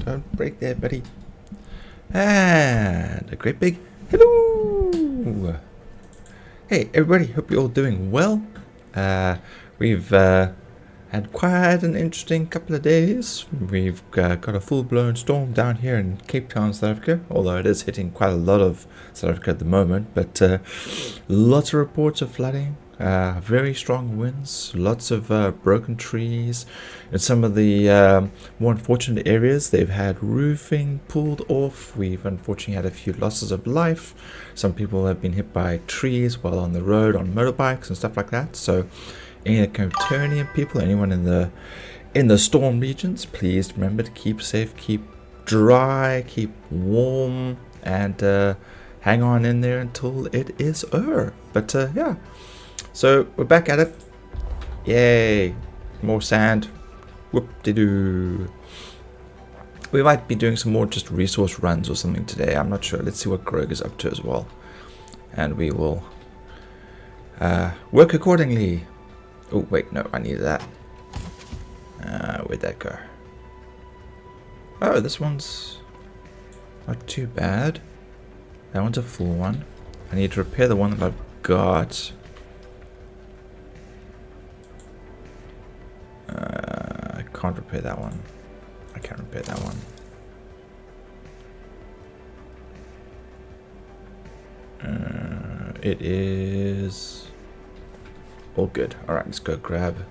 Don't break there, buddy. And a great big hello. Hey, everybody. Hope you're all doing well. We've had quite an interesting couple of days. We've got a full-blown storm down here in Cape Town, South Africa, although it is hitting quite a lot of South Africa at the moment. But lots of reports of flooding, very strong winds, lots of broken trees. In some of the more unfortunate areas, they've had roofing pulled off. We've unfortunately had a few losses of life. Some people have been hit by trees while on the road on motorbikes and stuff like that. So any of the Contonian people, anyone in the storm regions, please remember to keep safe, keep dry, keep warm, and hang on in there until it is over. But yeah, so we're back at it. Yay, more sand. Whoop-de-doo. We might be doing some more just resource runs or something today. I'm not sure. Let's see what Greg is up to as well, and we will work accordingly. Oh, wait, no, I needed that. Where'd that go? Oh, this one's not too bad. That one's a full one. I need to repair the one that I've got. I can't repair that one. I can't repair that one. It is all good. Alright, let's go grab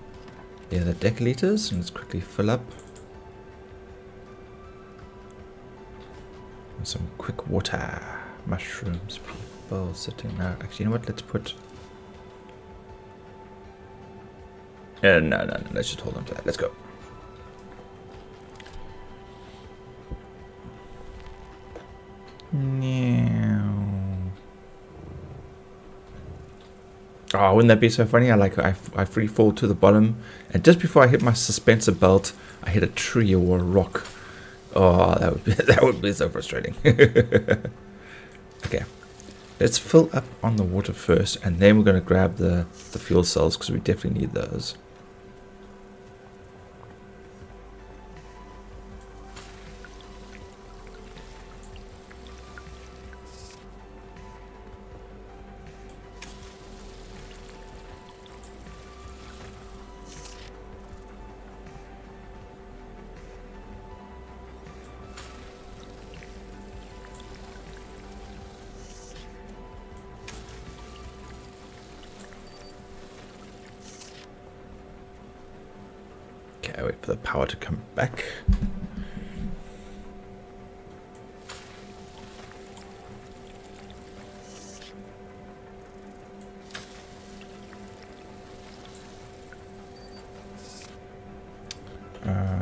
the other deciliters and let's quickly fill up. And some quick water. Mushrooms, people sitting there. Actually, you know what? Let's put... no. Let's just hold on to that. Let's go. Oh, wouldn't that be so funny? I free fall to the bottom, and just before I hit my suspensor belt, I hit a tree or a rock. Oh, that would be so frustrating. Okay, let's fill up on the water first, and then we're going to grab the fuel cells because we definitely need those. Okay, wait for the power to come back.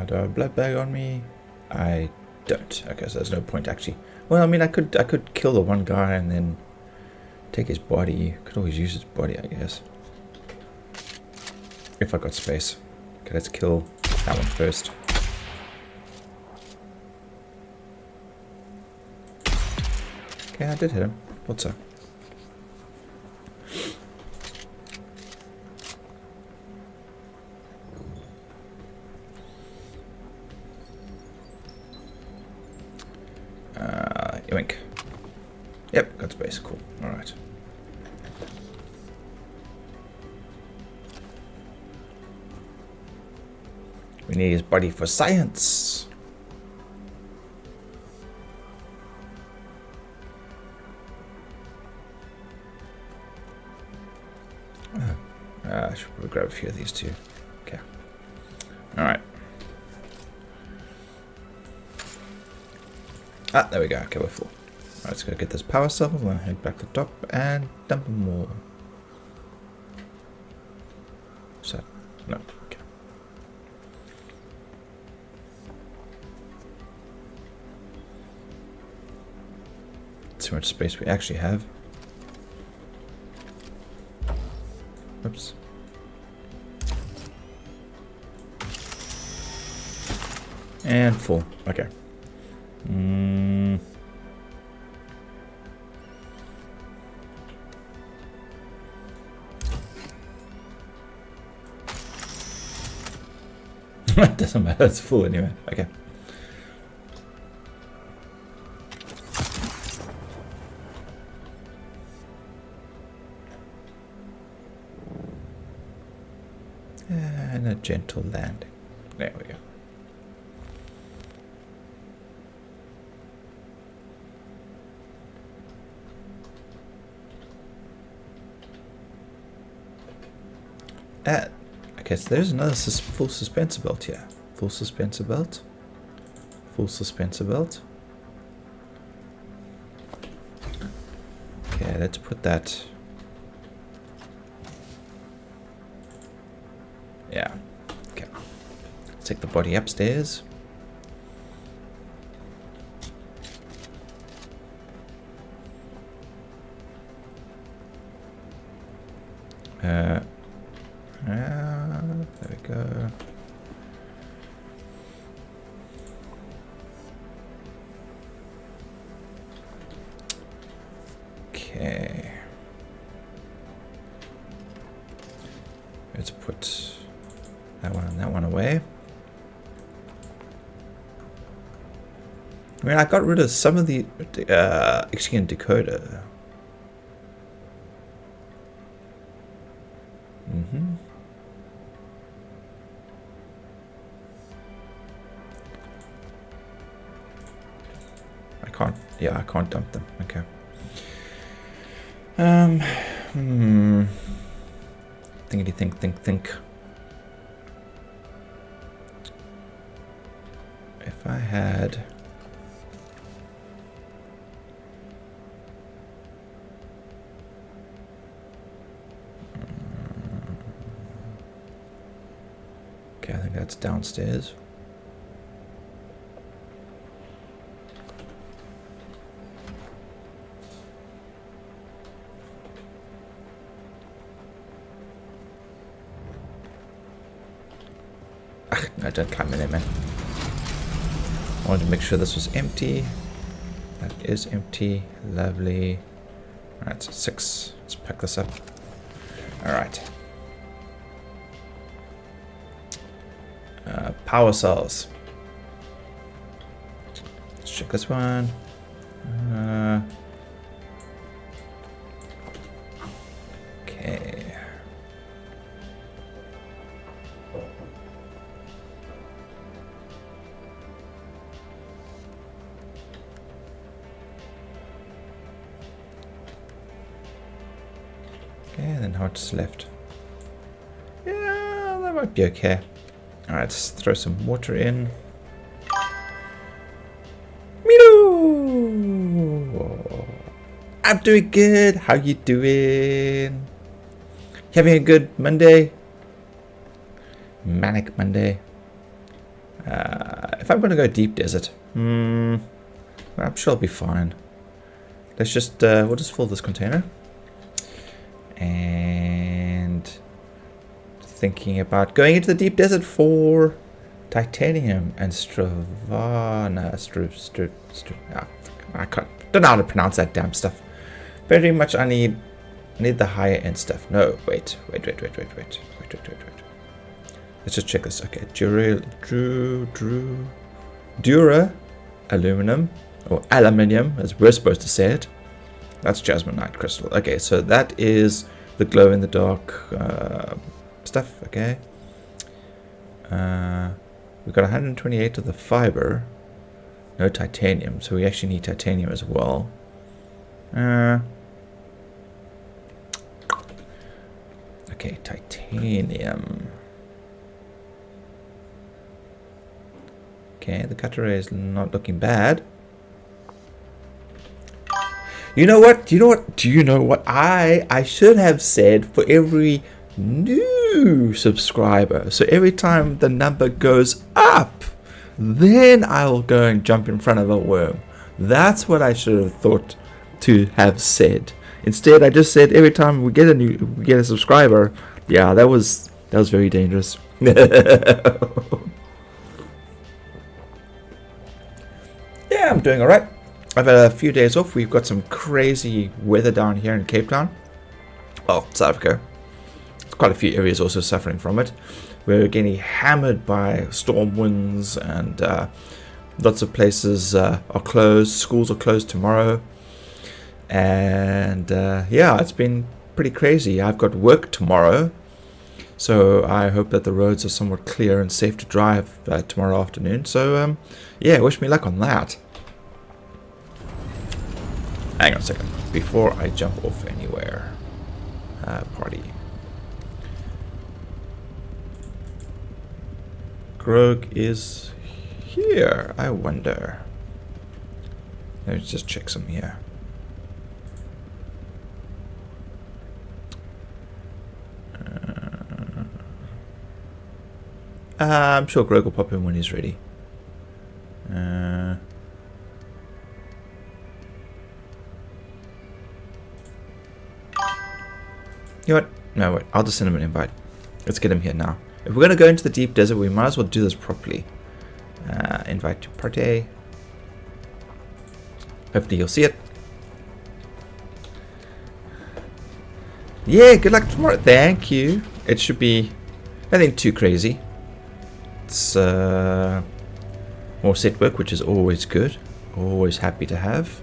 Do I have a blood bag on me? I don't. Okay, so there's no point actually. Well, I mean, I could kill the one guy and then take his body. Could always use his body, I guess. If I got space. Okay, let's kill that one first. Okay, I did hit him. What's up? Yoink. Yep, got space. Cool. Alright. We need his body for science. I should probably grab a few of these too. Okay. Alright. Ah, there we go. Okay, we're full. Alright, let's go get this power cell. We're going to head back to the top and dump them all. What's that? No. Okay. Let's see how much space we actually have. Oops. And full. Okay. It doesn't matter, it's full anyway. Okay. And a gentle landing. There we go. Okay, so there's another full suspensor belt here. Full suspensor belt. Full suspensor belt. Okay, let's put that. Yeah. Okay. Let's take the body upstairs. There we go. Okay. Let's put that one and that one away. I mean, I got rid of some of the Ixian decoder. I can't dump them. Okay. Think. If I had... Okay, I think that's downstairs. No, don't climb in there, man. I wanted to make sure this was empty. That is empty. Lovely. Alright, so 6. Let's pick this up. Alright. Power cells. Let's check this one. Okay. Okay, and then what's left? Yeah, that might be okay. Alright, let's throw some water in. Meow! I'm doing good. How you doing? Having a good Monday? Manic Monday. If I'm going to go deep desert, I'm sure I'll be fine. Let's just, we'll just fill this container. And thinking about going into the deep desert for titanium and I don't know how to pronounce that damn stuff. Very much I need the higher end stuff. No, wait. Let's just check this. Okay, Dura aluminum, or aluminium as we're supposed to say it. That's jasmonite crystal. Okay, so that is the glow in the dark stuff. Okay. We've got 128 of the fiber. No titanium, so we actually need titanium as well. Okay, titanium. Okay, the cutter is not looking bad. You know what? Do you know what? I should have said for every new subscriber. So every time the number goes up, then I'll go and jump in front of a worm. That's what I should have thought to have said. Instead, I just said every time we get a subscriber. Yeah, that was very dangerous. Yeah, I'm doing all right. I've had a few days off. We've got some crazy weather down here in Cape Town. Oh, South Africa. quite a few areas also suffering from it. We're getting hammered by storm winds, and lots of places are closed. Schools are closed tomorrow. And yeah, it's been pretty crazy. I've got work tomorrow, so I hope that the roads are somewhat clear and safe to drive tomorrow afternoon. So yeah, wish me luck on that. Hang on a second before I jump off anywhere. Party. Grog is here. I wonder. Let's just check some here. I'm sure Greg will pop in when he's ready. You know what? No, wait. I'll just send him an invite. Let's get him here now. If we're going to go into the deep desert, we might as well do this properly. Invite to party. Hopefully you'll see it. Yeah, good luck tomorrow. Thank you. It should be nothing too crazy. It's more set work, which is always good. Always happy to have.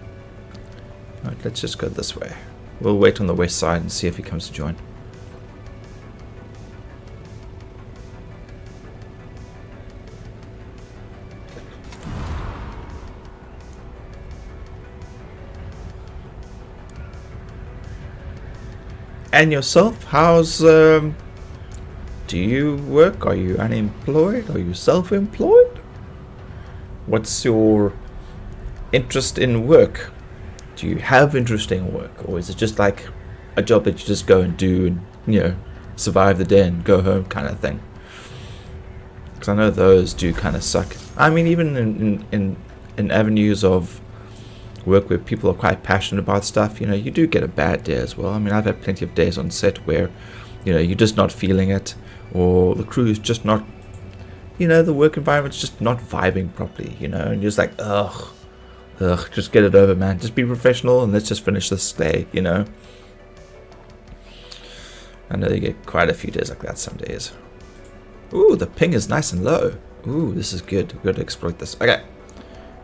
Right, let's just go this way. We'll wait on the west side and see if he comes to join. And yourself, how's do you work? Are you unemployed? Are you self-employed? What's your interest in work? Do you have interest in work, or is it just like a job that you just go and do and, you know, survive the day and go home kind of thing? Because I know those do kind of suck. I mean, even in avenues of work where people are quite passionate about stuff, you know, you do get a bad day as well. I mean, I've had plenty of days on set where, you know, you're just not feeling it, or the crew is just not, you know, the work environment's just not vibing properly, you know, and you're just like, ugh, just get it over, man. Just be professional and let's just finish this day, you know. I know you get quite a few days like that some days. Ooh, the ping is nice and low. Ooh, this is good. We're going to exploit this. Okay.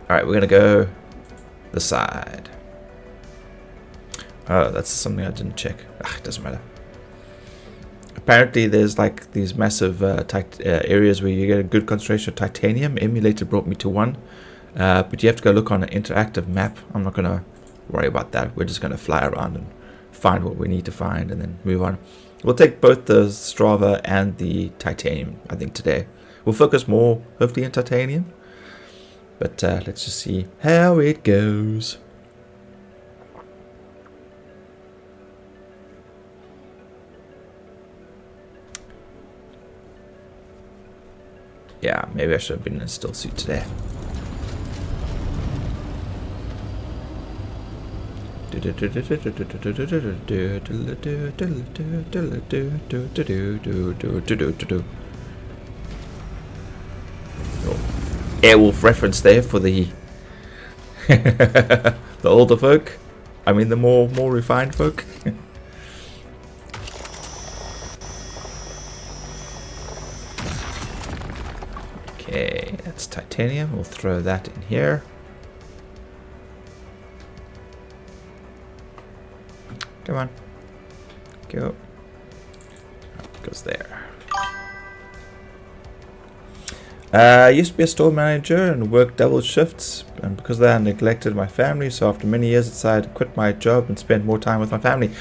Alright, we're going to go the side. Oh, that's something I didn't check. It doesn't matter. Apparently there's like these massive areas where you get a good concentration of titanium. Emulator brought me to one. But you have to go look on an interactive map. I'm not going to worry about that. We're just going to fly around and find what we need to find and then move on. We'll take both the Strava and the titanium, I think, today. We'll focus more, hopefully, on titanium. But let's just see how it goes. Yeah, maybe I should have been in a still suit today. Airwolf reference there for the the older folk. I mean the more refined folk. Okay, that's titanium. We'll throw that in here. Come on. Go. It goes there. I used to be a store manager and worked double shifts, and because of that I neglected my family, so after many years I decided to quit my job and spend more time with my family.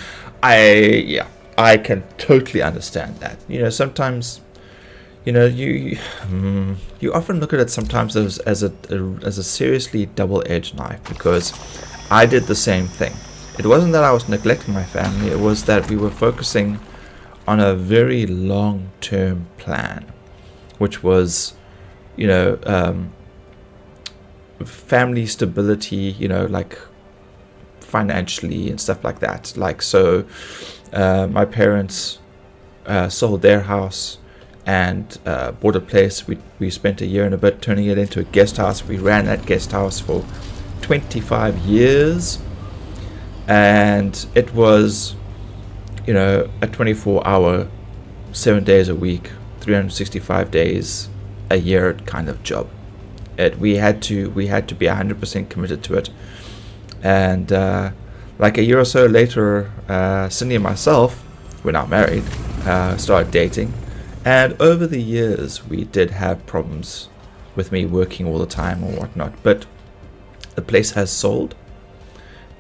I can totally understand that. You know, sometimes, you know, you often look at it sometimes as a seriously double-edged knife, because I did the same thing. It wasn't that I was neglecting my family, it was that we were focusing on a very long-term plan, which was, you know, family stability, you know, like financially and stuff like that. Like, so my parents sold their house and bought a place. We spent a year and a bit turning it into a guest house. We ran that guest house for 25 years. And it was, you know, a 24-hour 7 days a week, 365 days a year kind of job. We had to be 100% committed to it. And like a year or so later, Cindy and myself, we're now married, started dating. And over the years, we did have problems with me working all the time or whatnot. But the place has sold,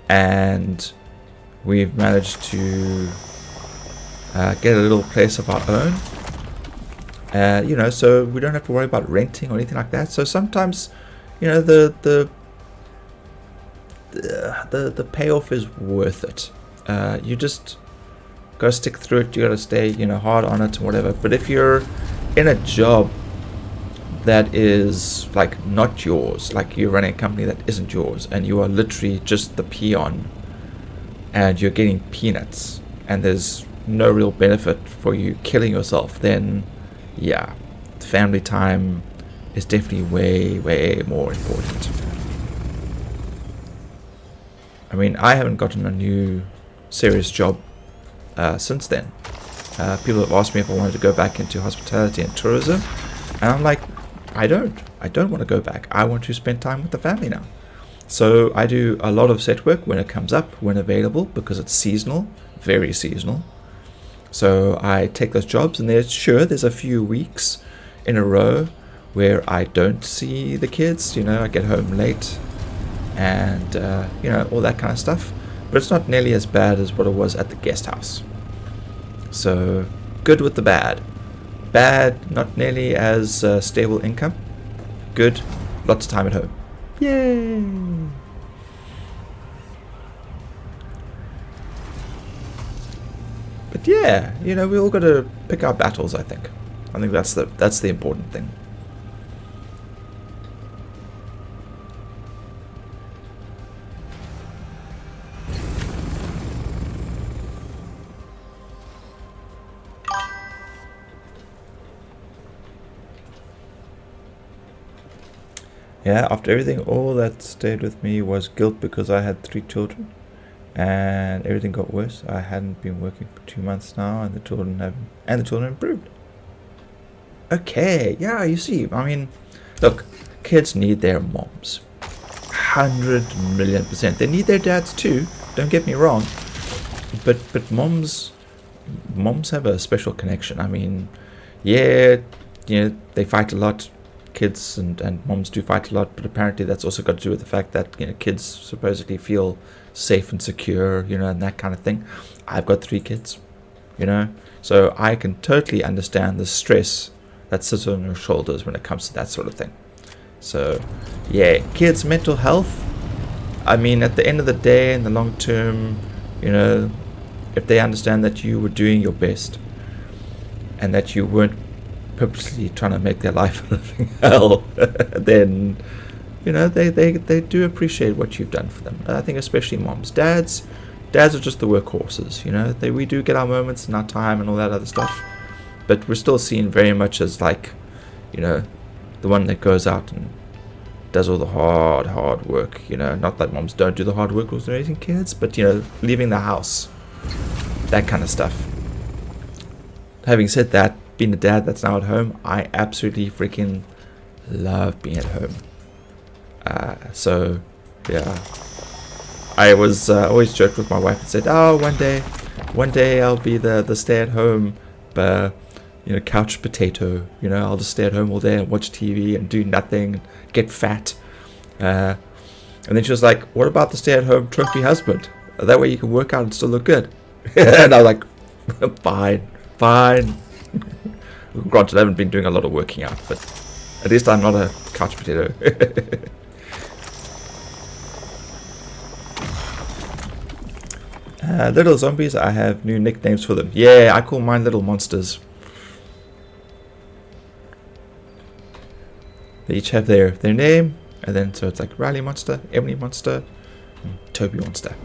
and we've managed to get a little place of our own. So we don't have to worry about renting or anything like that. So sometimes, the payoff is worth it. You just gotta stick through it. You gotta stay, hard on it and whatever. But if you're in a job that is like not yours, like you're running a company that isn't yours, and you are literally just the peon, and you're getting peanuts, and there's no real benefit for you killing yourself, then yeah, family time is definitely way, way more important. I mean, I haven't gotten a new serious job since then. People have asked me if I wanted to go back into hospitality and tourism, and I'm like, I don't want to go back. I want to spend time with the family now. So I do a lot of set work when it comes up, when available, because it's seasonal, very seasonal. So I take those jobs, and there's a few weeks in a row where I don't see the kids. I get home late, and all that kind of stuff. But it's not nearly as bad as what it was at the guest house. So good with the bad. Bad, not nearly as stable income. Good, lots of time at home. Yay! But yeah, we all got to pick our battles. I think that's the important thing. Yeah, after everything, all that stayed with me was guilt because I had 3 children, and everything got worse. I hadn't been working for 2 months now, and the children improved. Okay, yeah, you see, I mean, look, kids need their moms, 100,000,000%. They need their dads too. Don't get me wrong, but moms have a special connection. I mean, yeah, they fight a lot. Kids and moms do fight a lot, but apparently that's also got to do with the fact that kids supposedly feel safe and secure, and that kind of thing. I've got 3 kids, so I can totally understand the stress that sits on your shoulders when it comes to that sort of thing. So yeah, kids' mental health, I mean, at the end of the day, in the long term, if they understand that you were doing your best and that you weren't purposely trying to make their life a living hell, then they do appreciate what you've done for them. I think especially moms. Dads are just the workhorses. We do get our moments and our time and all that other stuff, but we're still seen very much as like the one that goes out and does all the hard work. Not that moms don't do the hard work with raising kids, but leaving the house, that kind of stuff. Having said that, being a dad that's now at home, I absolutely freaking love being at home. So yeah, I was always joked with my wife and said, "Oh, one day I'll be the stay-at-home, couch potato. I'll just stay at home all day and watch TV and do nothing, and get fat." And then she was like, "What about the stay-at-home trophy husband? That way you can work out and still look good." And I was like, "Fine." Granted, I haven't been doing a lot of working out, but at least I'm not a couch potato. Little zombies, I have new nicknames for them. Yeah, I call mine little monsters. They each have their name, and then so it's like Riley Monster, Emily Monster, and Toby Monster.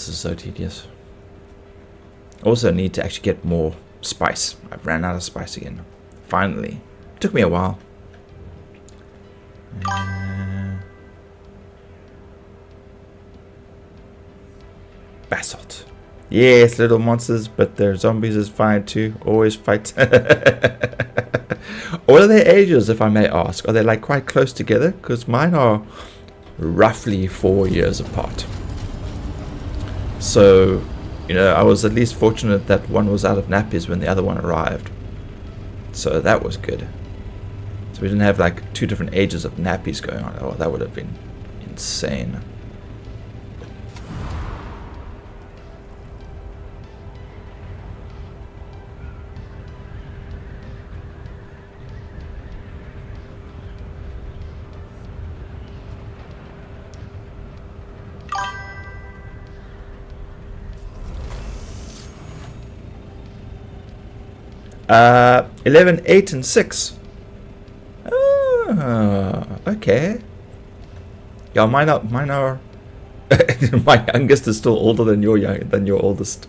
this is so tedious. Also need to actually get more spice. I've ran out of spice again. Finally. Took me a while. Basalt. Yes, little monsters, but their zombies is fine too. Always fight. What are their ages, if I may ask? Are they like quite close together? Because mine are roughly 4 years apart. So, you know, I was at least fortunate that one was out of nappies when the other one arrived. So that was good. So we didn't have like 2 different ages of nappies going on. Oh, that would have been insane. Uh, 11, 8, and 6. Ah, okay. Yeah, mine are my youngest is still older than your oldest.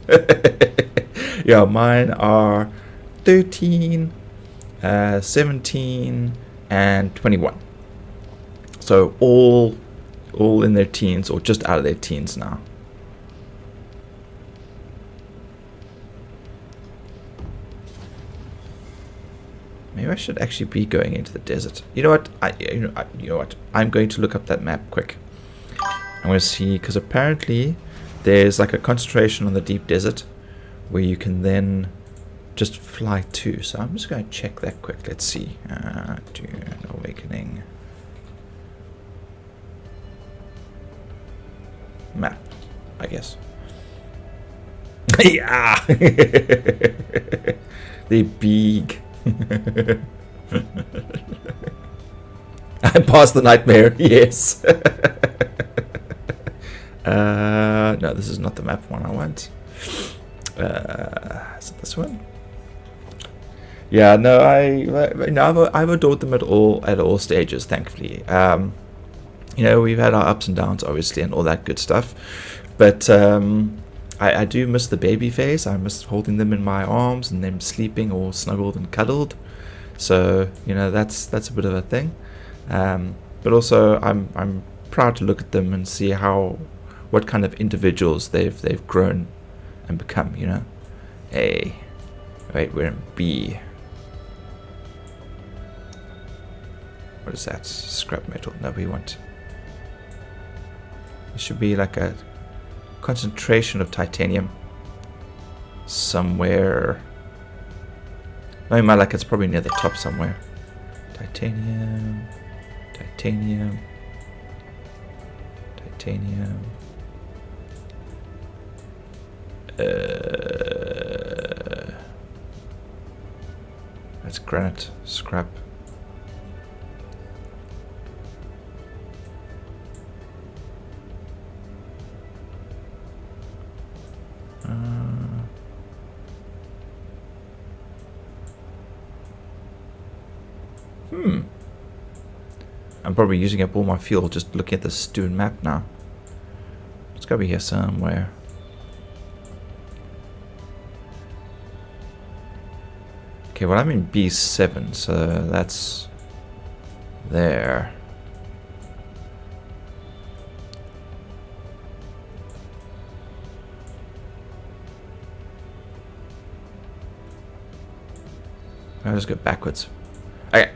Yeah, mine are 13, 17, and 21. So all in their teens, or just out of their teens now. Maybe I should actually be going into the desert. You know what? You know what? I'm going to look up that map quick. I'm going to see, because apparently there's like a concentration on the deep desert where you can then just fly to. So I'm just going to check that quick. Let's see. Dune Awakening map, I guess. Yeah. The big. I passed the nightmare, yes. No, this is not the map one I want. Is it this one? Yeah, no, I've adored them at all stages, thankfully. You know, we've had our ups and downs, obviously, and all that good stuff. But I do miss the baby phase. I miss holding them in my arms and them sleeping all snuggled and cuddled. So, you know, that's a bit of a thing. But also, I'm proud to look at them and see what kind of individuals they've grown and become. You know, A. Wait, we're in B. What is that? Scrap metal. No, we want. It should be like a concentration of titanium somewhere. No, like it's probably near the top somewhere. Titanium, titanium, titanium. That's granite scrap. I'm probably using up all my fuel just looking at this Dune map now. It's gotta be here somewhere. Okay, well I'm in B7, so that's there. I'll just go backwards. Okay.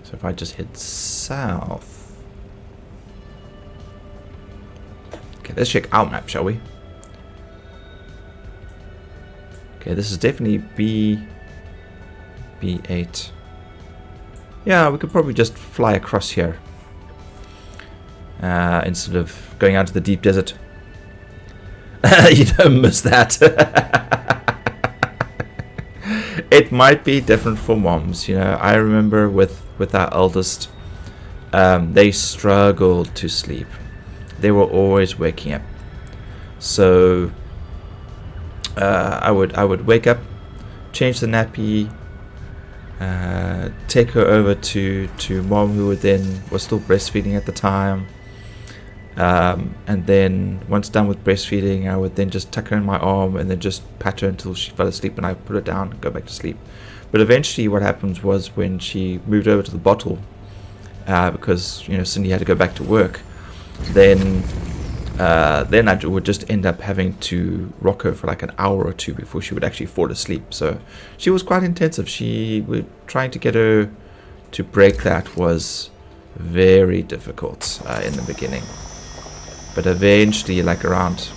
So if I just head south. Okay, let's check our map, shall we? Okay, this is definitely B8. Yeah, we could probably just fly across here. Instead of going out to the deep desert. You don't miss that. It might be different for moms, you know. I remember with our eldest, they struggled to sleep. They were always waking up. So I would wake up, change the nappy, take her over to mom, who was still breastfeeding at the time. And then once done with breastfeeding, I would then just tuck her in my arm and then just pat her until she fell asleep, and I put her down and go back to sleep. But eventually what happened was when she moved over to the bottle, because Cindy had to go back to work, then I would just end up having to rock her for like an hour or two before she would actually fall asleep. So she was quite intensive. Trying to get her to break that was very difficult in the beginning. But eventually, like around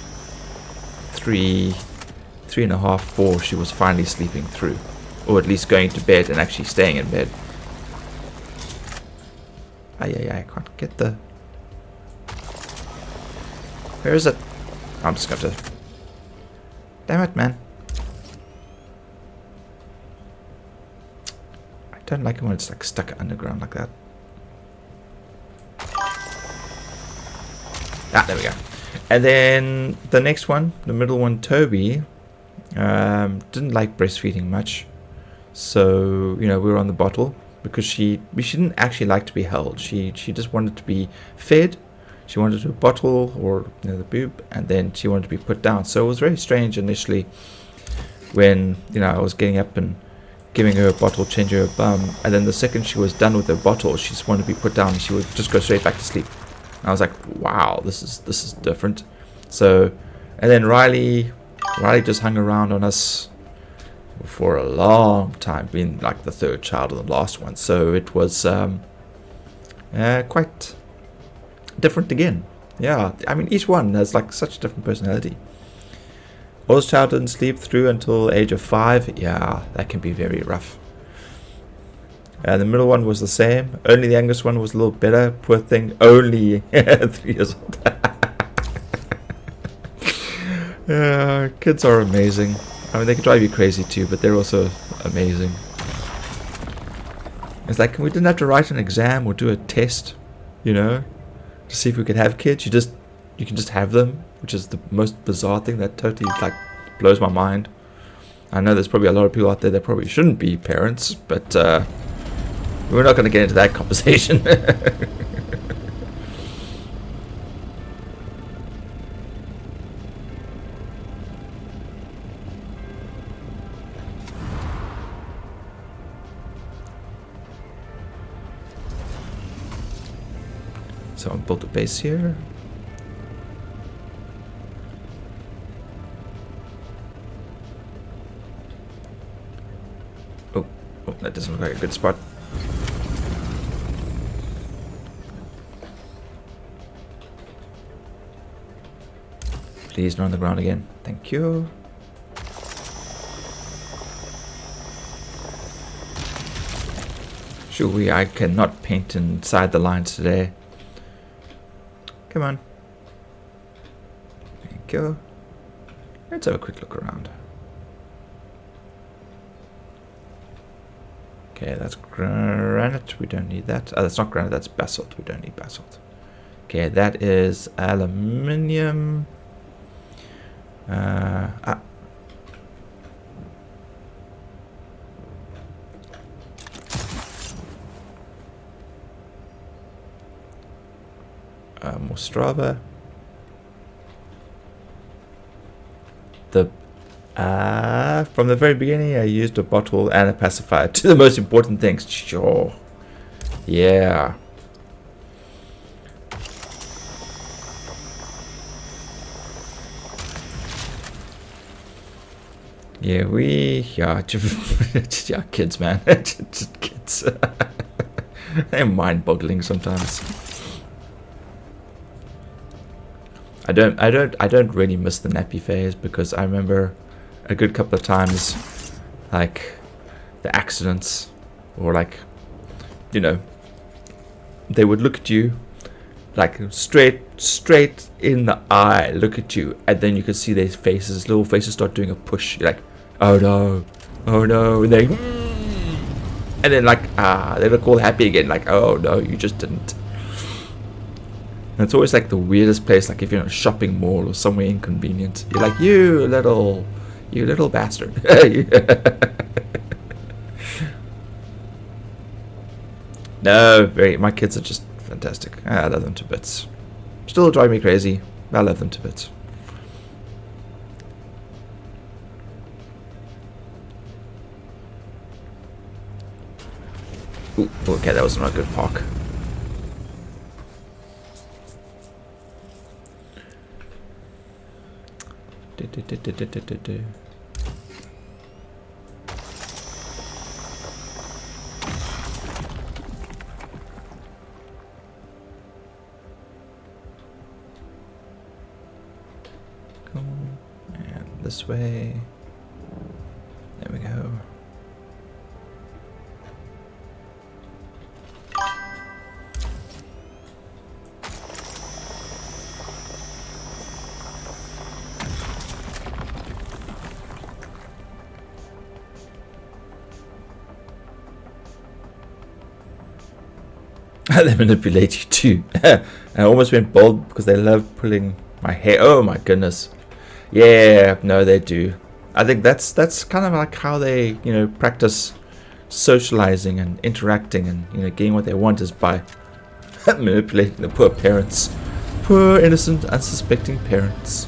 3.5, 4, she was finally sleeping through. Or at least going to bed and actually staying in bed. I can't get the... Where is it? I'm just going to... Damn it, man. I don't like it when it's like stuck underground like that. Ah, there we go. And then the next one, the middle one, Toby, didn't like breastfeeding much. So, we were on the bottle because she didn't actually like to be held. She just wanted to be fed. She wanted a bottle or the boob, and then she wanted to be put down. So it was very strange initially when, I was getting up and giving her a bottle, changing her bum, and then the second she was done with her bottle, she just wanted to be put down and she would just go straight back to sleep. And I was like, wow, this is different. So, and then Riley just hung around on us for a long time, being like the third child and the last one. So it was quite different again. Yeah, I mean, each one has like such a different personality. Oldest child didn't sleep through until the age of 5. Yeah, that can be very rough. The middle one was the same. Only the youngest one was a little better. Poor thing, only 3 years old. Kids are amazing. I mean, they can drive you crazy too, but they're also amazing. It's like we didn't have to write an exam or do a test, to see if we could have kids. You can just have them, which is the most bizarre thing that totally like blows my mind. I know there's probably a lot of people out there that probably shouldn't be parents, but we're not going to get into that conversation. So I built a base here. Oh, that doesn't look like a good spot. Please not on the ground again. Thank you. Sure, I cannot paint inside the lines today. Come on. Thank you. Let's have a quick look around. Okay, that's granite. We don't need that. Oh, that's not granite. That's basalt. We don't need basalt. Okay, that is aluminium. More Strava. From the very beginning, I used a bottle and a pacifier. Two of the most important things. Sure. Yeah. Yeah, yeah, kids, man. Just kids. They're mind-boggling sometimes. I don't really miss the nappy phase because I remember a good couple of times, like the accidents, or like, they would look at you, like straight in the eye, look at you, and then you could see their faces, little faces start doing a push. You're like, oh no, and they, and then like they look all happy again, like, oh no, you just didn't. And it's always like the weirdest place, like if you're in a shopping mall or somewhere inconvenient. You're like, you little bastard. No, my kids are just fantastic. I love them to bits. Still drive me crazy. I love them to bits. Ooh, okay, that was not a good park. And this way. There we go. They manipulate you too. I almost went bold because they love pulling my hair. Oh my goodness. Yeah, no, they do. I think that's kind of like how they, you know, practice socializing and interacting and, you know, getting what they want is by manipulating the poor parents. Poor, innocent, unsuspecting parents.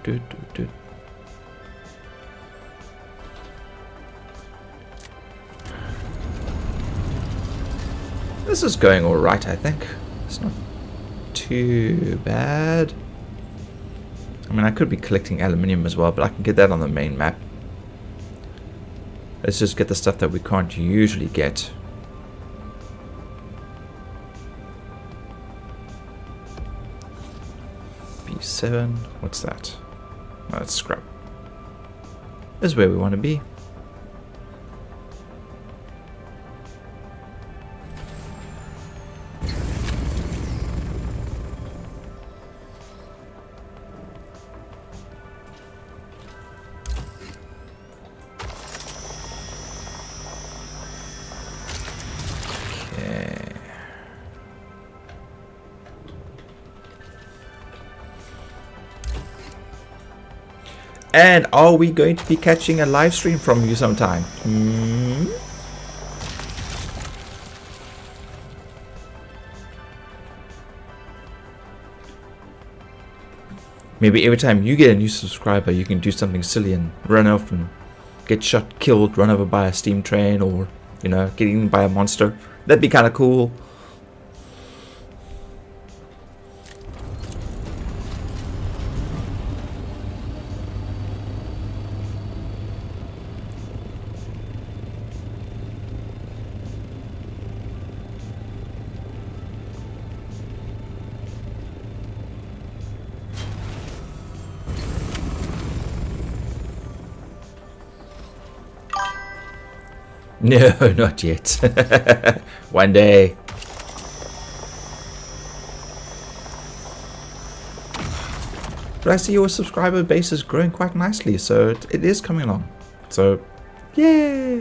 Do. This is going all right, I think. It's not too bad. I mean, I could be collecting aluminium as well, but I can get that on the main map. Let's just get the stuff that we can't usually get. B7, what's that? Oh, that's scrap. This is where we want to be. And are we going to be catching a live stream from you sometime? Maybe every time you get a new subscriber, you can do something silly and run off and get shot, killed, run over by a steam train, or, you know, get eaten by a monster. That'd be kind of cool. No, not yet. One day. But I see your subscriber base is growing quite nicely, so it is coming along. So, yay!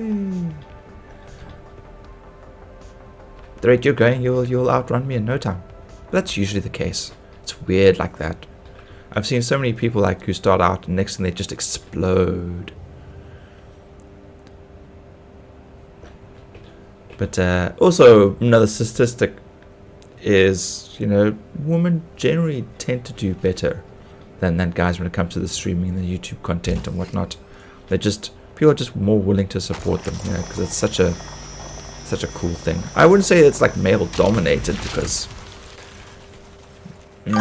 The rate you're going, you'll outrun me in no time. That's usually the case. It's weird like that. I've seen so many people like who start out and next thing they just explode. But also another statistic is, you know, women generally tend to do better than guys when it comes to the streaming and the YouTube content and whatnot. People are just more willing to support them, you know, because it's such a cool thing. I wouldn't say it's like male dominated because, you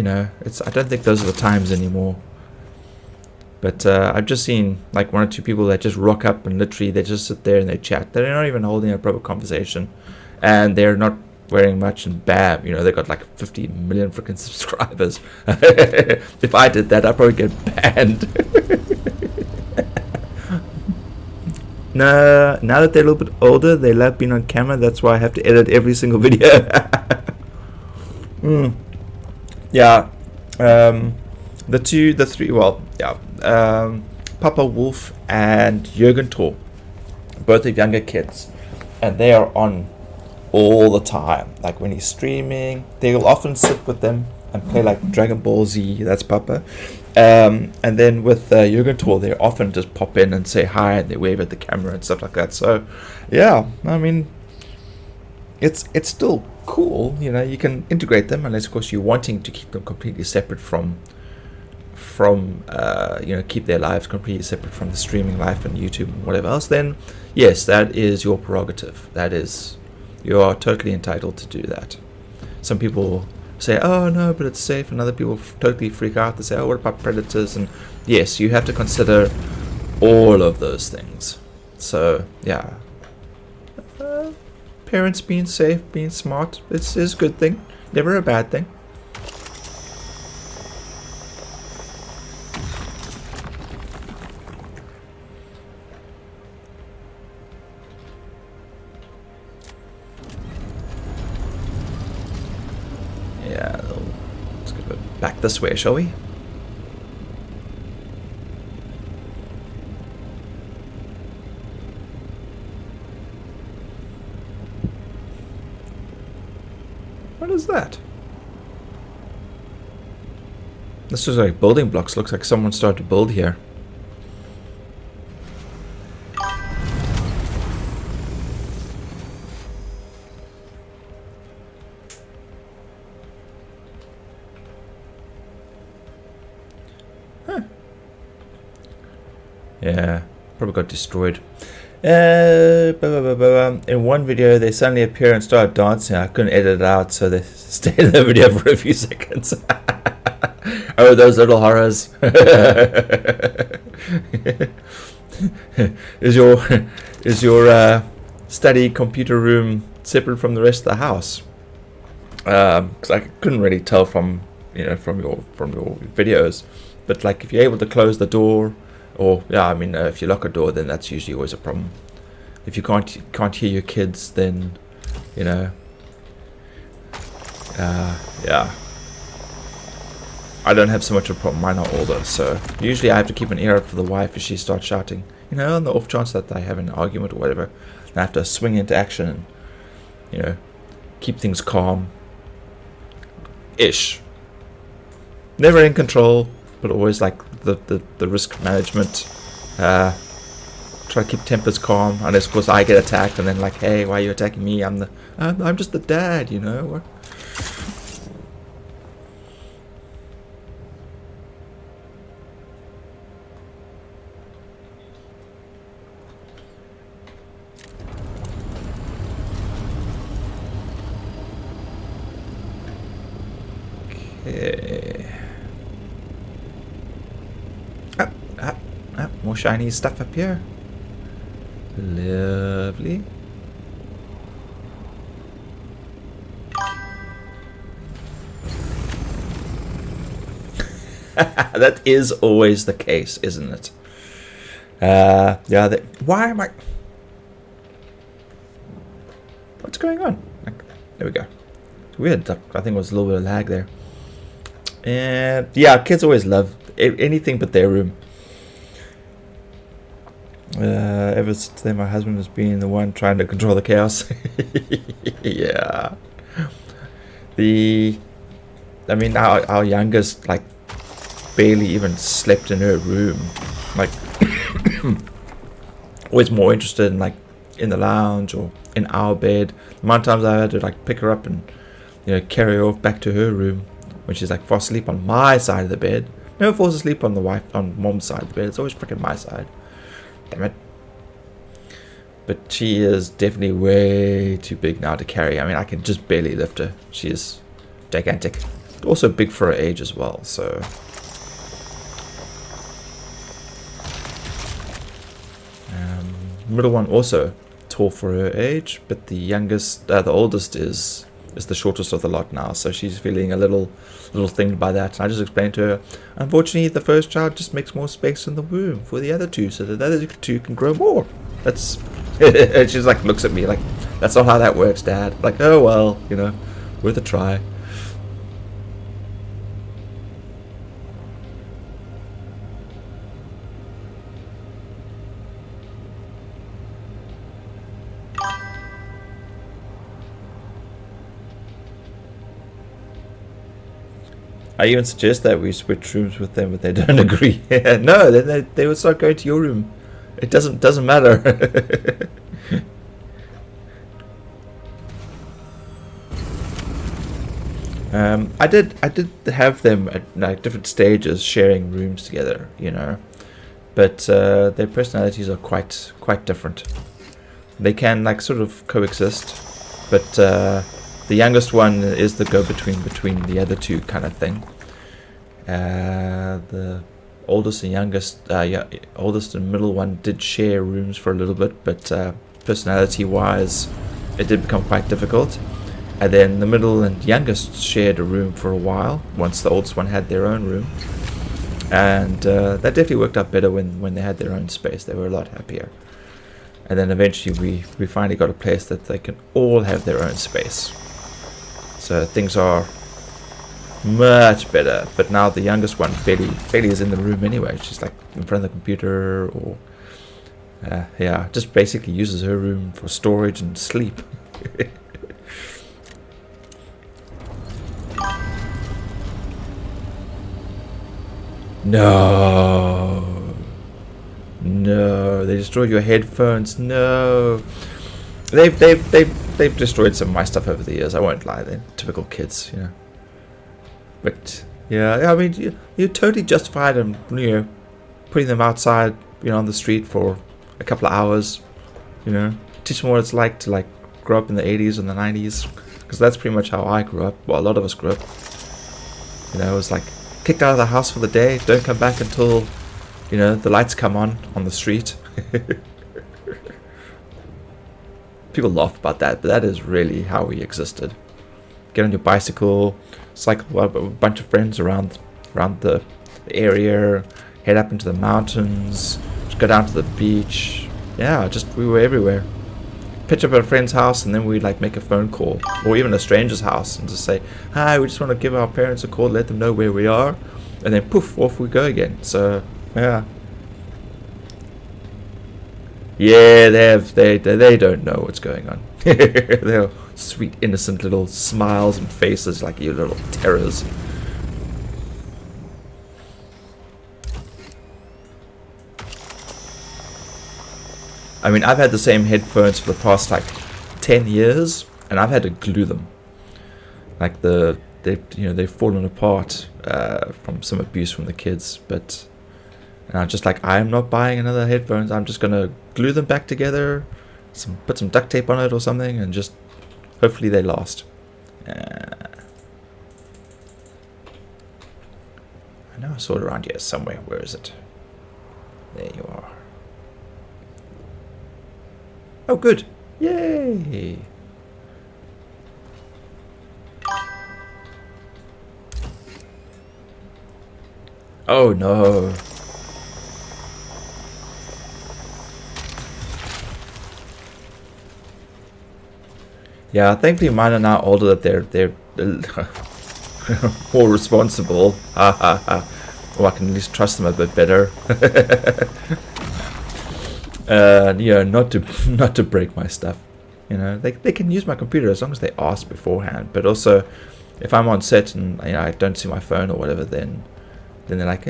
know, I don't think those are the times anymore. But I've just seen like one or two people that just rock up and literally they just sit there and they chat. They're not even holding a proper conversation, and they're not wearing much. And bam, you know, they got like 50 million freaking subscribers. If I did that, I'd probably get banned. No, now that they're a little bit older, they love being on camera. That's why I have to edit every single video. Yeah. The three, well, yeah. Papa Wolf and Jürgen Tor. both of younger kids, and they are on all the time. Like when he's streaming, they'll often sit with them and play like Dragon Ball Z. That's Papa. And then with Jürgen Tor, they often just pop in and say hi, and they wave at the camera and stuff like that. So, yeah, I mean, it's still cool. You know, you can integrate them, unless of course you're wanting to keep them completely separate from keep their lives completely separate from the streaming life and YouTube and whatever else. Then, yes, that is your prerogative. You are totally entitled to do that. Some people say, oh no, but it's safe, and other people totally freak out. They say, oh, what about predators? And yes, you have to consider all of those things. So yeah, parents being safe, being smart, is a good thing, never a bad thing. Back this way, shall we? What is that? This is like building blocks. Looks like someone started to build here. Yeah, probably got destroyed. In one video, they suddenly appear and start dancing. I couldn't edit it out, so they stayed in the video for a few seconds. Oh, those little horrors. Is your study computer room separate from the rest of the house? Because I couldn't really tell from your videos, but like if you're able to close the door. Or yeah, I mean, if you lock a door, then that's usually always a problem. If you can't hear your kids, then yeah. I don't have so much of a problem. Mine are older, so usually I have to keep an ear out for the wife if she starts shouting. You know, on the off chance that they have an argument or whatever, and I have to swing into action and keep things calm. Ish. Never in control, but always like the risk management. Try to keep tempers calm, unless of course I get attacked, and then like, hey, why are you attacking me? I'm just the dad, you know. Okay. More shiny stuff up here. Lovely. That is always the case, isn't it? Yeah. Why am I? What's going on? There we go. It's weird. I think it was a little bit of lag there. And yeah, kids always love anything but their room. Ever since then, my husband has been the one trying to control the chaos. Yeah. I mean, our youngest like barely even slept in her room. Like, always more interested in like in the lounge or in our bed. The amount of times I had to like pick her up and carry her off back to her room when she's like fast asleep on my side of the bed. Never falls asleep on mom's side of the bed. It's always freaking my side. Damn it. But she is definitely way too big now to carry. I mean, I can just barely lift her. She is gigantic. Also big for her age as well, so. Middle one also tall for her age, but the oldest is the shortest of the lot now, so she's feeling a little thing by that. And I just explained to her, unfortunately, the first child just makes more space in the womb for the other two, so that the other two can grow more. That's. And she's like, looks at me like, that's not how that works, Dad. Like, oh well, worth a try. I even suggest that we switch rooms with them, but they don't agree. No, then they would start going to your room. It doesn't matter. I did have them at like different stages sharing rooms together, you know, but their personalities are quite different. They can like sort of coexist, but the youngest one is the go-between between the other two kind of thing. The oldest and youngest, oldest and middle one did share rooms for a little bit, but personality-wise, it did become quite difficult. And then the middle and youngest shared a room for a while, once the oldest one had their own room. And that definitely worked out better when they had their own space. They were a lot happier. And then eventually we finally got a place that they can all have their own space. So things are much better. But now the youngest one, Bailey is in the room anyway. She's like in front of the computer, or yeah, just basically uses her room for storage and sleep. No, they destroyed your headphones. No, they've destroyed some of my stuff over the years. I won't lie. They're typical kids, you know. But yeah, I mean, you totally justified them, you know, putting them outside, you know, on the street for a couple of hours, you know, teach them what it's like to like grow up in the 80s and the 90s, because that's pretty much how I grew up. Well, a lot of us grew up. You know, it was like kicked out of the house for the day, don't come back until, you know, the lights come on the street. People laugh about that, but that is really how we existed. Get on your bicycle, cycle up with a bunch of friends around the area, head up into the mountains, just go down to the beach. Yeah, just we were everywhere. Pitch up at a friend's house, and then we'd like make a phone call, or even a stranger's house, and just say, hi, we just want to give our parents a call, let them know where we are, and then poof, off we go again. So yeah, they don't know what's going on. They're sweet innocent little smiles and faces like you little terrors. I mean, I've had the same headphones for the past like 10 years, and I've had to glue them. Like they've fallen apart from some abuse from the kids. But and I'm just like, I'm not buying another headphones. I'm just gonna glue them back together, put some duct tape on it or something, and just hopefully they last. I know I saw it around here somewhere. Where is it? There you are. Oh, good. Yay. Oh, no. Yeah, thankfully mine are now older, that they're more responsible. Ha ha ha. Or I can at least trust them a bit better. Yeah, not to break my stuff. You know, they can use my computer as long as they ask beforehand. But also, if I'm on set and you know I don't see my phone or whatever, then they're like,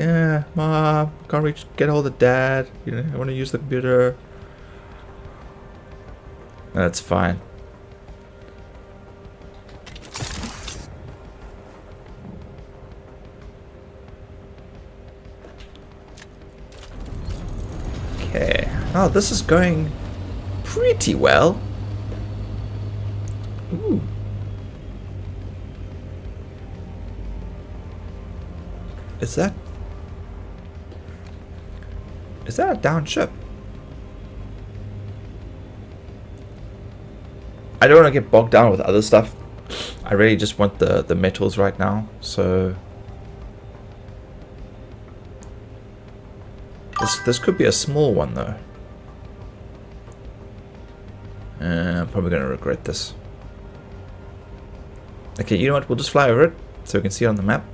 Mom, can't get hold of Dad. You know, I want to use the computer. That's fine. Okay. Oh, this is going pretty well. Ooh. Is that a down ship? I don't want to get bogged down with other stuff. I really just want the metals right now. So this could be a small one though. I'm probably gonna regret this. Okay, you know what? We'll just fly over it so we can see it on the map.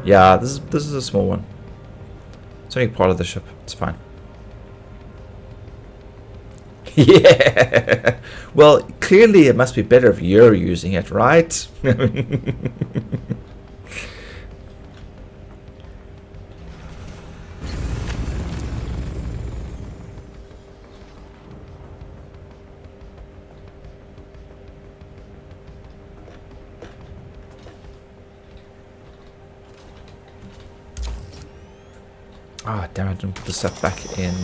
Yeah, this is a small one. It's only part of the ship. It's fine. Yeah. Well, clearly it must be better if you're using it, right? Ah, damn it, I didn't put the stuff back in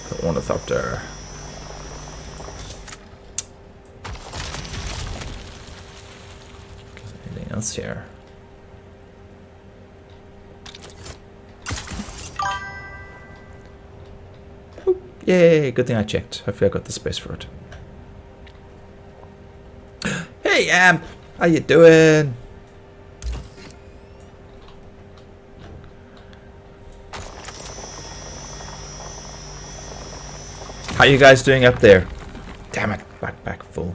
the ornithopter. Anything else here? Oop, yay, good thing I checked. Hopefully I got the space for it. Hey, Amp! How you doing? How you guys doing up there? Damn it, back full.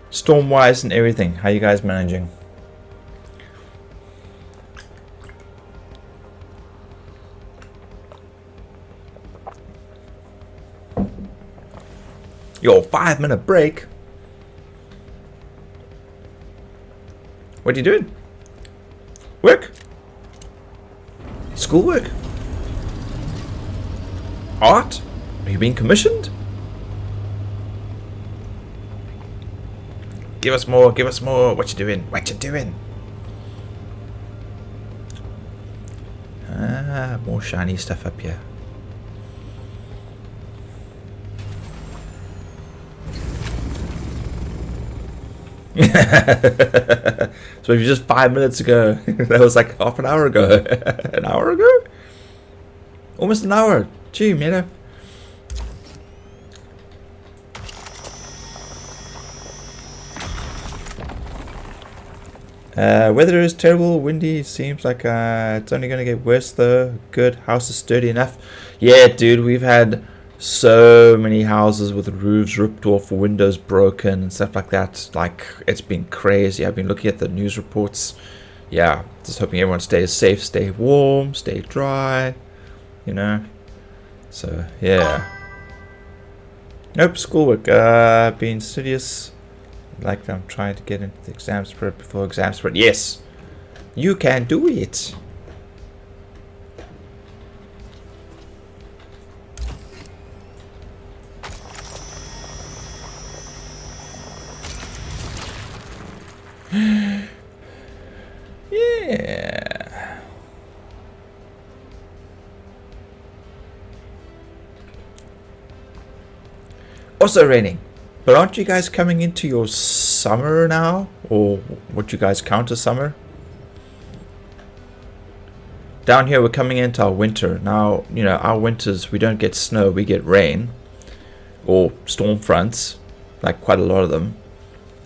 Storm-wise and everything, how you guys managing? Yo, 5-minute break. What are you doing? Work? Schoolwork? Art? Are you being commissioned? Give us more, give us more. What you doing? What you doing? Ah, more shiny stuff up here. So if you just 5 minutes ago, that was like half an hour ago. An hour ago? Almost an hour. Gee, man. Weather is terrible, windy. Seems like it's only going to get worse though. Good, house is sturdy enough. Yeah, dude, we've had so many houses with roofs ripped off, windows broken and stuff like that. Like, it's been crazy. I've been looking at the news reports. Yeah, just hoping everyone stays safe, stay warm, stay dry, you know. So yeah, nope, schoolwork, being studious. Like, I'm trying to get into the exam spread before exam spread. Yes, you can do it. Yeah. Also raining. But aren't you guys coming into your summer now? Or what you guys count as summer? Down here we're coming into our winter. Now, you know, our winters, we don't get snow, we get rain. Or storm fronts. Like quite a lot of them.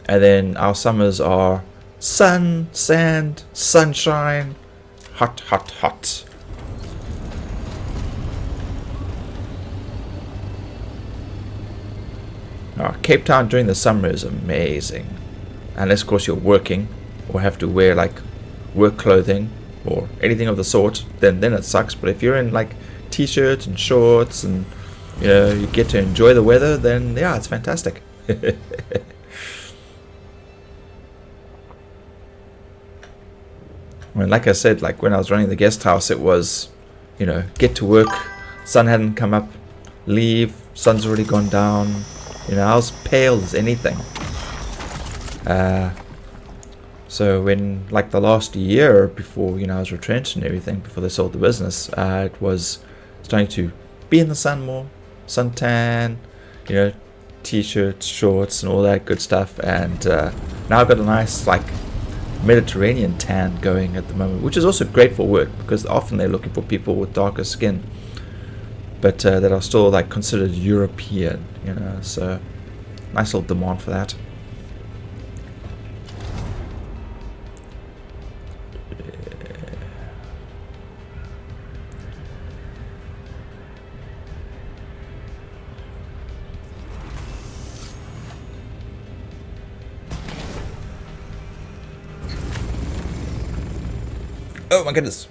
And then our summers are sun, sand, sunshine, hot, hot, hot. Cape Town during the summer is amazing. Unless, of course, you're working or have to wear like work clothing or anything of the sort, then it sucks. But if you're in like t-shirts and shorts and, you know, you get to enjoy the weather, then yeah, it's fantastic. I mean, like I said, like when I was running the guest house, it was, you know, get to work, sun hadn't come up, leave, sun's already gone down. You know, I was pale as anything. So when, like the last year before, you know, I was retrenched and everything, before they sold the business, it was starting to be in the sun more, suntan, you know, t-shirts, shorts, and all that good stuff. And now I've got a nice, like, Mediterranean tan going at the moment, which is also great for work because often they're looking for people with darker skin, but that are still like considered European, you know. So nice little demand for that. Oh my goodness.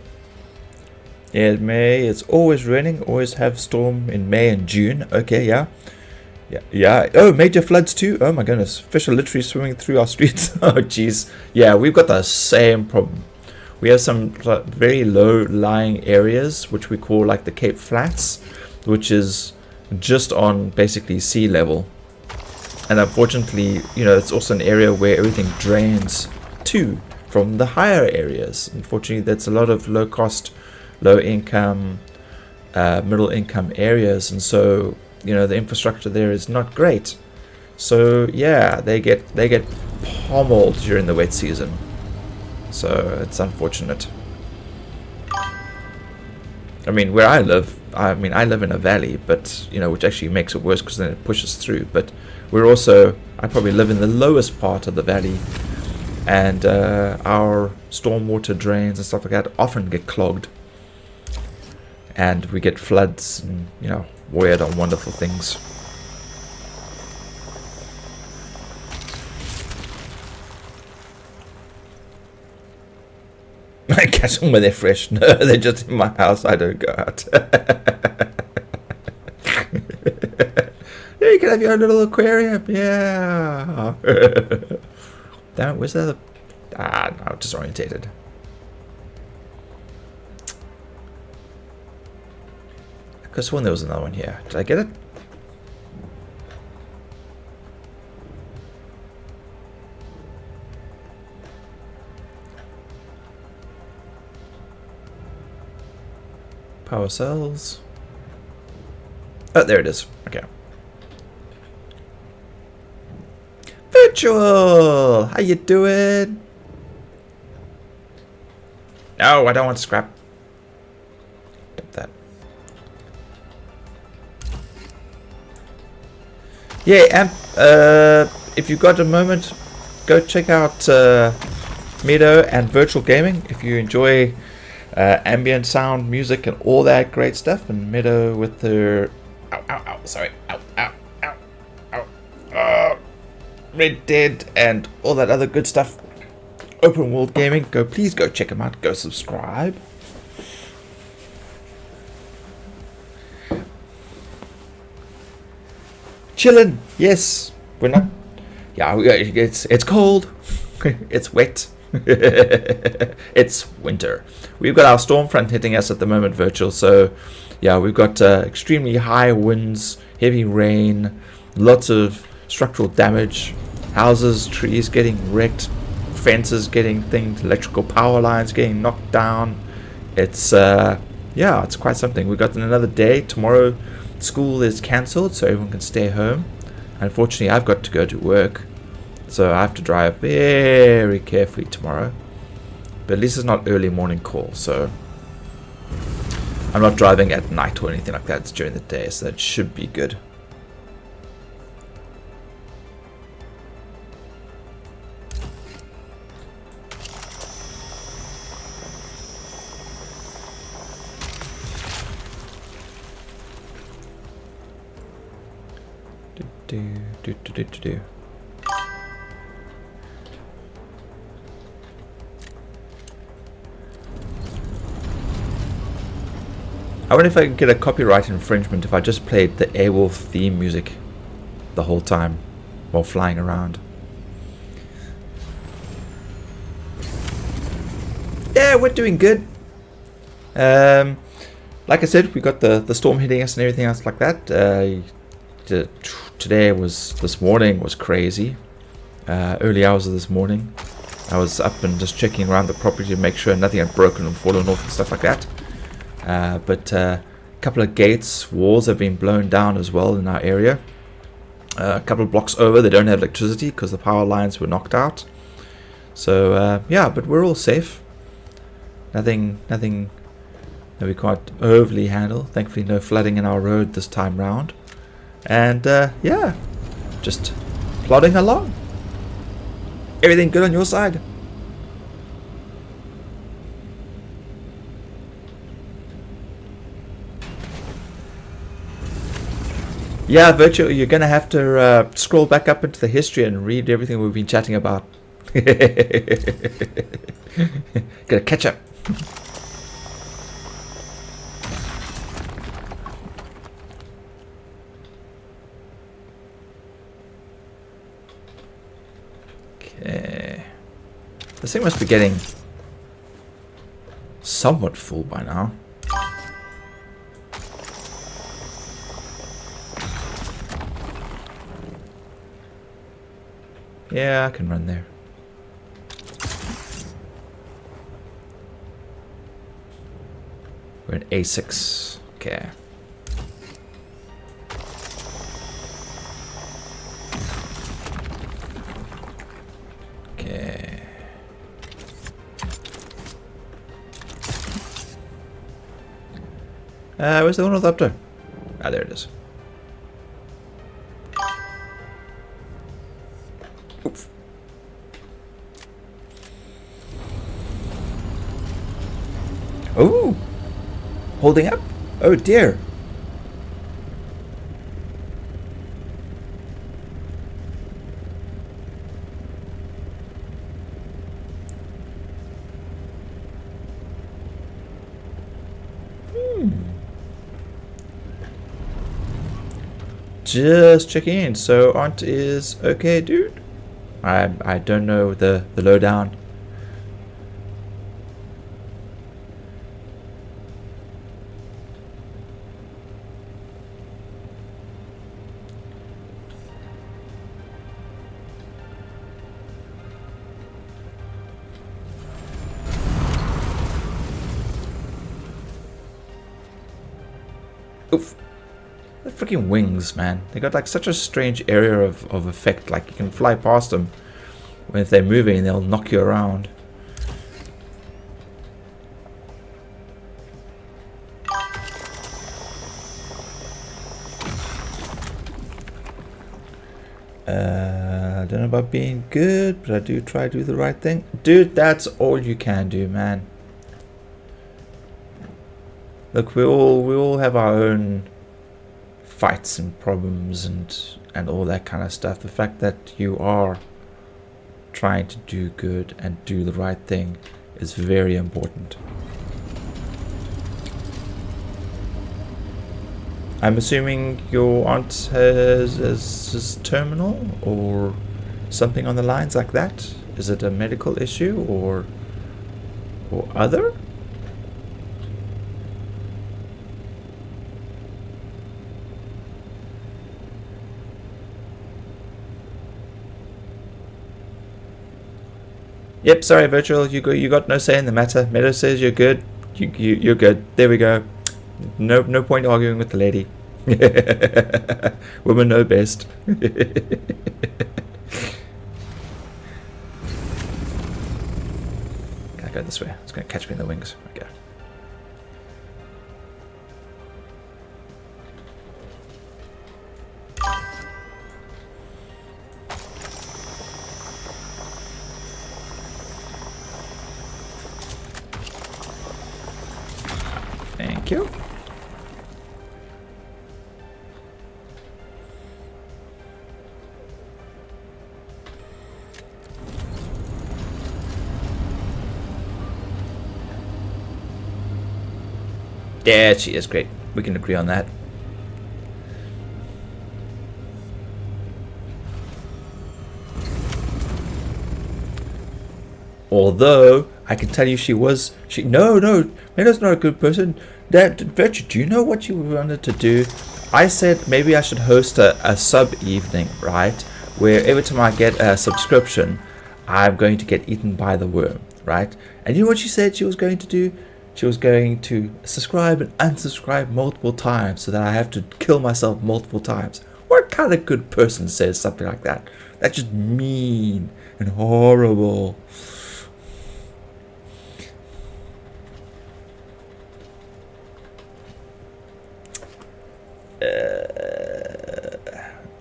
Yeah, May. It's always raining. Always have storm in May and June. Okay, yeah. Yeah. Oh, major floods too. Oh my goodness. Fish are literally swimming through our streets. Oh jeez. Yeah, we've got the same problem. We have some very low-lying areas, which we call like the Cape Flats, which is just on basically sea level. And unfortunately, you know, it's also an area where everything drains too from the higher areas. Unfortunately, that's a lot of low-cost, low-income, middle-income areas, and so you know the infrastructure there is not great. So yeah, they get pommeled during the wet season. So it's unfortunate. I mean, where I live, I live in a valley, but you know, which actually makes it worse because then it pushes through. But we're also, I probably live in the lowest part of the valley, and our stormwater drains and stuff like that often get clogged, and we get floods and you know weird and wonderful things. I catch them when they're fresh. No, they're just in my house. I don't go out. Yeah, you can have your own little aquarium. Yeah. Damn it, where's the other? No, disorientated. I could have sworn there was another one here. Did I get it? Power cells. Oh, there it is. Okay. Virtual! How you doing? No, I don't want scrap. Dump that. Yeah, and if you've got a moment, go check out Meadow and Virtual Gaming if you enjoy ambient sound, music, and all that great stuff. And Meadow with their Red Dead and all that other good stuff. Open world gaming. Please go check them out. Go subscribe. Chillin'. Yes, we're not. Yeah, it's cold. It's wet. It's winter. We've got our storm front hitting us at the moment, Virtual. So yeah, we've got extremely high winds, heavy rain, lots of structural damage, houses, trees getting wrecked, fences getting thinged, electrical power lines getting knocked down. It's yeah, it's quite something. We've got another day. Tomorrow school is cancelled, so everyone can stay home. Unfortunately, I've got to go to work, so I have to drive very carefully tomorrow. But at least it's not early morning call, so I'm not driving at night or anything like that. It's during the day, so that should be good. Do. I wonder if I could get a copyright infringement if I just played the Airwolf theme music the whole time while flying around. Yeah, we're doing good. Like I said, we got the storm hitting us and everything else like that. This morning was crazy. Early hours of this morning, I was up and just checking around the property to make sure nothing had broken and fallen off and stuff like that. But a couple of gates, walls have been blown down as well in our area. A couple of blocks over, they don't have electricity because the power lines were knocked out. So yeah, but we're all safe. Nothing that we can't overly handle. Thankfully, no flooding in our road this time round. And yeah, just plodding along. Everything good on your side? Yeah, Virtual, you're going to have to scroll back up into the history and read everything we've been chatting about. Gotta catch up. Okay. This thing must be getting somewhat full by now. Yeah, I can run there. We're at A6. Okay. Okay. Where's the one with the updo? Ah, there it is. Oof. Oh! Holding up? Oh dear. Just checking in. So Aunt is okay, dude? I don't know the lowdown. Oof. The freaking wings, man. They got like such a strange area of effect. Like you can fly past them. When if they're moving, they'll knock you around. I don't know about being good, but I do try to do the right thing. Dude, that's all you can do, man. Look, we all have our own fights and problems and all that kind of stuff. The fact that you are trying to do good and do the right thing is very important. I'm assuming your aunt is terminal or something on the lines like that. Is it a medical issue or other? Yep, sorry, Virtual, you got no say in the matter. Meadow says you're good. You're good. There we go. No point arguing with the lady. Women know best. Can't go this way. It's gonna catch me in the wings. Okay. Thank you. Yeah, she is great. We can agree on that. Although I can tell you no, Meadow's not a good person. Virtue, do you know what you wanted to do? I said maybe I should host a sub evening, right? Where every time I get a subscription, I'm going to get eaten by the worm, right? And you know what she said she was going to do? She was going to subscribe and unsubscribe multiple times so that I have to kill myself multiple times. What kind of good person says something like that? That's just mean and horrible.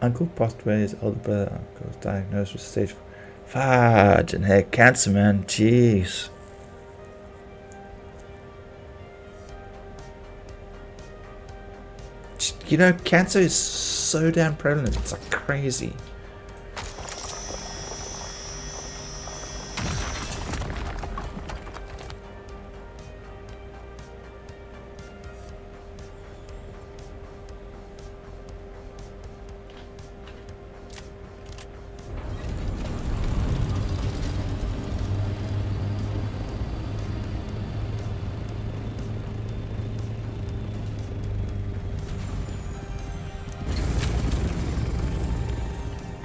Uncle passed away, his older brother uncle was diagnosed with stage 5 and had cancer, man. Jeez. You know, cancer is so damn prevalent. It's like crazy.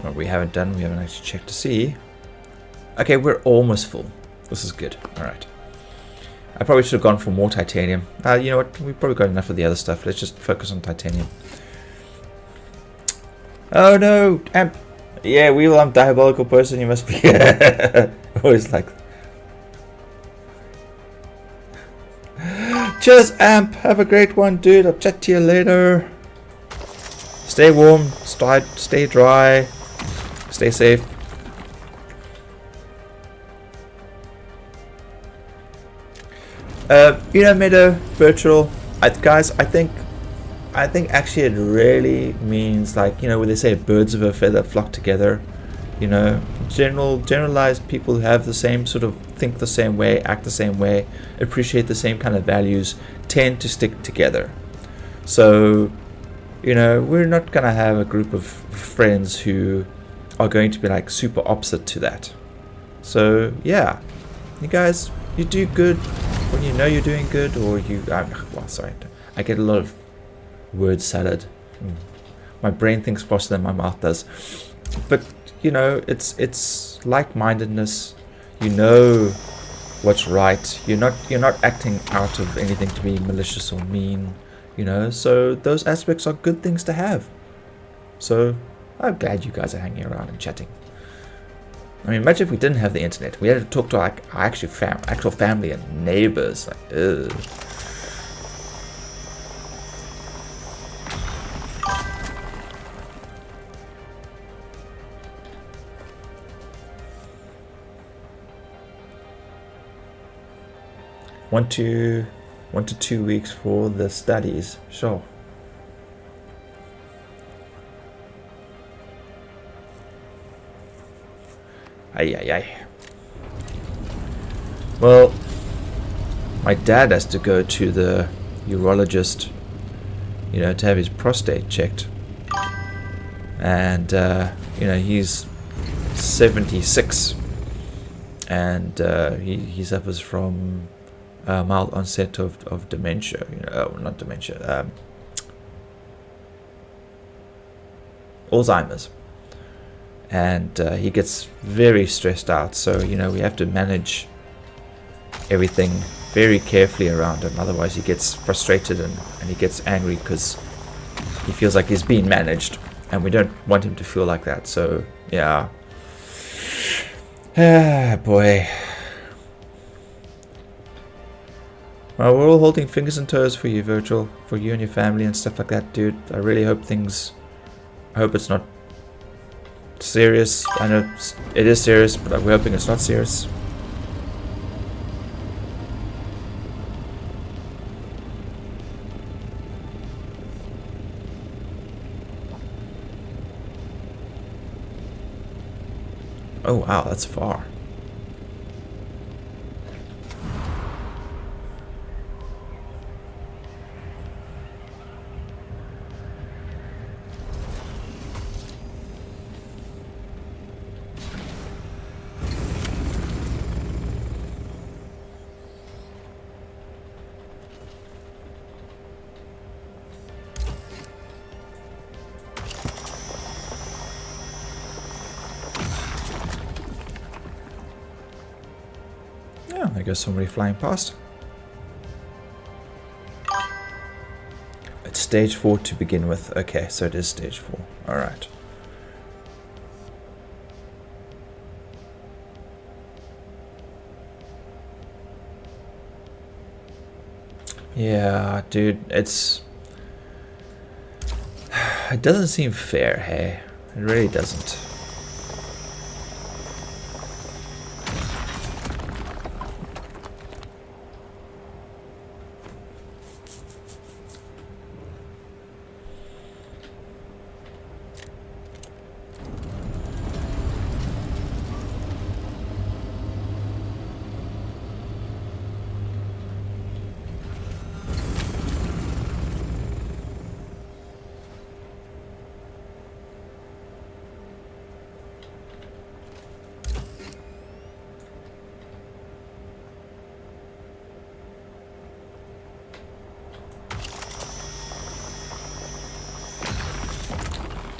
what we haven't done, we haven't actually checked to see. Okay, we're almost full. This is good. Alright. I probably should have gone for more titanium. You know what? We've probably got enough of the other stuff. Let's just focus on titanium. Oh no! Amp! Yeah, Weevil, I'm a diabolical person. You must be. Always like. Cheers, Amp. Have a great one, dude. I'll chat to you later. Stay warm. Stay dry. Stay safe. You know, Meadow, virtual. Guys, I think actually it really means, like, you know, when they say birds of a feather flock together, you know, generalized people who have the same sort of, think the same way, act the same way, appreciate the same kind of values, tend to stick together. So, you know, we're not going to have a group of friends who are going to be like super opposite to that. So, yeah, you guys, you do good when you know you're doing good, or you, well, sorry, I get a lot of word salad. My brain thinks faster than my mouth does. But you know, it's like-mindedness. You know what's right. You're not acting out of anything to be malicious or mean. You know, so those aspects are good things to have. So I'm glad you guys are hanging around and chatting. I mean, imagine if we didn't have the internet. We had to talk to like our actual family and neighbors. Like, ugh. One to 2 weeks for the studies. Sure. Ay. Well, my dad has to go to the urologist, you know, to have his prostate checked. And, you know, he's 76. And he suffers from mild onset of dementia. You know, not dementia. Alzheimer's. And he gets very stressed out, so you know we have to manage everything very carefully around him, otherwise he gets frustrated and he gets angry because he feels like he's being managed, and we don't want him to feel like that. So yeah, boy. Well, we're all holding fingers and toes for you, Virtual, for you and your family and stuff like that, dude. I really hope I hope it's not serious. I know it is serious, but we're hoping it's not serious. Oh wow, that's far. I guess somebody flying past. It's stage 4 to begin with. Okay, so it is stage 4. Alright. Yeah, dude, it doesn't seem fair, hey? It really doesn't.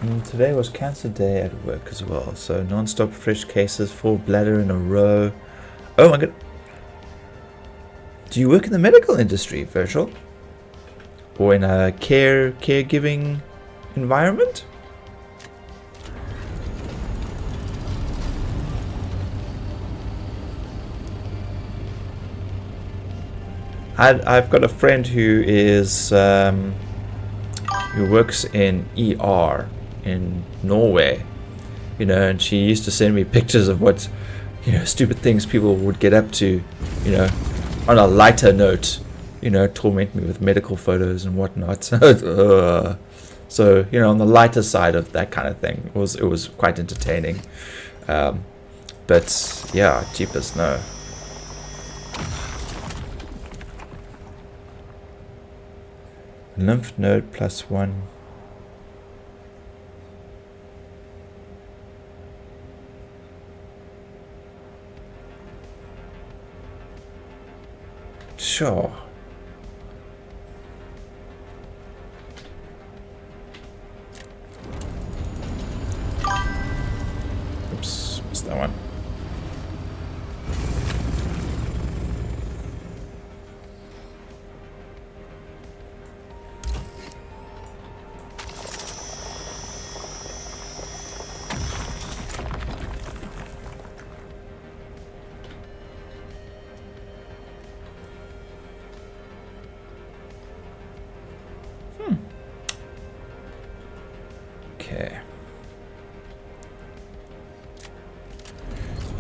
Today was cancer day at work as well, so non-stop fresh cases, 4 bladder in a row. Oh my god. Do you work in the medical industry, Virtual? Or in a caregiving environment? I've got a friend who is who works in ER in Norway, you know, and she used to send me pictures of what, you know, stupid things people would get up to, you know, on a lighter note, you know, torment me with medical photos and whatnot. So, you know, on the lighter side of that kind of thing, it was quite entertaining. But yeah, jeepers, no. Lymph node +1. Sure. Oops, missed that one. Okay.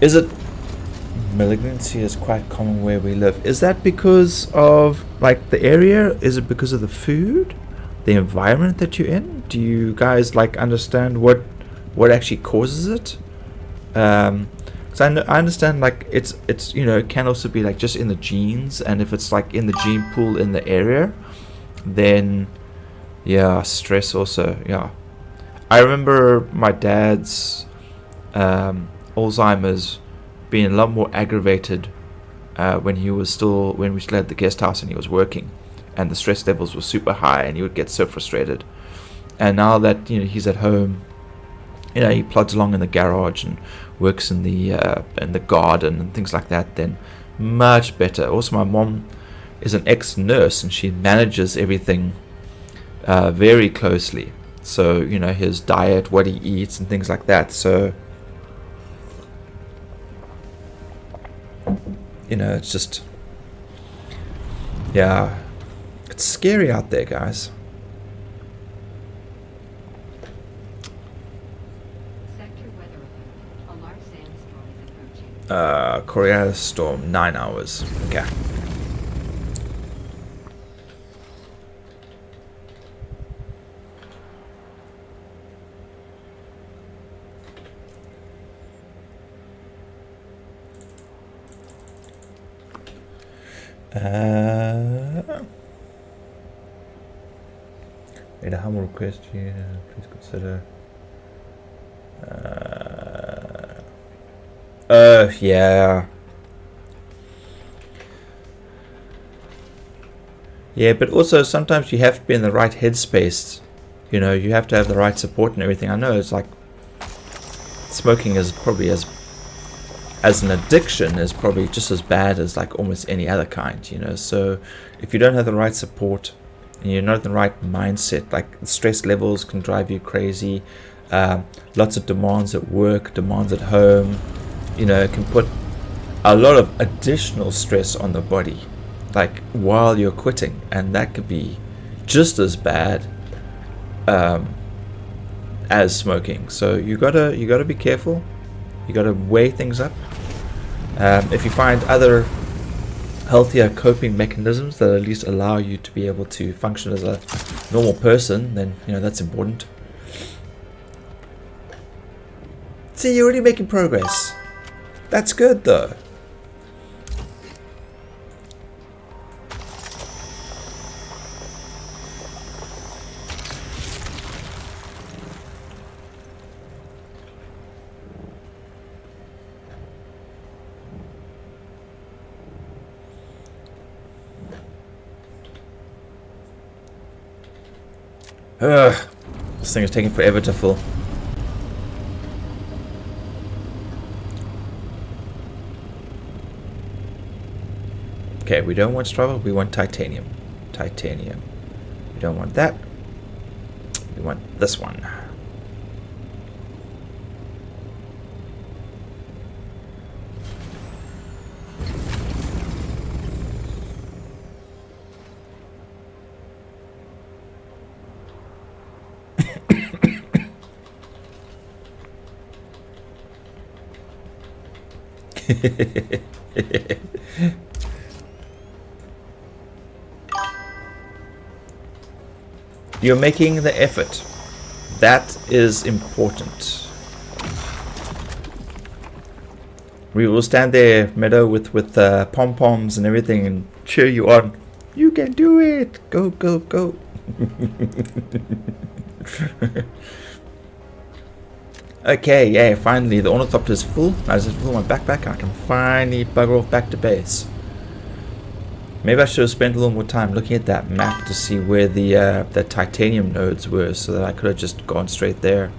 Is it malignancy is quite common where we live? Is that because of like the area? Is it because of the food, the environment that you're in? Do you guys like understand what actually causes it? Because I understand like it's you know, it can also be like just in the genes, and if it's like in the gene pool in the area, then yeah, stress also, yeah. I remember my dad's Alzheimer's being a lot more aggravated when we still had the guest house and he was working, and the stress levels were super high and he would get so frustrated. And now that, you know, he's at home, you know, he plods along in the garage and works in the garden and things like that, then much better. Also, my mom is an ex-nurse and she manages everything very closely. So, you know, his diet, what he eats and things like that. So, you know, it's just, yeah, it's scary out there, guys. Sector weather alert. A large sandstorm is approaching. Korea storm, 9 hours. Okay. Made a humble request here. Please consider. Yeah. Yeah, but also sometimes you have to be in the right headspace. You know, you have to have the right support and everything. I know it's like smoking is probably as an addiction is probably just as bad as like almost any other kind, you know. So if you don't have the right support and you're not in the right mindset, like the stress levels can drive you crazy. Lots of demands at work, demands at home, you know, it can put a lot of additional stress on the body, like while you're quitting, and that could be just as bad as smoking. So you gotta be careful. You gotta weigh things up. If you find other healthier coping mechanisms that at least allow you to be able to function as a normal person, then, you know, that's important. See, you're already making progress. That's good, though. This thing is taking forever to fill. Okay, we don't want struggle, we want titanium. Titanium. We don't want that. We want this one. You're making the effort. That is important. We will stand there, Meadow, with pom-poms and everything and cheer you on. You can do it! Go, go, go! Okay, yeah, finally, the ornithopter is full. I just fill my backpack and I can finally bugger off back to base. Maybe I should have spent a little more time looking at that map to see where the titanium nodes were, so that I could have just gone straight there.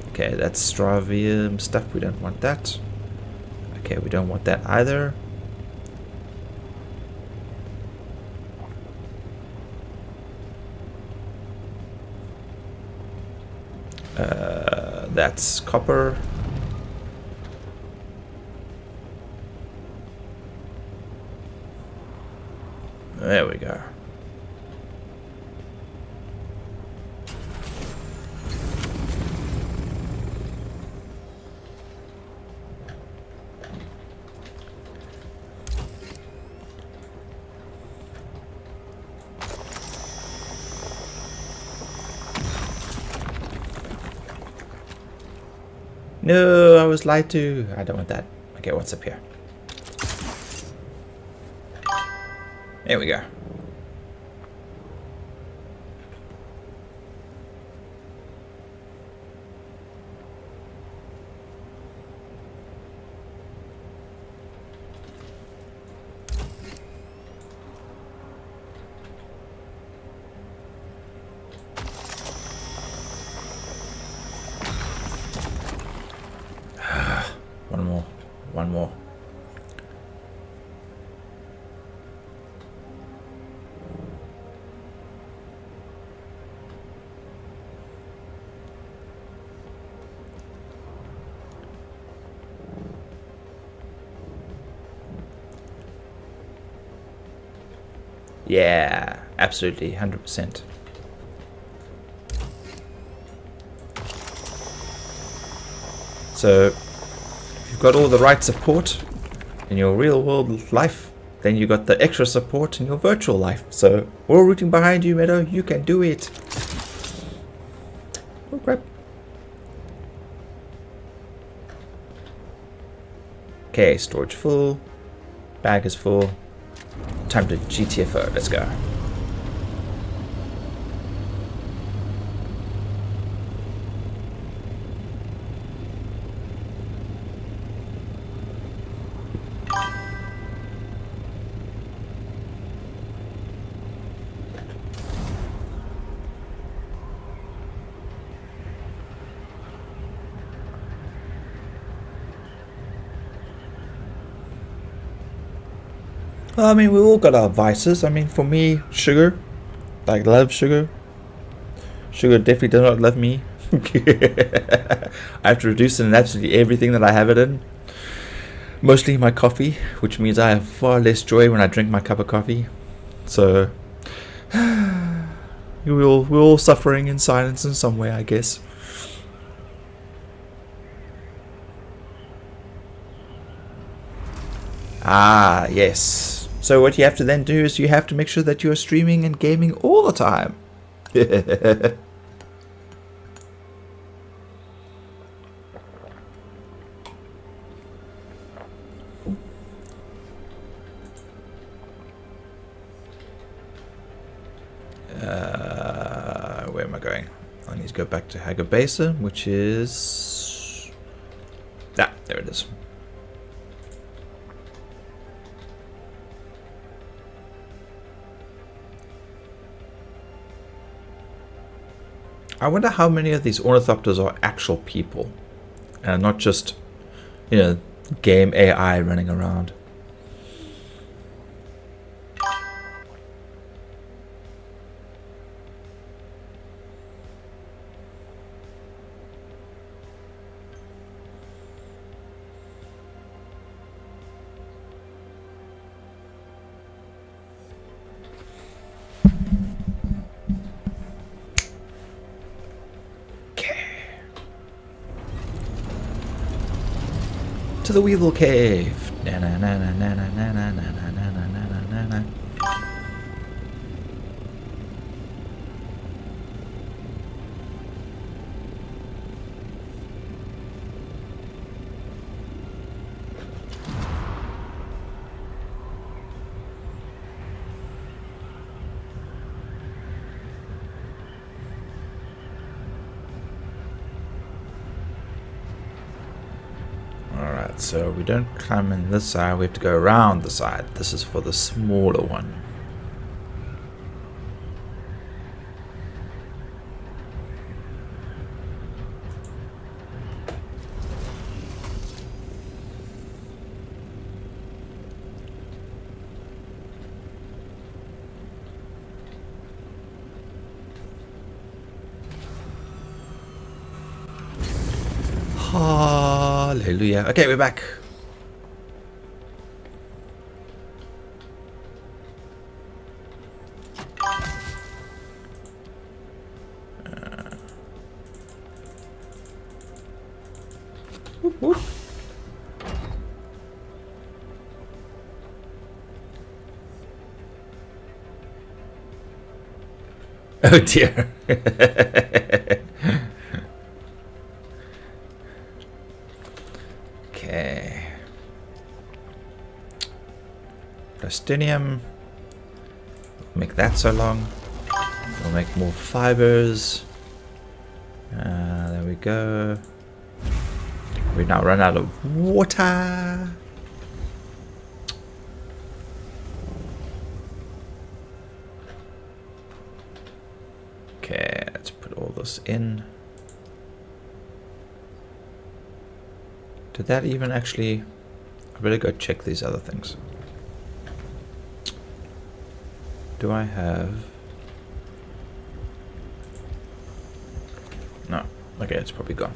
Okay, that's Stravium stuff. We don't want that. Okay, we don't want that either. That's copper. There we go. No, I was lied to. I don't want that. Okay, what's up here? There we go. One more. One more. Yeah, absolutely, 100%. So, if you've got all the right support in your real world life, then you got the extra support in your virtual life. So, we're all rooting behind you, Meadow. You can do it. Oh, crap. Okay, storage full. Bag is full. Time to GTFO. Let's go. Well, I mean, we all got our vices. I mean, for me, sugar. I love sugar. Sugar definitely does not love me. I have to reduce it in absolutely everything that I have it in. Mostly my coffee, which means I have far less joy when I drink my cup of coffee. So, we're all suffering in silence in some way, I guess. Ah, yes. So what you have to then do is you have to make sure that you're streaming and gaming all the time. Where am I going? I need to go back to Hager Basin, which is... Ah, there it is. I wonder how many of these ornithopters are actual people, and not just, you know, game AI running around. To the Weevil cave. Na na na na na na na na na na na na na na. Alright, so we don't climb in this side, we have to go around the side. This is for the smaller one. Hallelujah. Okay, we're back. Whoop, whoop. Oh dear. Okay. Plastinium. Make that so long. We'll make more fibers. There we go. We now run out of water. Okay, let's put all this in. Did that even actually... I better go check these other things. Do I have... No. Okay, it's probably gone.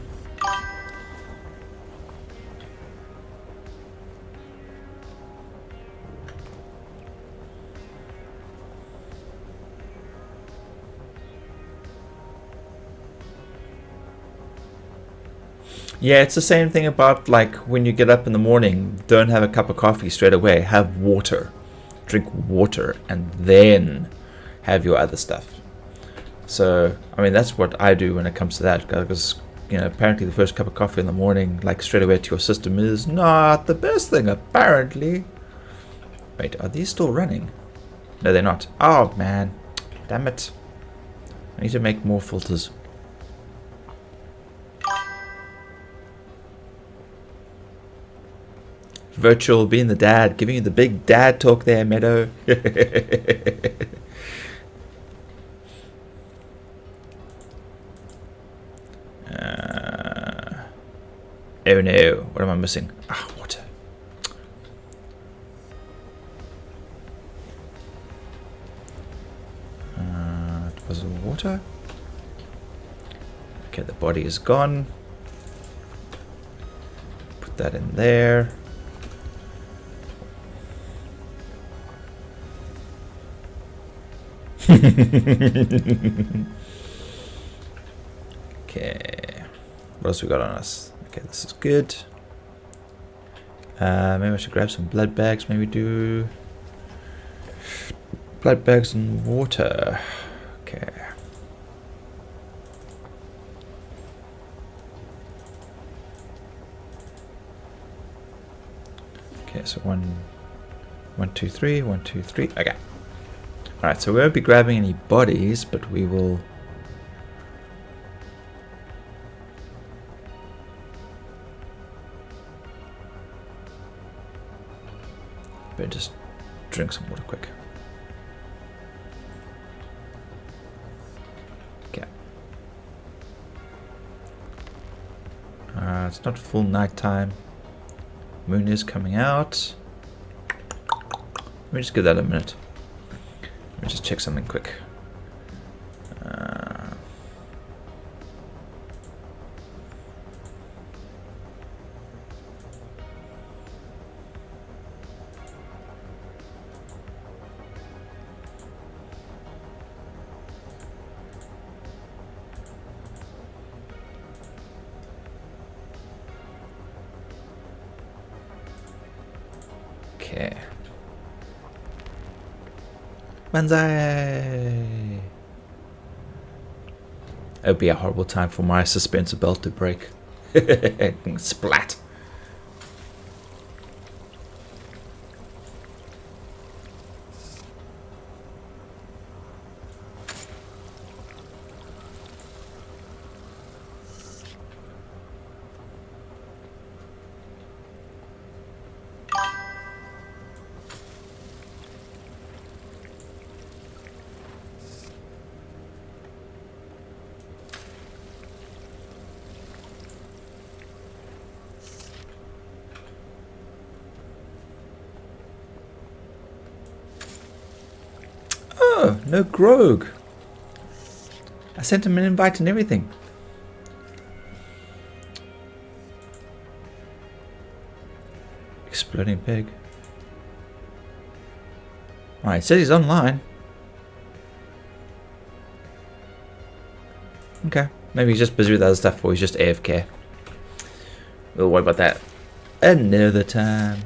Yeah, it's the same thing about like when you get up in the morning, don't have a cup of coffee straight away, have water. Drink water and then have your other stuff. So, I mean, that's what I do when it comes to that, because, you know, apparently the first cup of coffee in the morning, like straight away to your system, is not the best thing, apparently. Wait, are these still running? No, they're not. Oh, man. Damn it. I need to make more filters. Virtual being the dad, giving you the big dad talk there, Meadow. Oh no, what am I missing? Ah, water. Was it water? Okay, the body is gone. Put that in there. Okay, what else we got on us? Okay, this is good. Maybe I should grab some blood bags. Maybe do blood bags and water. Okay. Okay, so 1, 2, 3, 1, 2, 3. Okay. Alright, so we won't be grabbing any bodies, but we will... Better just drink some water quick. Okay. It's not full night time. Moon is coming out. Let me just give that a minute. Let me just check something quick. Okay. Banzai! It would be a horrible time for my suspensor belt to break. Splat! Oh, no Grog. I sent him an invite and everything. Exploding pig. Alright, it says he's online. Okay. Maybe he's just busy with other stuff or he's just AFK. We'll worry about that another time.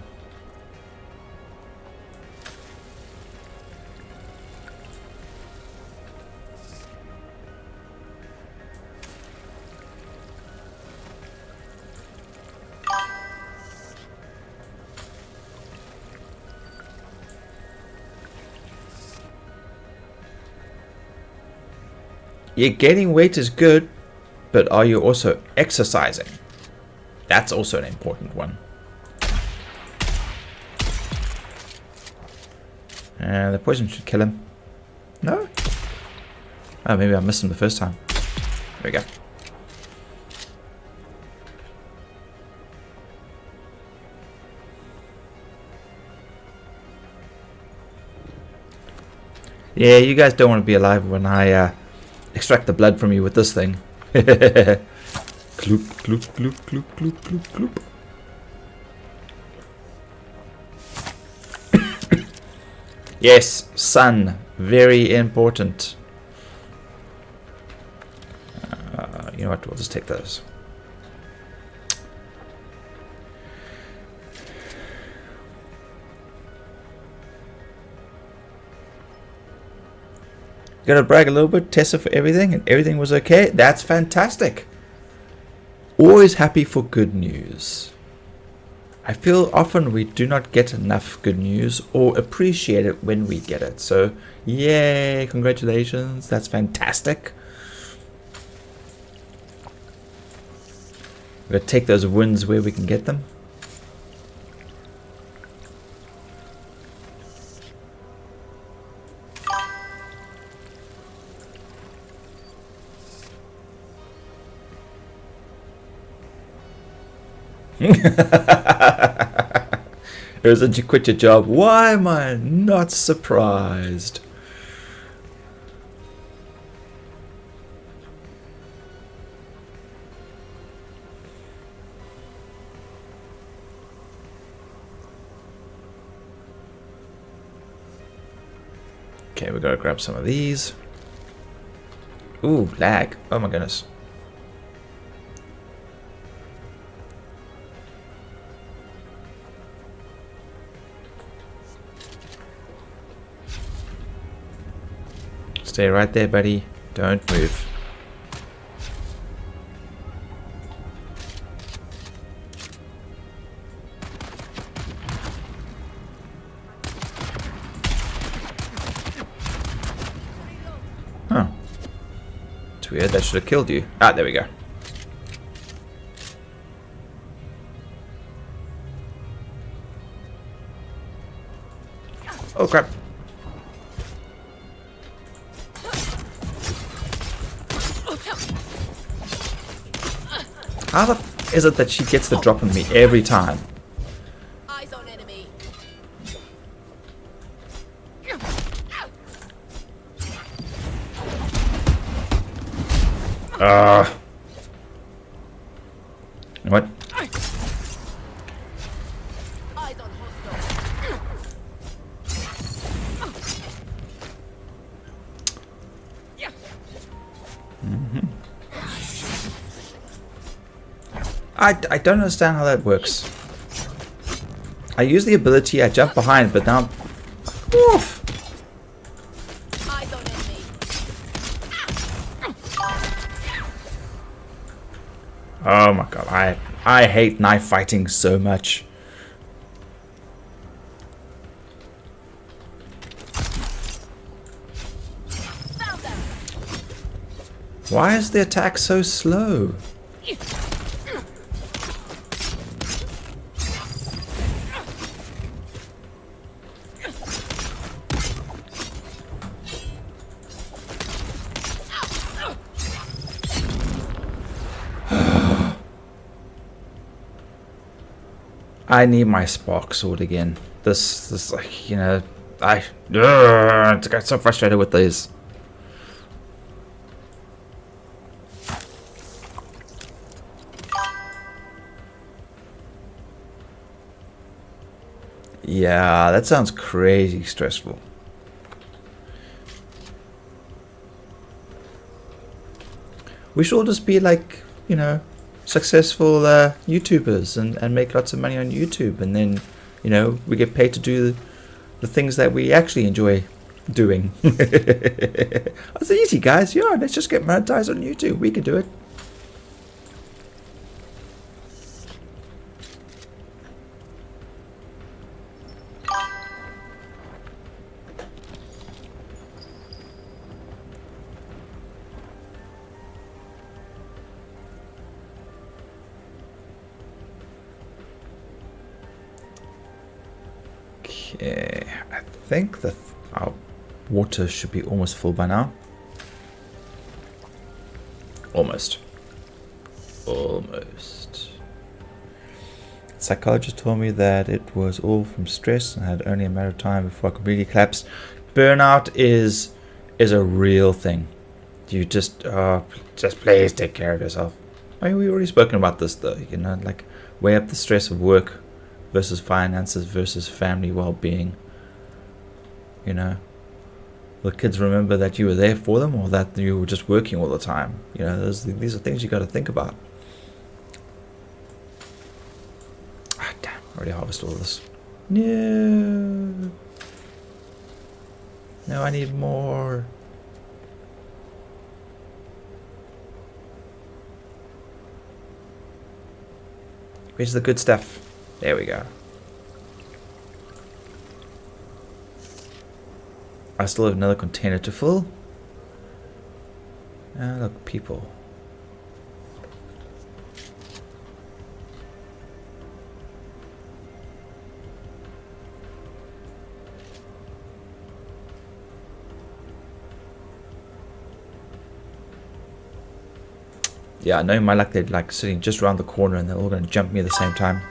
Yeah, gaining weight is good, but are you also exercising? That's also an important one. The poison should kill him. No? Oh, maybe I missed him the first time. There we go. Yeah, you guys don't want to be alive when I extract the blood from you with this thing. Gloop, gloop, gloop, gloop, gloop, gloop, gloop. Yes, sun. Very important. You know what? We'll just take those. Gotta brag a little bit, Tessa for everything, and everything was okay. That's fantastic. Always happy for good news. I feel often we do not get enough good news or appreciate it when we get it. So, yay, congratulations. That's fantastic. We're gonna take those wins where we can get them. Isn't you quit your job? Why am I not surprised? Okay, we gotta grab some of these. Ooh, lag. Oh my goodness. Stay right there, buddy. Don't move. Huh. It's weird. That should have killed you. Ah, there we go. Oh, crap. How the... is it that she gets the drop on me every time? Eyes on enemy. What? Eyes on hostile. I don't understand how that works. I use the ability, I jump behind, but now... Woof! Eyes on enemy. Oh my god, I hate knife fighting so much. Found them. Why is the attack so slow? I need my spark sword again. This like, you know, I get so frustrated with these. Yeah, that sounds crazy stressful. We should all just be like, you know, successful YouTubers and make lots of money on YouTube, and then, you know, we get paid to do the things that we actually enjoy doing. It's easy, guys. Yeah, let's just get monetized on YouTube. We can do it. Okay, I think that our water should be almost full by now. Almost. Psychologist told me that it was all from stress and had only a matter of time before I completely collapsed. Burnout is a real thing. You just please take care of yourself. I mean, we've already spoken about this though, you know, like weigh up the stress of work versus finances versus family well-being. You know, will kids remember that you were there for them, or that you were just working all the time? You know, these are things you got to think about. Ah, damn! I already harvested all this. No, I need more. Where's the good stuff? There we go. I still have another container to fill. Ah, look, people. Yeah, I know in my luck they're like sitting just around the corner and they're all going to jump me at the same time.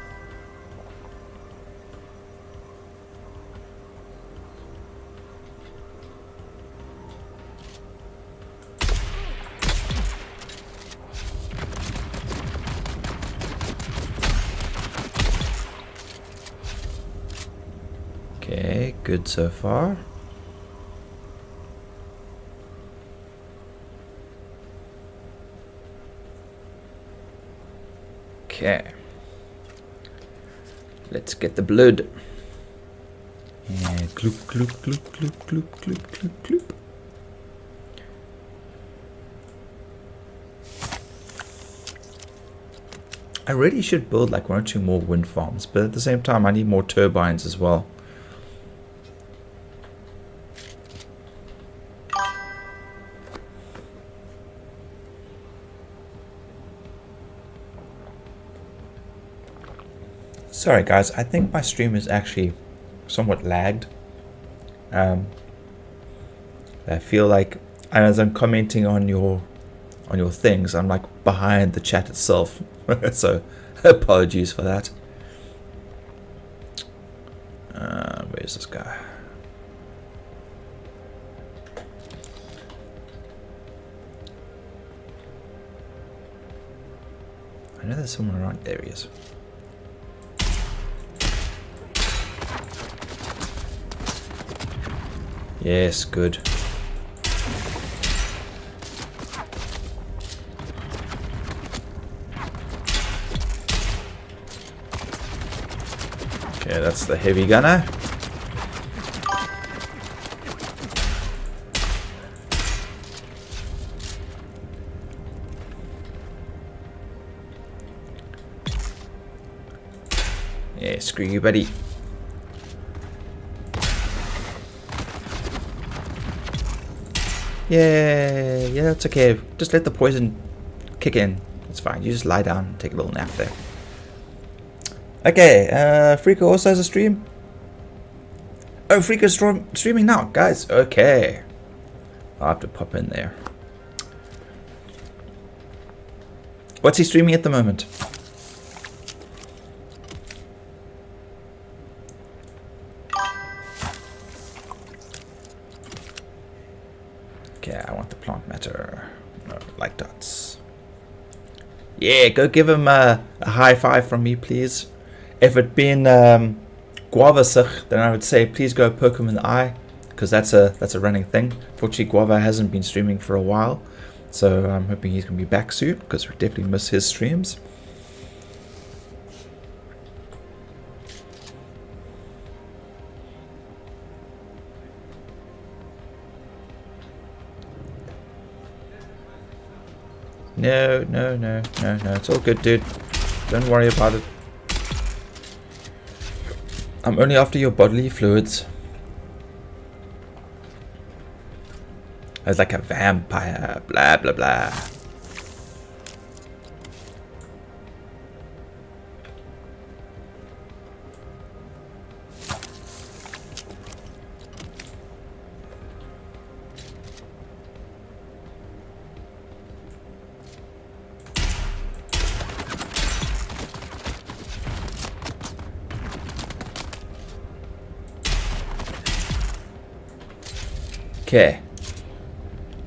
Okay, good so far. Okay. Let's get the blood. And gloop, gloop, gloop, gloop, gloop, gloop, gloop, gloop. I really should build like 1 or 2 more wind farms, but at the same time I need more turbines as well. Sorry guys, I think my stream is actually somewhat lagged. I feel like as I'm commenting on your on your things. I'm like behind the chat itself. So apologies for that. Where's this guy? I know there's someone around. There he is. Yes, good. Okay, that's the heavy gunner. Yeah, screw you, buddy. Yeah, that's okay. Just let the poison kick in. It's fine. You just lie down and take a little nap there. Okay, Freako also has a stream. Oh, Freako's streaming now, guys. Okay. I'll have to pop in there. What's he streaming at the moment? Okay, I want the plant matter. No, like dots. Yeah, go give him a high five from me, please. If it'd been Guava Sich, then I would say please go poke him in the eye, because that's a running thing. Fortunately, Guava hasn't been streaming for a while, so I'm hoping he's gonna be back soon, because we definitely miss his streams. No, it's all good, dude. Don't worry about it. I'm only after your bodily fluids. As like a vampire, blah blah blah. Okay,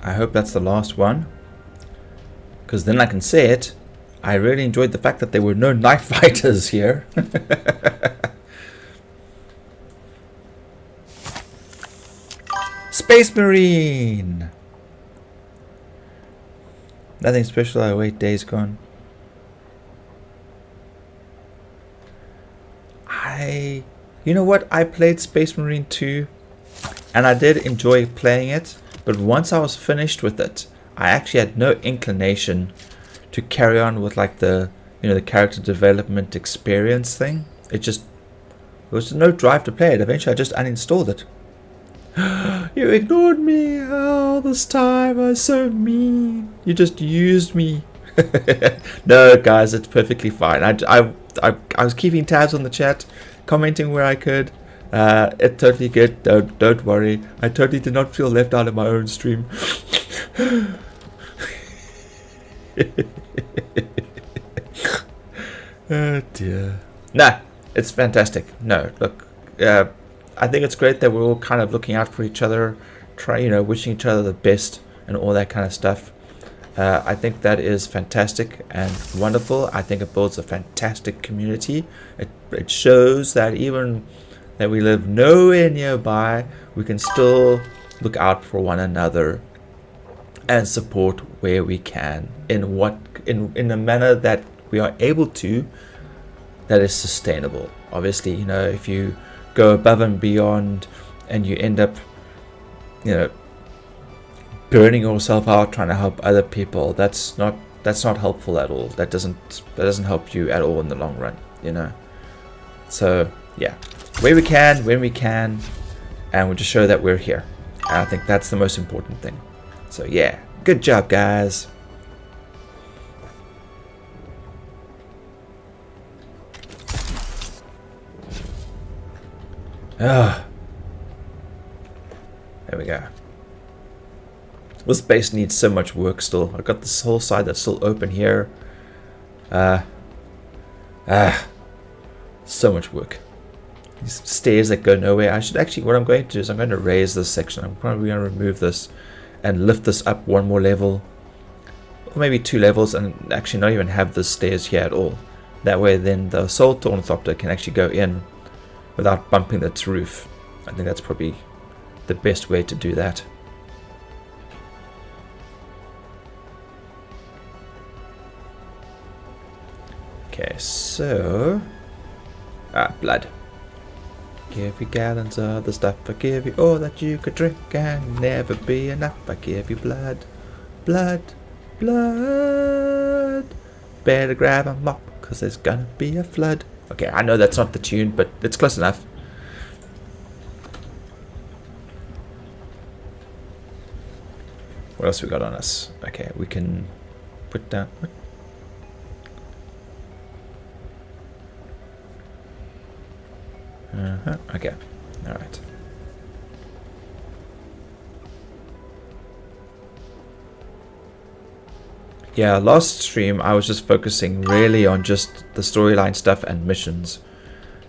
I hope that's the last one, because then I can say it. I really enjoyed the fact that there were no knife fighters here. Space Marine! Nothing special, I wait, days gone. You know what, I played Space Marine 2. And I did enjoy playing it, but once I was finished with it, I actually had no inclination to carry on with like the character development experience thing. There was no drive to play it. Eventually I just uninstalled it. You ignored me all this time. I was so mean. You just used me. No, guys, it's perfectly fine. I was keeping tabs on the chat, commenting where I could. It's totally good. Don't worry. I totally did not feel left out of my own stream. Oh dear. Nah, it's fantastic. No, look, I think it's great that we're all kind of looking out for each other, wishing each other the best and all that kind of stuff. I think that is fantastic and wonderful. I think it builds a fantastic community. It shows that even that we live nowhere nearby, we can still look out for one another and support where we can in a manner that we are able to, that is sustainable. Obviously, if you go above and beyond and you end up burning yourself out trying to help other people, that's not helpful at all. That doesn't help you at all in the long run, so yeah, where we can, when we can, and we'll just show that we're here. And I think that's the most important thing. So yeah, good job, guys. There we go. This base needs so much work still. I've got this whole side that's still open here. So much work. These stairs that go nowhere. I should actually, what I'm going to do is I'm going to raise this section. I'm probably going to remove this and lift this up one more level. Or maybe 2 levels, and actually not even have the stairs here at all. That way then the assault ornithopter can actually go in without bumping its roof. I think that's probably the best way to do that. Okay, so blood. Give you gallons of the stuff, I give you all that you could drink and never be enough. I give you blood, blood, blood. Better grab a mop, cause there's gonna be a flood. Okay, I know that's not the tune, but it's close enough. What else we got on us? Okay, we can put down. What? Okay, alright. Yeah, last stream I was just focusing really on just the storyline stuff and missions.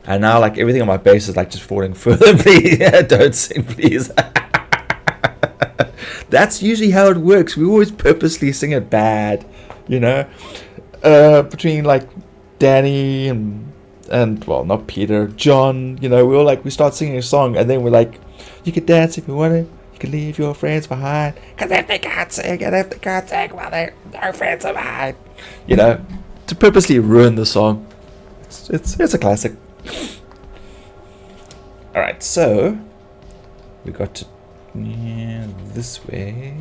And now like everything on my base is like just falling further. Please, don't sing, please. That's usually how it works. We always purposely sing it bad, you know? Between like Danny and well, not Peter, John, you know, we start singing a song and then we're like, you can dance if you want to, you can leave your friends behind, because if they can't sing, and if they can't sing, well, their friends are behind, you know, to purposely ruin the song. It's a classic. Alright, so we got to this way.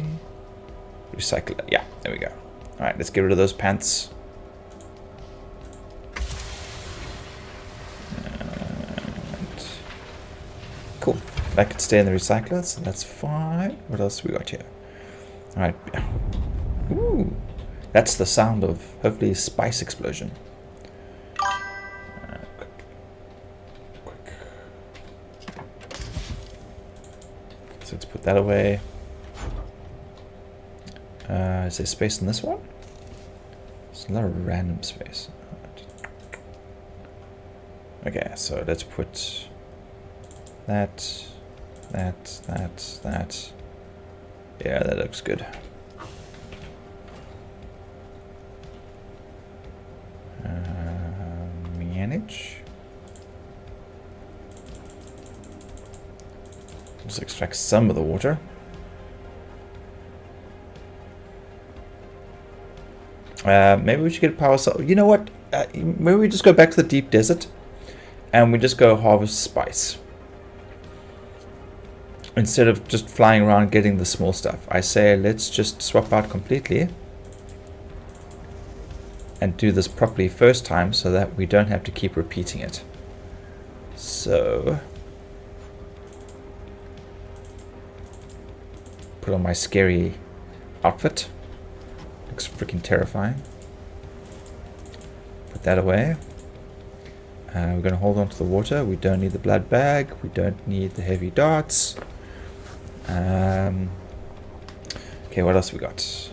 Recycle it. Yeah, there we go. Alright, let's get rid of those pants. Cool. That could stay in the recycler, so that's fine. What else we got here? Alright. Ooh. That's the sound of, hopefully, a spice explosion. Quick. So let's put that away. Is there space in this one? There's a lot of random space. Okay, so let's put that. Yeah, that looks good. Manage. Just extract some of the water. Maybe we should get a power cell. You know what? Maybe we just go back to the deep desert and we just go harvest spice. Instead of just flying around getting the small stuff. I say let's just swap out completely and do this properly first time so that we don't have to keep repeating it. So put on my scary outfit. Looks freaking terrifying. Put that away. We're going to hold on to the water. We don't need the blood bag. We don't need the heavy darts. Okay, what else we got?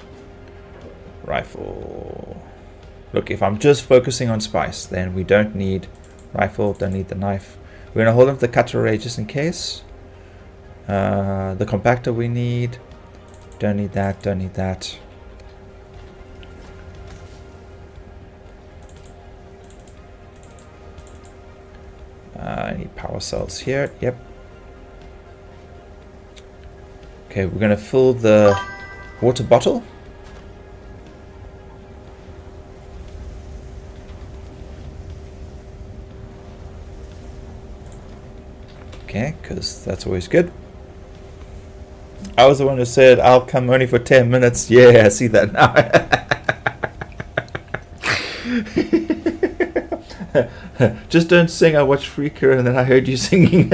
Rifle. Look, if I'm just focusing on spice, then we don't need rifle, don't need the knife. We're going to hold on to the cutter array just in case. The compactor we need. Don't need that, don't need that. I need power cells here. Yep. Okay, we're going to fill the water bottle. Okay, because that's always good. I was the one who said I'll come only for 10 minutes. Yeah, I see that now. Just don't sing. I watched Freaker and then I heard you singing.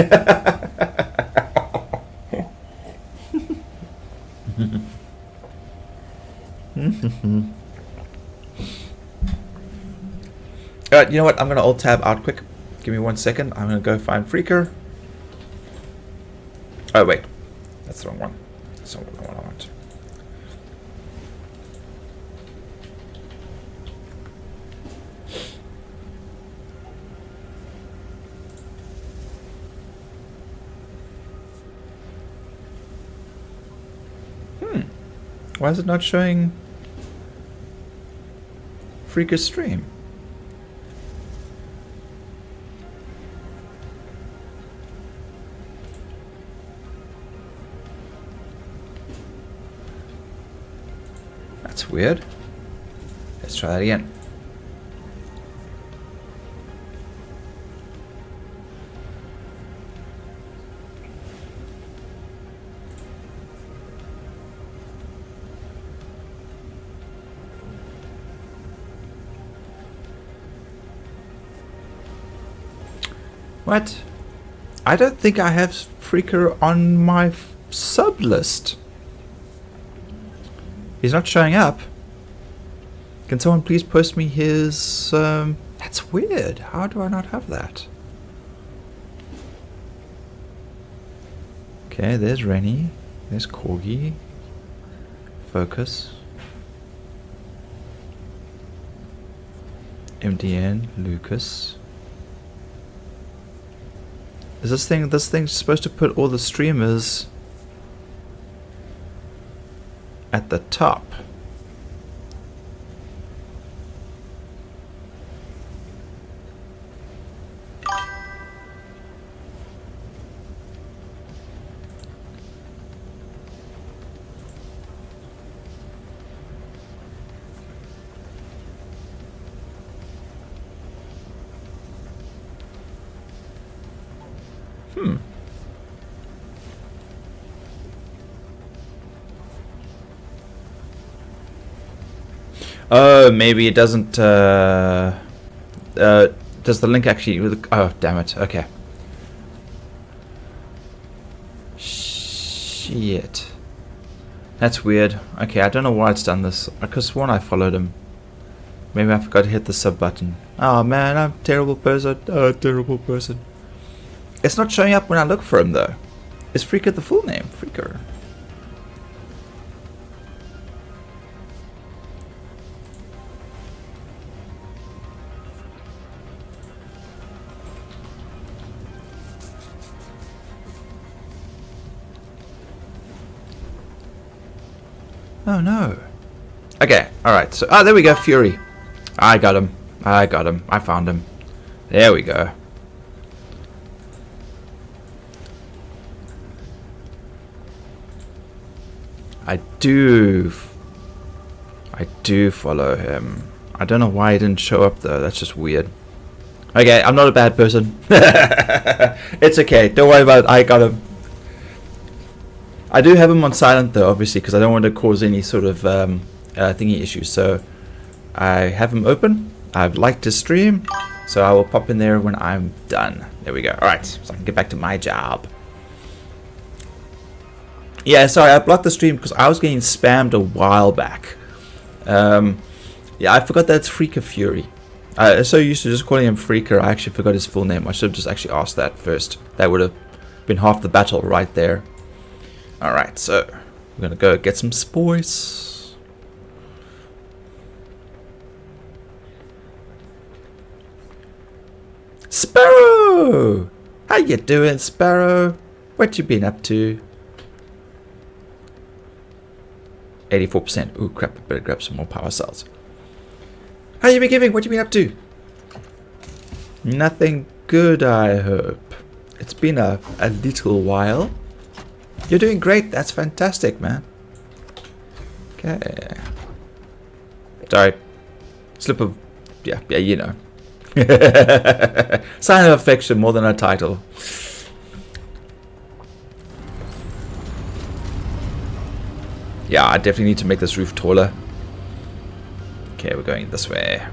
Alright, you know what? I'm going to alt tab out quick. Give me 1 second. I'm going to go find Freaker. Oh, wait. That's the wrong one. That's not the one I want. Why is it not showing Freaker's stream? That's weird. Let's try that again. What? I don't think I have Freaker on my sub list. He's not showing up. Can someone please post me his... That's weird. How do I not have that? Okay, there's Rennie. There's Corgi. Focus. MDN. Lucas. Is this thing's supposed to put all the streamers at the top? Oh, maybe it doesn't, does the link actually, oh, damn it, okay. Shit. That's weird. Okay, I don't know why it's done this. I could have sworn I followed him. Maybe I forgot to hit the sub button. Oh man, I'm a terrible person. Oh, terrible person. It's not showing up when I look for him though. Is Freaker the full name? Freaker. Oh no. Okay, alright, so, there we go, Fury. I got him. I found him. There we go. I do follow him. I don't know why he didn't show up though, that's just weird. Okay, I'm not a bad person. It's okay, don't worry about it, I got him. I do have him on silent though, obviously, because I don't want to cause any sort of thingy issues. So I have him open. I've liked his stream, so I will pop in there when I'm done. There we go. All right, so I can get back to my job. Yeah, sorry, I blocked the stream because I was getting spammed a while back. Yeah, I forgot that's Freaker Fury. So used to just calling him Freaker, I actually forgot his full name. I should have just actually asked that first. That would have been half the battle right there. Alright, so we're gonna go get some spoils. Sparrow! How you doing, Sparrow? What you been up to? 84%. Ooh, crap, I better grab some more power cells. How you been giving? What you been up to? Nothing good, I hope. It's been a little while. You're doing great. That's fantastic, man. Okay. Sorry. Slip of... Yeah, you know. Sign of affection more than a title. Yeah, I definitely need to make this roof taller. Okay, we're going this way.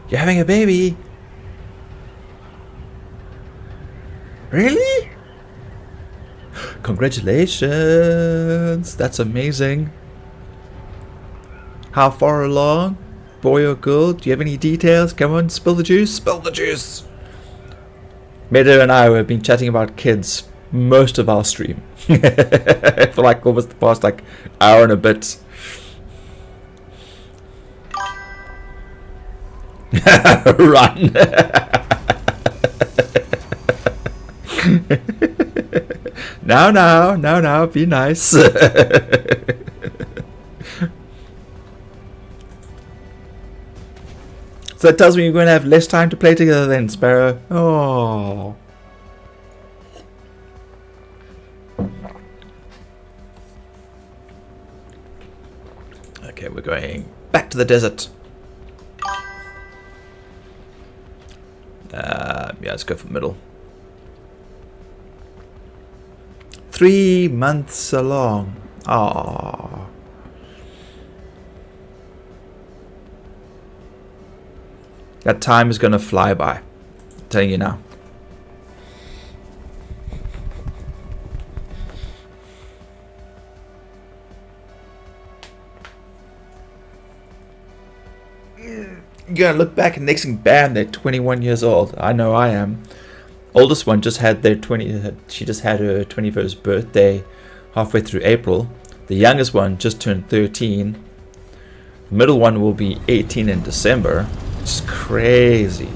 You're having a baby? Really? Congratulations! That's amazing. How far along? Boy or girl? Do you have any details? Come on, spill the juice. Spill the juice! Meadow and I have been chatting about kids most of our stream. For like almost the past like hour and a bit. Run. Now, be nice. So that tells me you're going to have less time to play together then, Sparrow. Oh. Okay, we're going back to the desert. Yeah, let's go for middle. 3 months along. Aww. That time is going to fly by. I'm telling you now. You're going to look back and next thing, bam, they're 21 years old. I know I am. Oldest one just had their she just had her 21st birthday halfway through April. The youngest one just turned 13. The middle one will be 18 in December. It's crazy.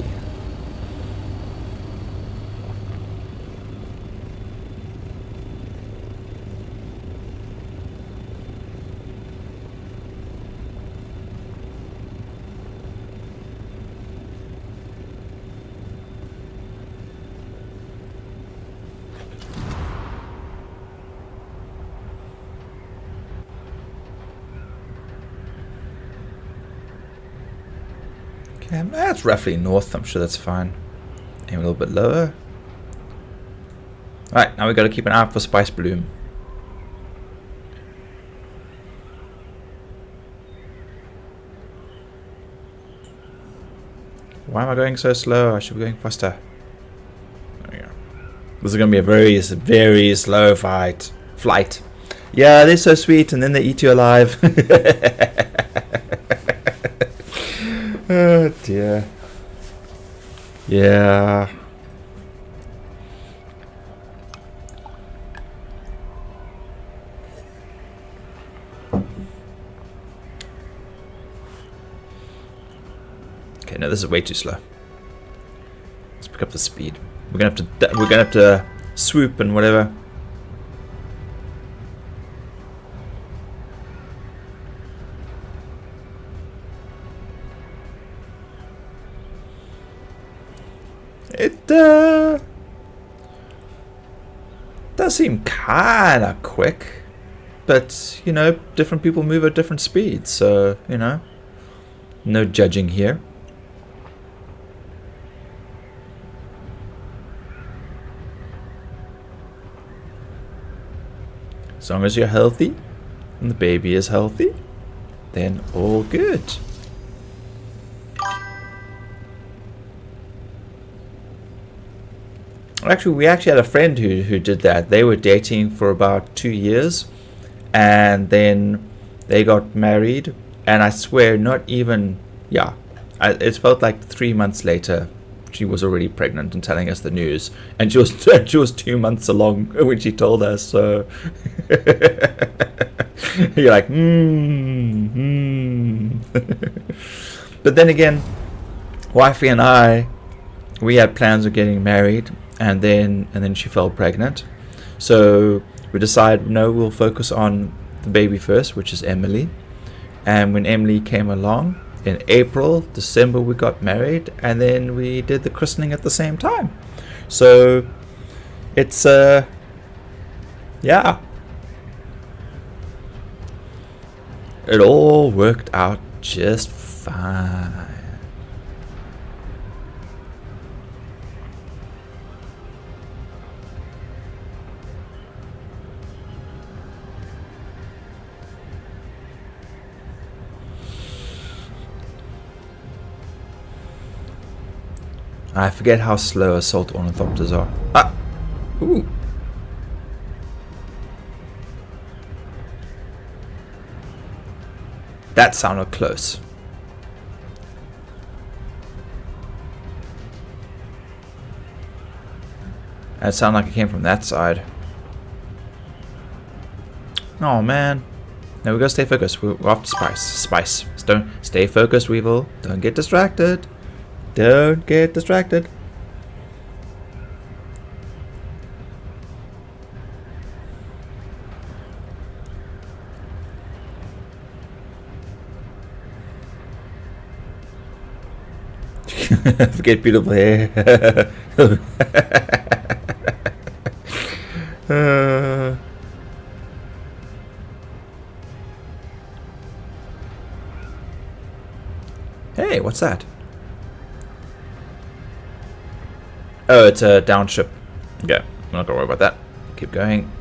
Okay, that's roughly north. I'm sure that's fine. Aim a little bit lower. Alright, now we got to keep an eye out for Spice Bloom. Why am I going so slow? I should be going faster. There we go. This is going to be a very, very slow flight. Yeah, they're so sweet, and then they eat you alive. Oh dear. Yeah. Okay, no, this is way too slow. Let's pick up the speed. We're gonna have to swoop and whatever. It does seem kinda quick, but you know, different people move at different speeds, so you know, no judging here. As long as you're healthy and the baby is healthy, then all good. Actually, we actually had a friend who did that. They were dating for about 2 years, and then they got married. And I swear, not even it felt like 3 months later, she was already pregnant and telling us the news. And she was 2 months along when she told us. So you're like, But then again, wifey and I, we had plans of getting married. And then she fell pregnant, so we decided no, we'll focus on the baby first, which is Emily. And when Emily came along in April, December, we got married, and then we did the christening at the same time. So it's yeah, it all worked out just fine. I forget how slow assault ornithopters are. Ah! Ooh! That sounded close. That sounded like it came from that side. Oh man. No, we gotta stay focused. We're off to Spice. Don't stay focused, Weevil. Don't get distracted. Don't get distracted. Forget beautiful hair. Hey, what's that? Oh, it's a down ship. Okay, I'm not gonna worry about that. Keep going.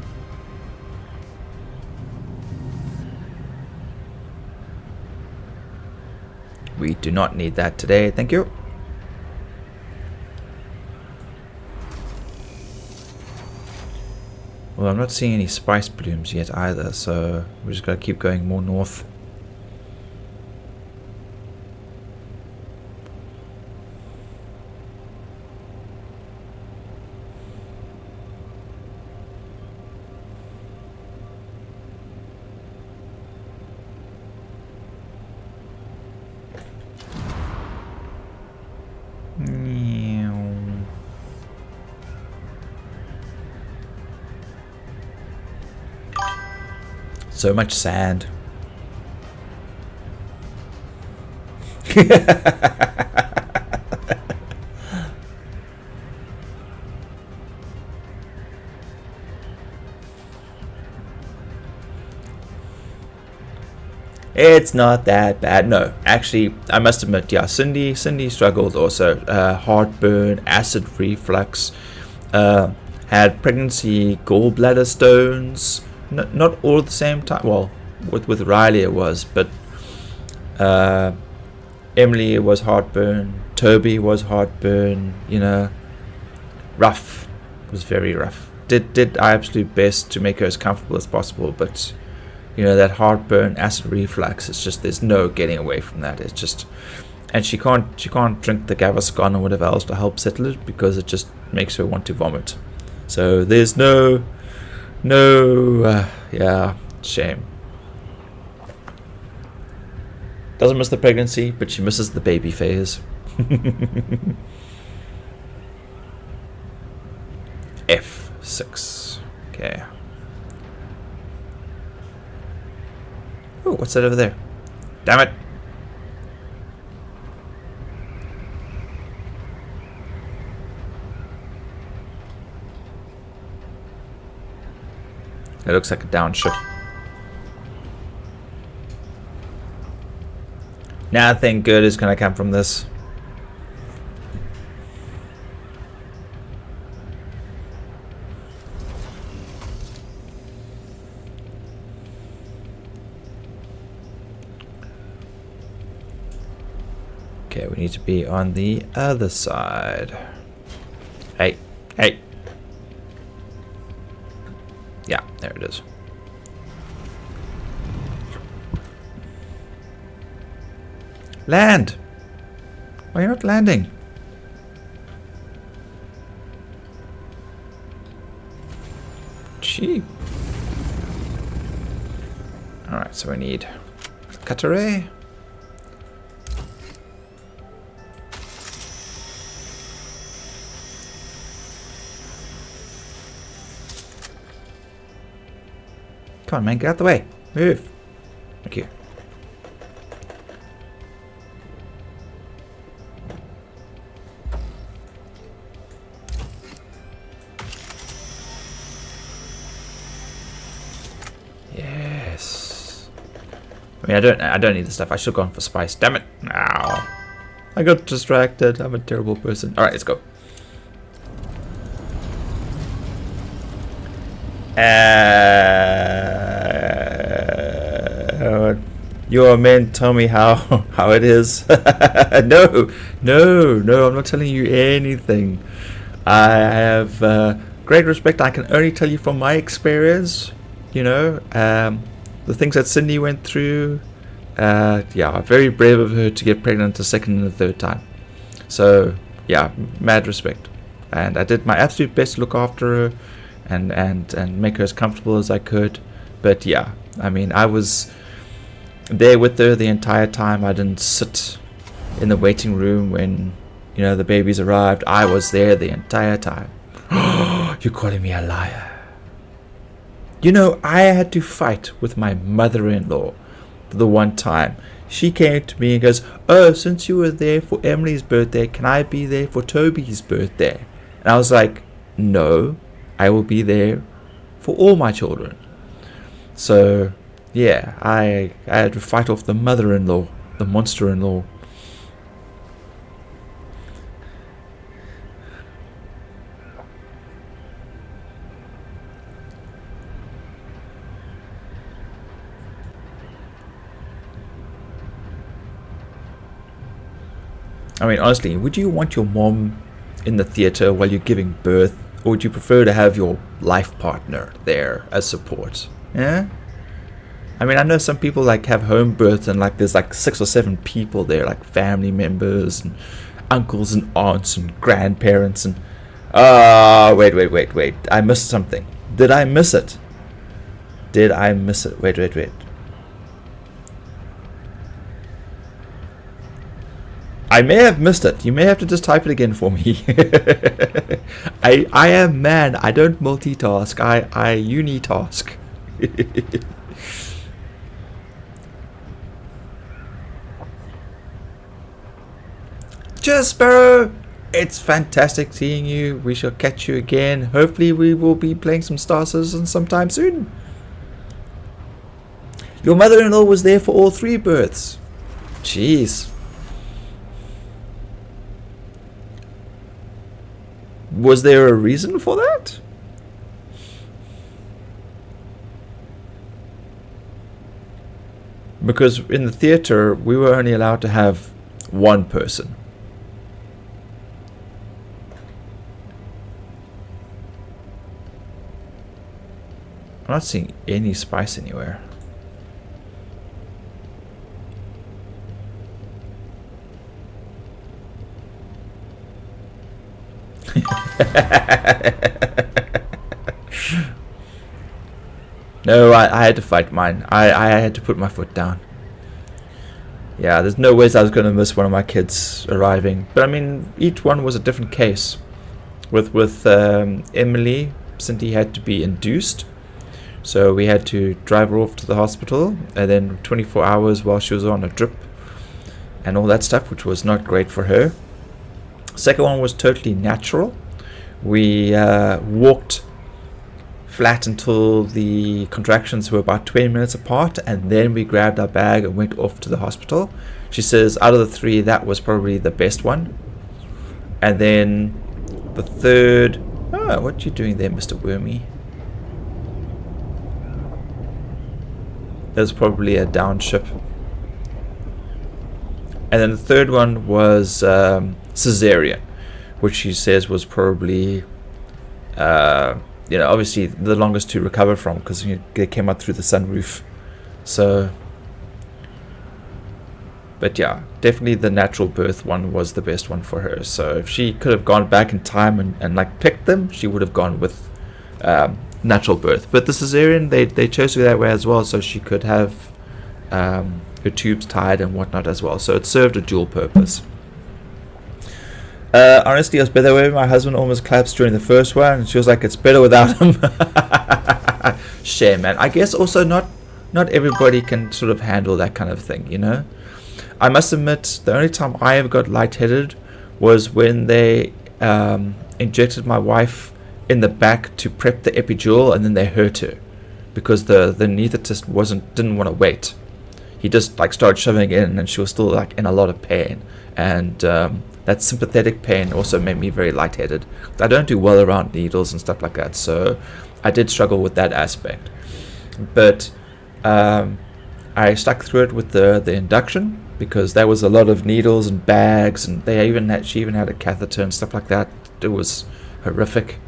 We do not need that today, thank you. Well, I'm not seeing any spice blooms yet either, so we're just gonna keep going more north. So much sand. It's not that bad. No, actually, I must admit, yeah, Cindy struggled also. Heartburn, acid reflux, had pregnancy gallbladder stones. Not all at the same time. Well, with Riley it was, but Emily was heartburn. Toby was heartburn. You know, rough. It was very rough. Did our absolute best to make her as comfortable as possible, but you know, that heartburn, acid reflux. It's just there's no getting away from that. It's just, and she can't drink the Gaviscon or whatever else to help settle it because it just makes her want to vomit. So there's no, yeah, shame. Doesn't miss the pregnancy, but she misses the baby phase. F6. Okay. Oh, what's that over there? Damn it! It looks like a down ship. Nothing good is gonna come from this. Okay, we need to be on the other side. Hey, hey. Yeah, there it is. Land! Why are you not landing? Cheap. Alright, so we need Cutteray. Come on, man, get out the way. Move. Thank you. Yes. I mean, I don't need the stuff. I should have gone for spice. Damn it. Ow. I got distracted. I'm a terrible person. All right, let's go. Your men tell me how it is. No, I'm not telling you anything. I have great respect. I can only tell you from my experience, you know, the things that Cindy went through. Yeah, very brave of her to get pregnant a second and a third time. So yeah, mad respect. And I did my absolute best to look after her and make her as comfortable as I could. But yeah, I mean, I was there with her the entire time. I didn't sit in the waiting room when you know, the babies arrived. I was there the entire time. You're calling me a liar. You know, I had to fight with my mother-in-law the one time. She came to me and goes, oh, since you were there for Emily's birthday, can I be there for Toby's birthday? And I was like, no, I will be there for all my children. So, yeah, I had to fight off the mother-in-law, the monster-in-law. I mean, honestly, would you want your mom in the theater while you're giving birth, or would you prefer to have your life partner there as support? Yeah? I mean, I know some people like have home births and like there's like 6 or 7 people there, like family members and uncles and aunts and grandparents and... wait. I missed something. Did I miss it? Did I miss it? Wait. I may have missed it. You may have to just type it again for me. I am man. I don't multitask. I unitask. Cheers, Sparrow. It's fantastic seeing you. We shall catch you again. Hopefully we will be playing some Star Citizen sometime soon. Your mother-in-law was there for all 3 births. Jeez. Was there a reason for that? Because in the theater, we were only allowed to have 1 person. I'm not seeing any spice anywhere. No, I had to fight mine. I had to put my foot down. Yeah, there's no ways I was going to miss one of my kids arriving. But I mean, each one was a different case. With Emily, Cindy had to be induced. So we had to drive her off to the hospital. And then 24 hours while she was on a drip. And all that stuff, which was not great for her. Second one was totally natural. We walked flat until the contractions were about 20 minutes apart, and then we grabbed our bag and went off to the hospital. She says out of the 3, that was probably the best one. And then the third... Oh, what are you doing there, Mr. Wormy? There's probably a downship. And then the third one was cesarean, which she says was probably, obviously the longest to recover from, because they came out through the sunroof. So, but yeah, definitely the natural birth one was the best one for her. So if she could have gone back in time and like picked them, she would have gone with natural birth. But the cesarean, they chose her that way as well, so she could have her tubes tied and whatnot as well. So it served a dual purpose. Honestly, it was better with my husband almost collapsed during the first one, and she was like, it's better without him. Shame, man. I guess also not everybody can sort of handle that kind of thing, you know. I must admit, the only time I ever got lightheaded was when they injected my wife in the back to prep the epidural, and then they hurt her because the anesthetist didn't want to wait. He just like started shoving it in, and she was still like in a lot of pain, and that sympathetic pain also made me very lightheaded. I don't do well around needles and stuff like that, so I did struggle with that aspect. But I stuck through it with the induction, because there was a lot of needles and bags, and she even had a catheter and stuff like that. It was horrific.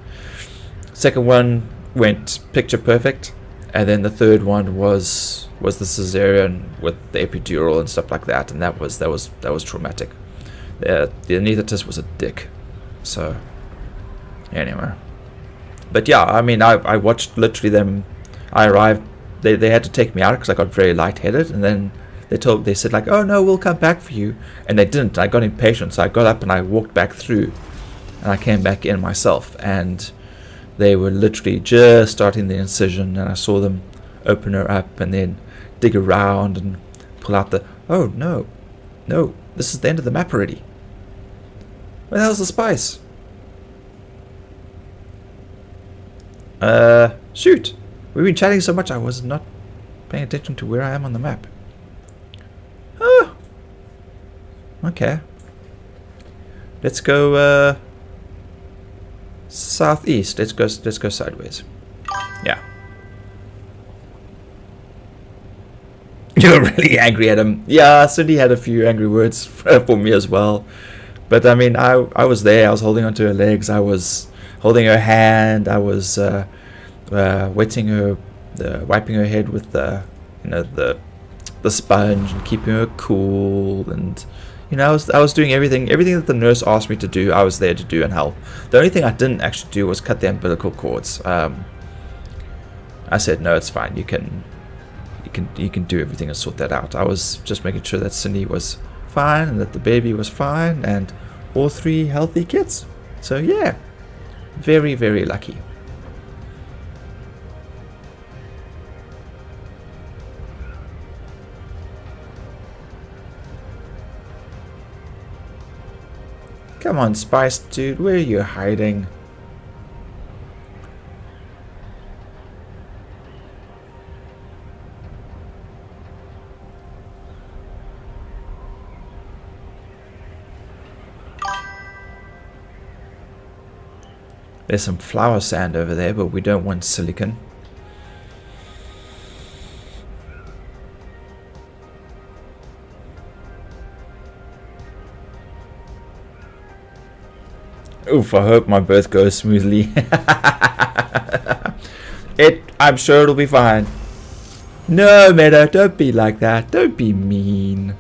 Second one went picture perfect, and then the third one was the cesarean with the epidural and stuff like that, and that was traumatic. The anesthetist was a dick. So anyway, but yeah, I mean, I watched literally them. I arrived. They had to take me out because I got very lightheaded, and then They said like, oh no, we'll come back for you, and they didn't. I got impatient, so I got up and I walked back through, and I came back in myself, and they were literally just starting the incision, and I saw them open her up and then dig around and pull out the, oh no, this is the end of the map already. Where the hell's the spice? Shoot, we've been chatting so much I was not paying attention to where I am on the map. Oh, okay. Let's go southeast. Let's go sideways. Yeah. You're really angry at him. Yeah, Cindy had a few angry words for me as well. But I mean, I was there. I was holding onto her legs. I was holding her hand. I was wetting her, wiping her head with the sponge and keeping her cool. And I was doing everything that the nurse asked me to do. I was there to do and help. The only thing I didn't actually do was cut the umbilical cords. I said no, it's fine. You can do everything and sort that out. I was just making sure that Cindy was fine and that the baby was fine and all 3 healthy kids. So yeah, very, very lucky. Come on, Spice dude, where are you hiding? There's some flower sand over there, but we don't want silicon. Oof, I hope my birth goes smoothly. I'm sure it'll be fine. No, Meadow, don't be like that. Don't be mean.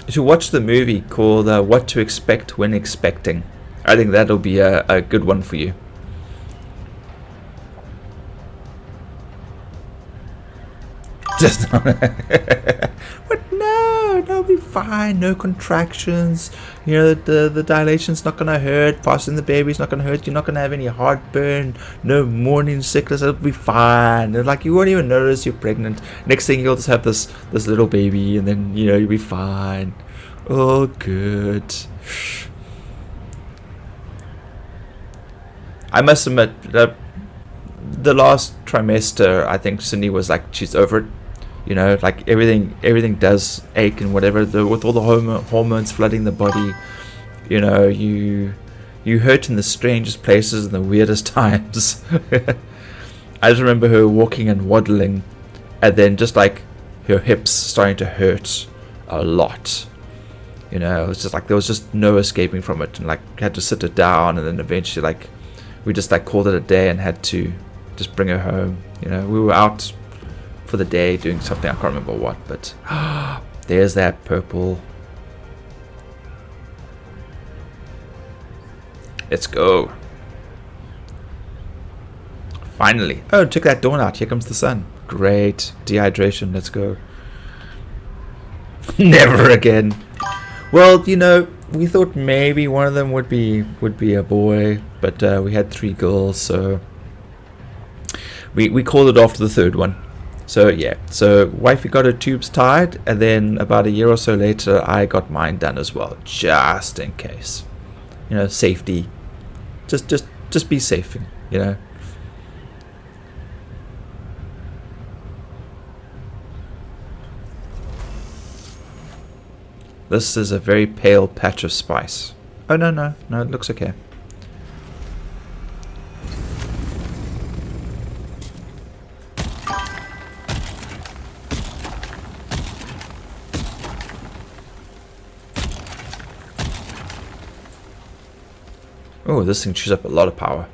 You should watch the movie called What to Expect When Expecting. I think that'll be a good one for you. Just what? No, it'll be fine. No contractions. The dilation's not gonna hurt. Passing the baby's not gonna hurt. You're not gonna have any heartburn. No morning sickness. It'll be fine. And like you won't even notice you're pregnant. Next thing you'll just have this little baby, and then you'll be fine. Oh, good. I must admit that the last trimester, I think Cindy was like, she's over it. Like everything does ache and whatever. With all the hormones flooding the body, you hurt in the strangest places and the weirdest times. I just remember her walking and waddling, and then just like her hips starting to hurt a lot. It was just like there was just no escaping from it, and like had to sit her down, and then eventually like we just like called it a day and had to just bring her home. We were out for the day doing something, I can't remember what, but there's that purple. Let's go. Finally. Oh, check that dawn out. Here comes the sun. Great. Dehydration. Let's go. Never again. Well, we thought maybe one of them would be a boy, but we had 3 girls, so we called it off to the 3rd one. So yeah, so wifey got her tubes tied, and then about a year or so later I got mine done as well, just in case. Safety. Just be safe, This is a very pale patch of spice. Oh no, it looks okay. Oh, this thing chews up a lot of power.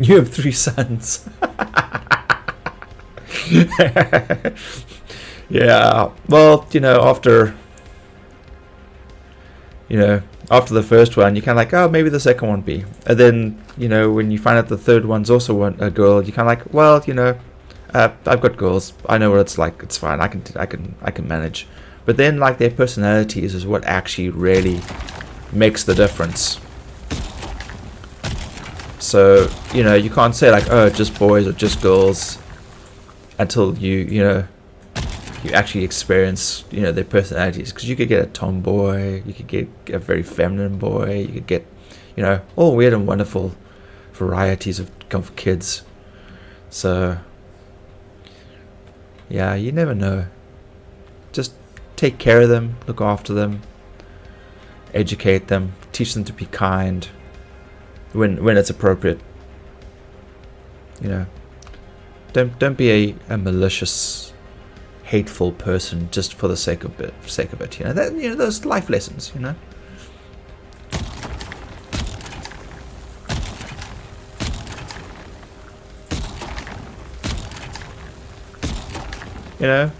You have 3 sons. Yeah. Well, after the first one, you're kind of like, oh, maybe the second one be. And then, when you find out the third one's also a girl, you're kind of like, well, I've got girls. I know what it's like. It's fine. I can manage. But then, like, their personalities is what actually really makes the difference. So, you can't say like, oh, just boys or just girls until you actually experience, their personalities. Because you could get a tomboy, you could get a very feminine boy, you could get, all weird and wonderful varieties of kids. So, yeah, you never know. Just take care of them, look after them, educate them, teach them to be kind when it's appropriate. Don't be a malicious, hateful person just for the sake of it. Those life lessons.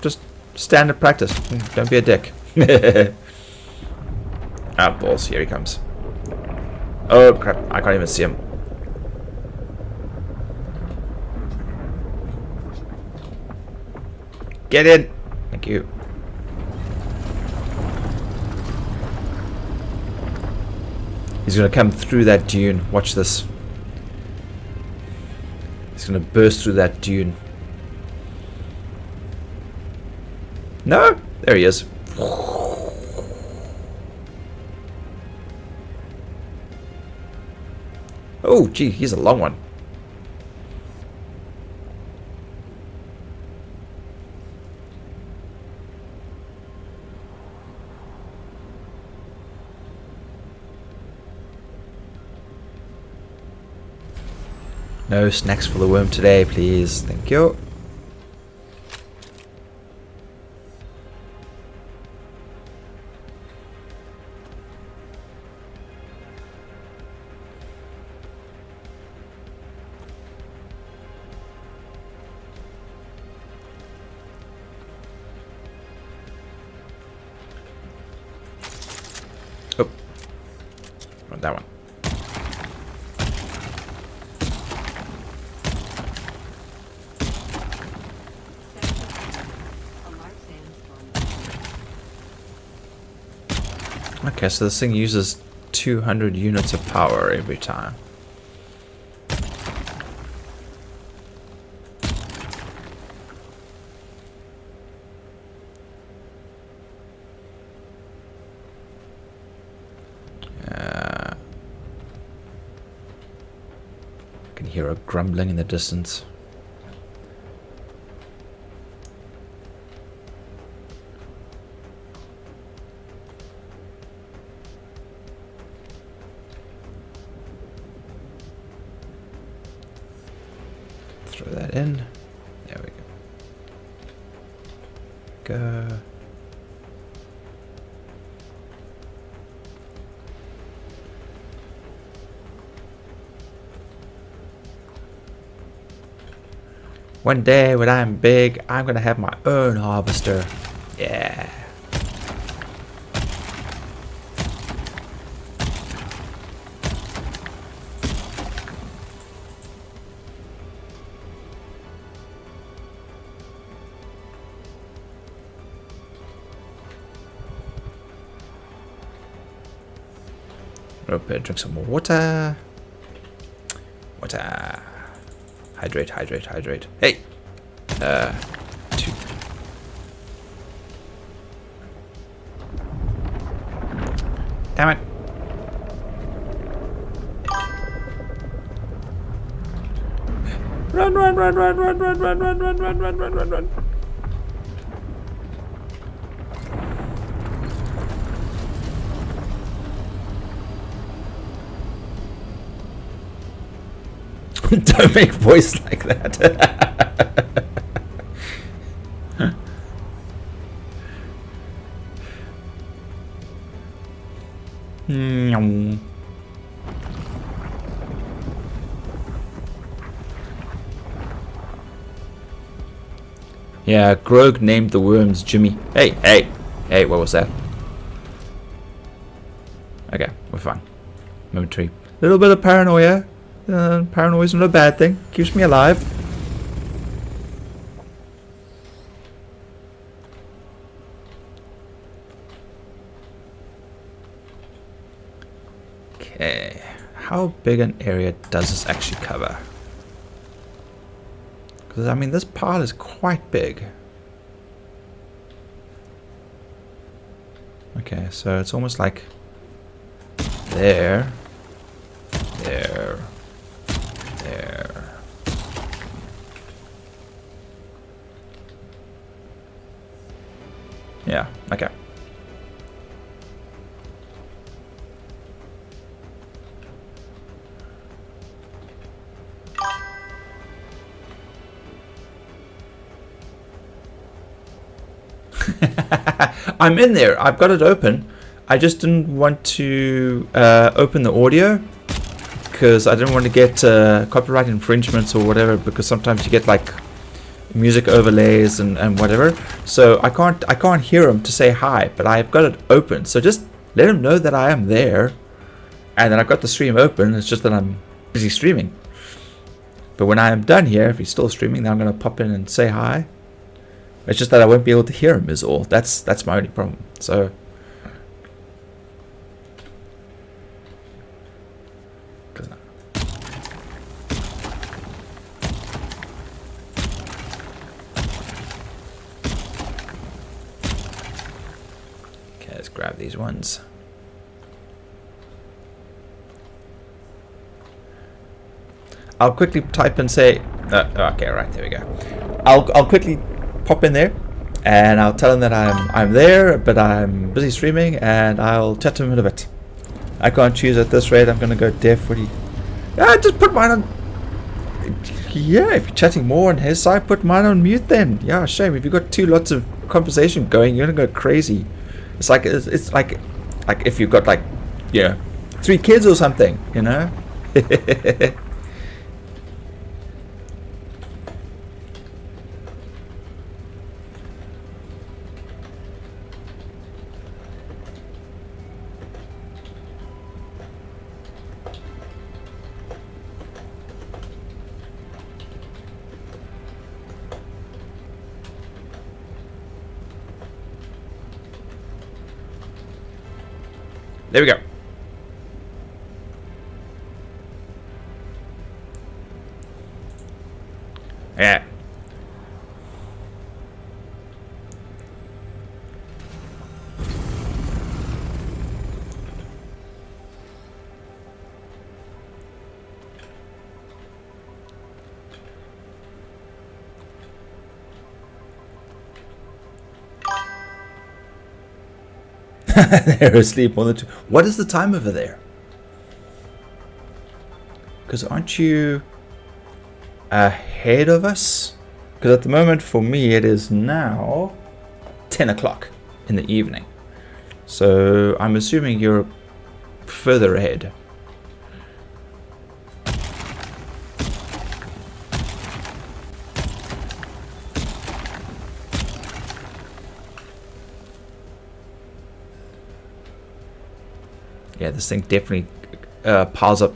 Just standard practice. Don't be a dick. Ah, balls. Here he comes. Oh, crap. I can't even see him. Get in. Thank you. He's going to come through that dune. Watch this. He's going to burst through that dune. No? There he is. Oh, gee, he's a long one. No snacks for the worm today, please. Thank you. Oh, not that one. Okay, so this thing uses 200 units of power every time. I can hear a grumbling in the distance. Throw that in. There we go. One day when I'm big, I'm gonna have my own harvester. Yeah. Okay, drink some more water. Water. Hydrate, hydrate, hydrate. Hey! 2. Damn it. Run, run, run, run, run, run, run, run, run, run, run, run, run, run. Don't make voice like that. Yeah, Grog named the worms Jimmy. Hey, what was that? Okay, we're fine. Momentary. Little bit of paranoia. Paranoia is not a bad thing. Keeps me alive. Okay. How big an area does this actually cover? Because, I mean, this part is quite big. Okay, so it's almost like there, there, there. Yeah, okay. I'm in there. I've got it open. I just didn't want to open the audio because I didn't want to get copyright infringements or whatever, because sometimes you get like music overlays and whatever. So I can't hear him to say hi, but I've got it open. So just let him know that I am there, and then I've got the stream open. It's just that I'm busy streaming. But when I am done here, if he's still streaming, then I'm going to pop in and say hi. It's just that I won't be able to hear him is all. That's my only problem. So okay, let's grab these ones. I'll quickly type and say okay, right, there we go. I'll quickly pop in there and I'll tell him that I'm there, but I'm busy streaming, and I'll chat to him in a bit. I can't choose at this rate. I'm gonna go deaf. What do you... Yeah, just put mine on. Yeah, if you're chatting more on his side, put mine on mute then. Yeah, shame. If you've got lots of conversation going, you're gonna go crazy. It's like if you've got like, yeah, 3 kids or something, you know. There we go. Yeah. They're asleep on the two. What is the time over there? Because aren't you ahead of us? Because at the moment for me it is now 10 o'clock in the evening. So I'm assuming you're further ahead. Yeah, this thing definitely piles up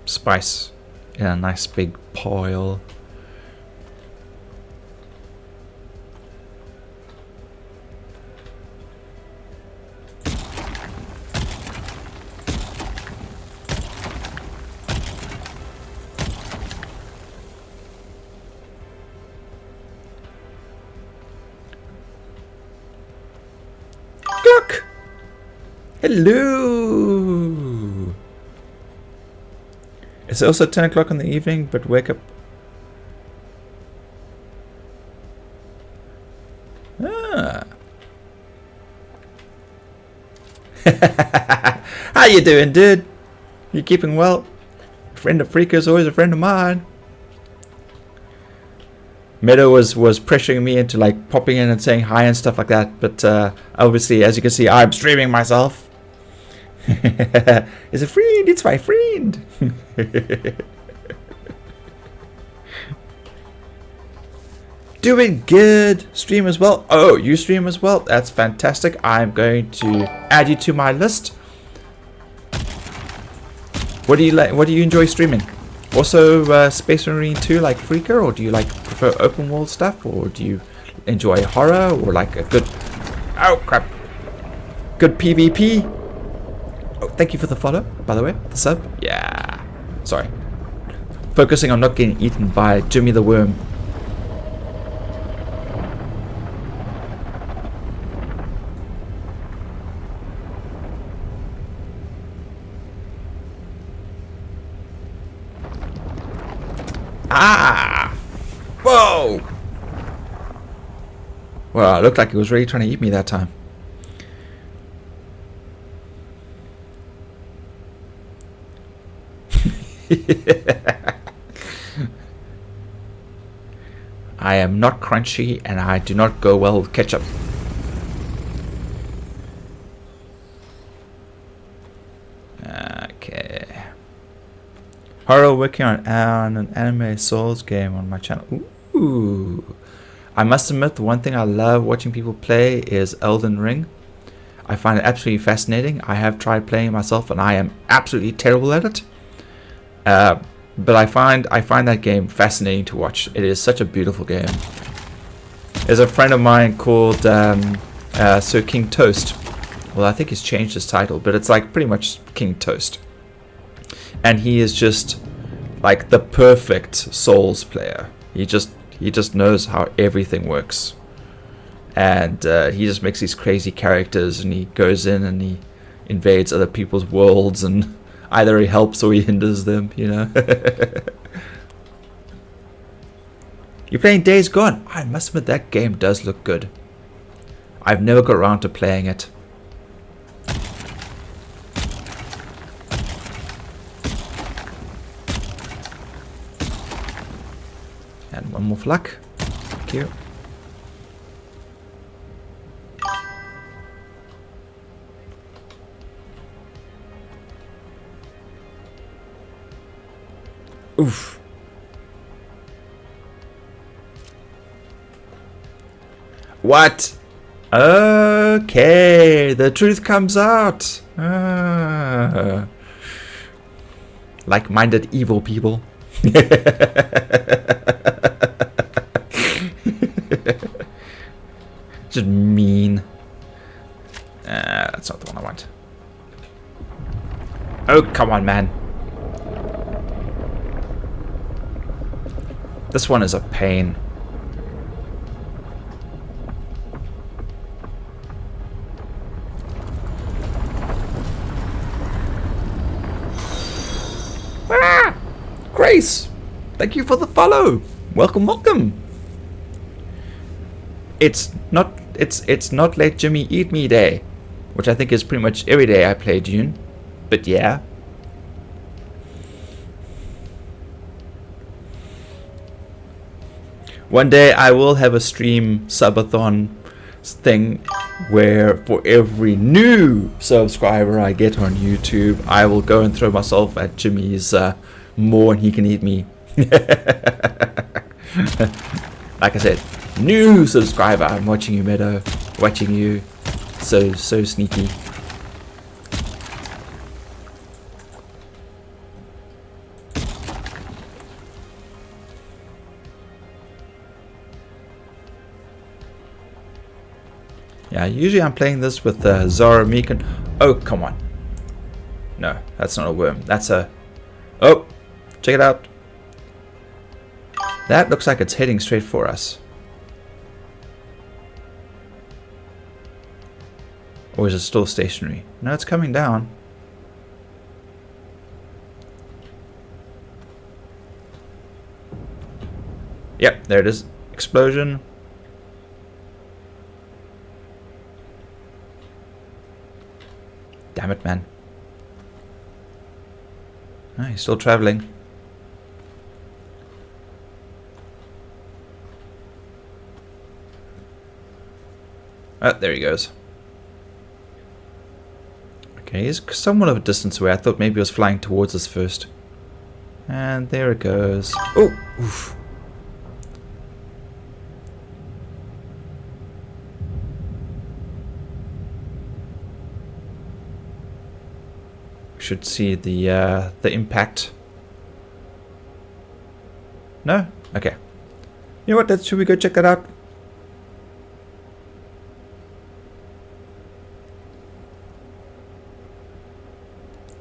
spice in a nice big pile. Look! Hello! It's also 10 o'clock in the evening, but wake up. Ah. How you doing, dude? You keeping well? Friend of Freaker's always a friend of mine. Meadow was pressuring me into like popping in and saying hi and stuff like that, but obviously, as you can see, I'm streaming myself. It's a friend, it's my friend. Doing good. Stream as well. Oh, you stream as well. That's fantastic. I'm going to add you to my list. What do you like? What do you enjoy streaming? Also, Space Marine 2 like Freaker, or do you like prefer open world stuff, or do you enjoy horror, or like a good? Oh crap! Good PvP. Oh, thank you for the follow, by the way. The sub. Yeah. Sorry. Focusing on not getting eaten by Jimmy the Worm. Ah! Whoa! Well, it looked like it was really trying to eat me that time. I am not crunchy and I do not go well with ketchup. Okay. Horror working on an anime Souls game on my channel. Ooh. I must admit, the one thing I love watching people play is Elden Ring. I find it absolutely fascinating. I have tried playing it myself and I am absolutely terrible at it. But I find that game fascinating to watch. It is such a beautiful game. There's a friend of mine called Sir King Toast. Well, I think he's changed his title, but it's like pretty much King Toast. And he is just like the perfect Souls player. He just knows how everything works. And he just makes these crazy characters, and he goes in and he invades other people's worlds, and either he helps or he hinders them, you know. You're playing Days Gone. I must admit, that game does look good. I've never got around to playing it. And one more for luck. Thank you. Oof. What? Okay, the truth comes out. Like-minded evil people. Just mean. That's not the one I want. Oh, come on, man. This one is a pain. Ah! Grace! Thank you for the follow. Welcome, welcome. It's not let Jimmy eat me day, which I think is pretty much every day I play Dune. But yeah. One day I will have a stream subathon thing where for every new subscriber I get on YouTube, I will go and throw myself at Jimmy's more and he can eat me. Like I said, new subscriber, I'm watching you, Meadow. Watching you. So sneaky. Yeah, usually I'm playing this with Zara Meekin. Oh, come on. No, that's not a worm. That's a... Oh, check it out. That looks like it's heading straight for us. Or is it still stationary? No, it's coming down. Yep, there it is. Explosion. Damn it, man. Oh, he's still traveling. Oh, there he goes. Okay, he's somewhat of a distance away. I thought maybe he was flying towards us first. And there it goes. Oh, oof. should see the impact. No? Okay. You know what? Should we go check that out?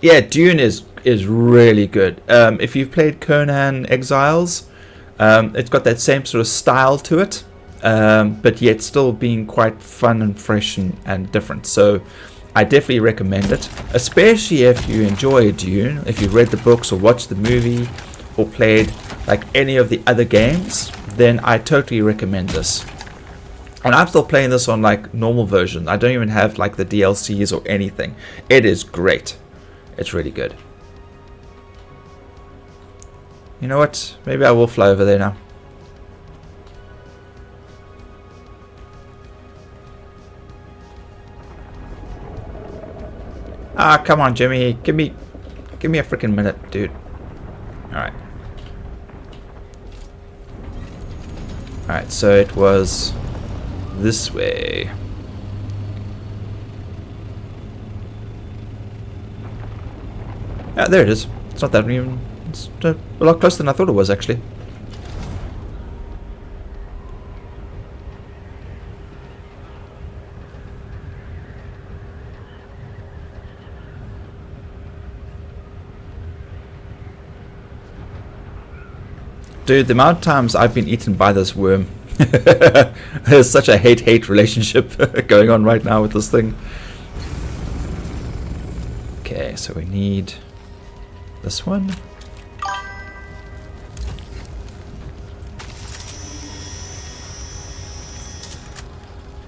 Yeah, Dune is really good. If you've played Conan Exiles, it's got that same sort of style to it, but yet still being quite fun and fresh and different. So I definitely recommend it, especially if you enjoy Dune, if you've read the books or watched the movie or played like any of the other games, then I totally recommend this. And I'm still playing this on like normal version. I don't even have like the DLCs or anything. It is great. It's really good. You know what? Maybe I will fly over there now. Ah, come on, Jimmy. Give me a freaking minute, dude. Alright. Alright, so it was this way. Yeah, there it is. It's not that even... It's a lot closer than I thought it was, actually. Dude, the amount of times I've been eaten by this worm. There's such a hate-hate relationship going on right now with this thing. Okay, so we need this one.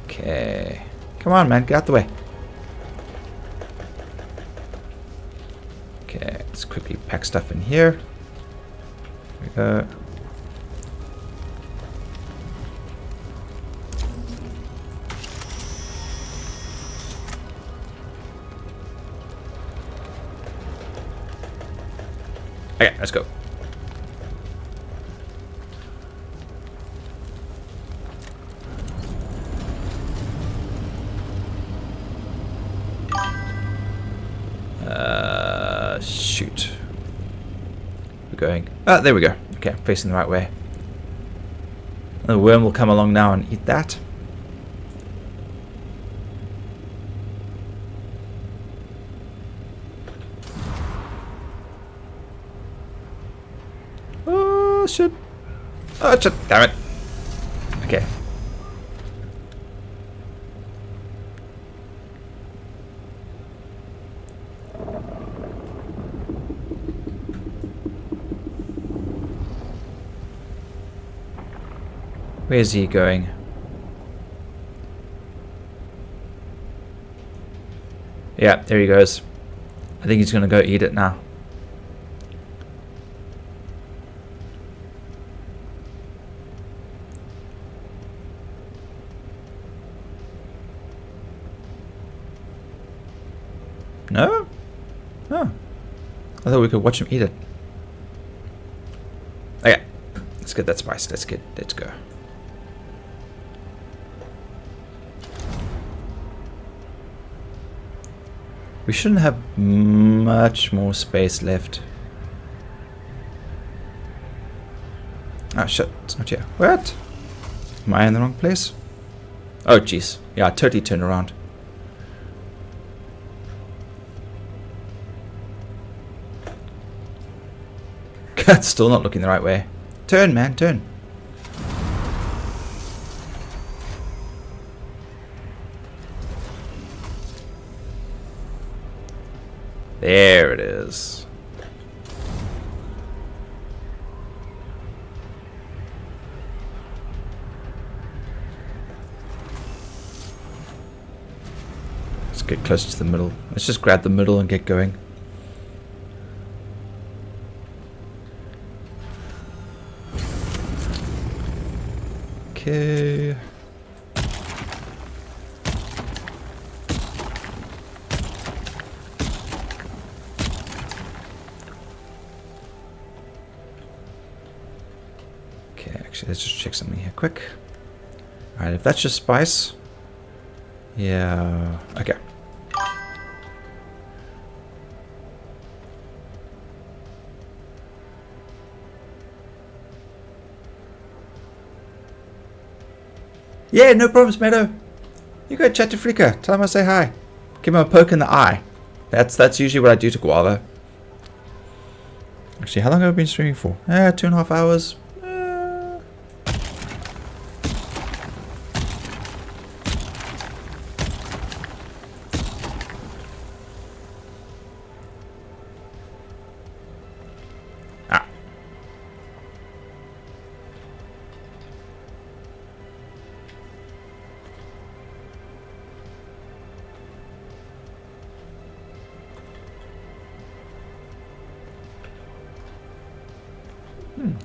Okay. Come on, man, get out the way. Okay, let's quickly pack stuff in here. Here we go. Okay, let's go. Shoot. We're going. Ah, there we go. Okay, facing the right way. The worm will come along now and eat that. Oh shit! Oh shit! Damn it! Okay. Where's he going? Yeah, there he goes. I think he's gonna go eat it now. No? Oh. I thought we could watch him eat it. Okay. Let's get that spice. Let's go. We shouldn't have much more space left. Oh shit, it's not here. What? Am I in the wrong place? Oh jeez. Yeah, I totally turned around. That's still not looking the right way. Turn, man, turn. There it is. Let's get closer to the middle. Let's just grab the middle and get going. Okay. Let's just check something here quick. Alright, if that's just spice. Yeah. Okay. Yeah, no problems, Meadow. You go chat to Frika. Tell him I say hi. Give him a poke in the eye. That's usually what I do to Guava. Actually, how long have I been streaming for? 2.5 hours.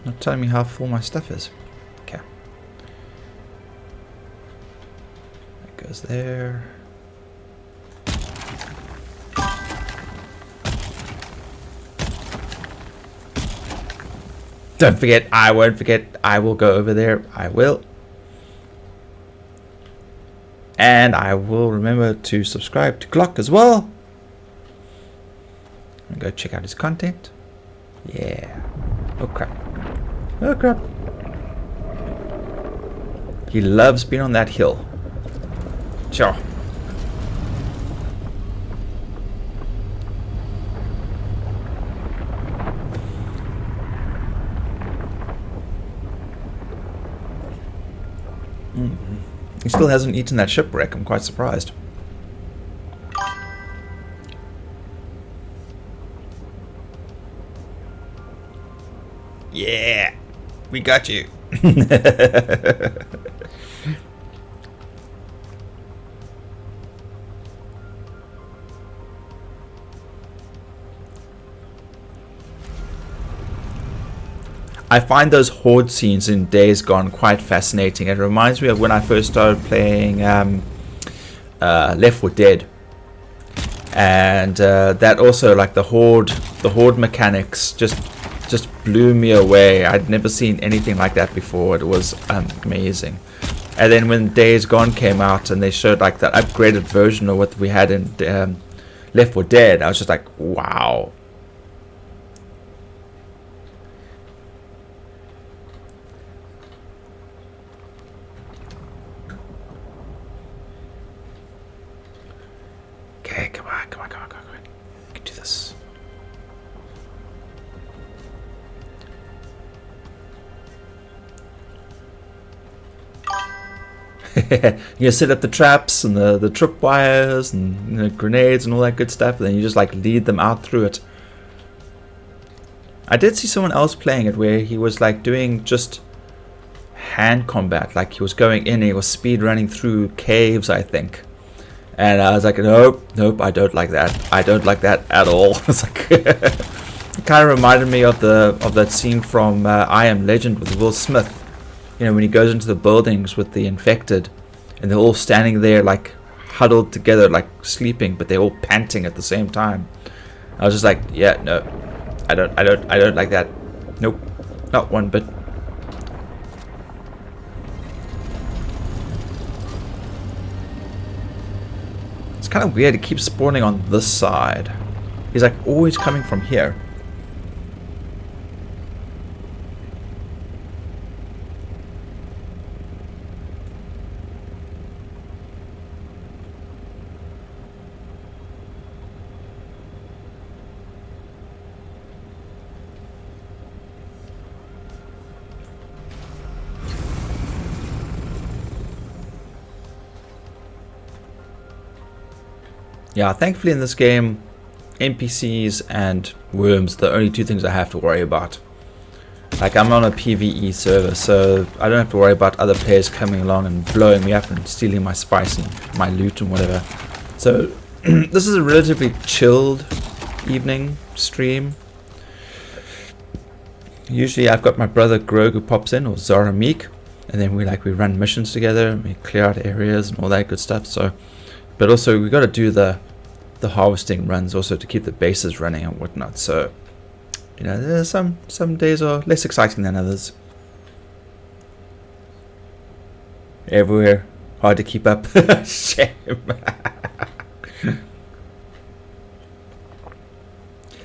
Not telling me how full my stuff is. Okay. That goes there. Don't forget, I won't forget. I will go over there. I will. And I will remember to subscribe to Glock as well. And go check out his content. Yeah. Oh crap. Oh crap. He loves being on that hill. Sure. He still hasn't eaten that shipwreck. I'm quite surprised. Yeah, we got you. I find those horde scenes in Days Gone quite fascinating. It reminds me of when I first started playing Left 4 Dead, and that also, like the horde mechanics, just blew me away. I'd never seen anything like that before. It was amazing. And then when Days Gone came out and they showed like that upgraded version of what we had in Left 4 Dead, I was just like, wow. Okay, come on. We can do this. You set up the traps and the tripwires and grenades and all that good stuff, and then you just like lead them out through it. I did see someone else playing it where he was like doing just hand combat, like he was going in and he was speed running through caves, I think. And I was like, nope, I don't like that. I don't like that at all. It's like it kind of reminded me of that scene from I Am Legend with Will Smith. You know, when he goes into the buildings with the infected, and they're all standing there like huddled together, like sleeping, but they're all panting at the same time. I was just like, yeah, no, I don't like that. Nope, not one bit. It's kind of weird. He keeps spawning on this side. He's like always coming from here. Yeah, thankfully in this game, NPCs and worms, the only two things I have to worry about. Like, I'm on a PvE server, so I don't have to worry about other players coming along and blowing me up and stealing my spice and my loot and whatever. So, this is a relatively chilled evening stream. Usually I've got my brother Grog who pops in, or Zara Meek, and then we run missions together and we clear out areas and all that good stuff. So, but also we got to do the harvesting runs also to keep the bases running and whatnot. So, you know, there's some days are less exciting than others. Everywhere, hard to keep up. Shame.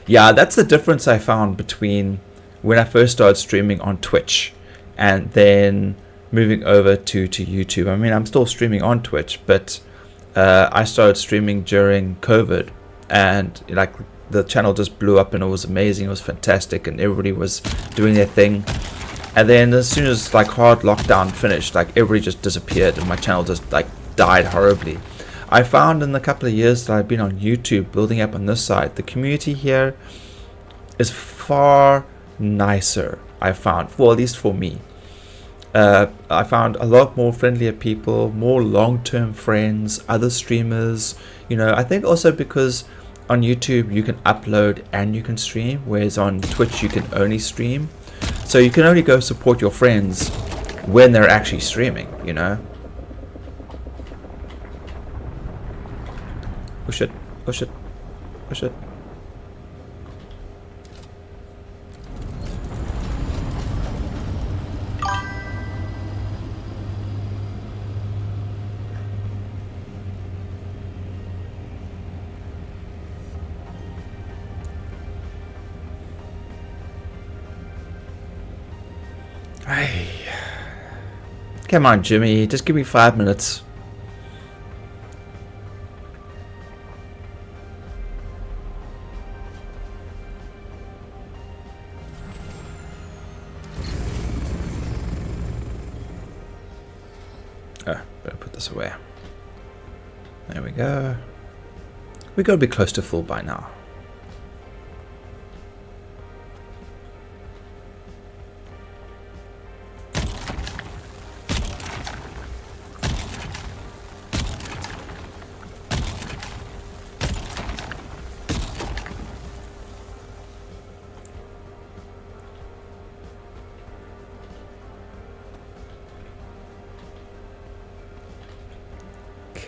Yeah, that's the difference I found between when I first started streaming on Twitch and then moving over to YouTube. I mean, I'm still streaming on Twitch, but I started streaming during COVID, and like the channel just blew up and it was amazing. It was fantastic, and everybody was doing their thing. And then as soon as like hard lockdown finished, like everybody just disappeared, and my channel just like died horribly. I found in the couple of years that I've been on YouTube, building up on this side, the community here is far nicer. I found, well, at least for me. I found a lot more friendlier people, more long-term friends, other streamers. You know, I think also because on YouTube you can upload and you can stream, whereas on Twitch you can only stream. So you can only go support your friends when they're actually streaming, you know. Oh shit, oh shit, oh shit. Ay. Come on, Jimmy, just give me 5 minutes. Oh, better put this away. There we go. We gotta be close to full by now.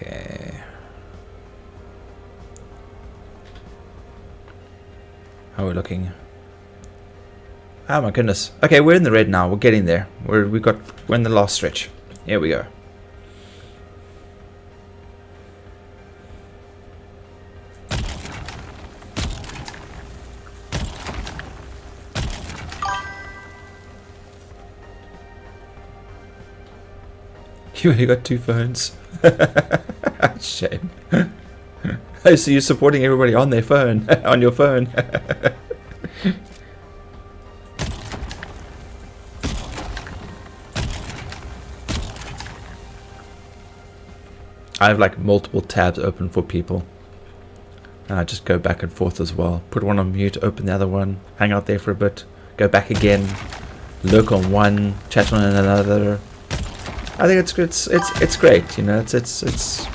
Okay. How are we looking? Oh my goodness. Okay, we're in the red now. We're getting there. We're in the last stretch. Here we go. You only got 2 phones. Shame. Oh, so you're supporting everybody on their phone, on your phone. I have like multiple tabs open for people. And I just go back and forth as well. Put one on mute, open the other one, hang out there for a bit, go back again, lurk on one, chat on another. I think it's great, you know. It's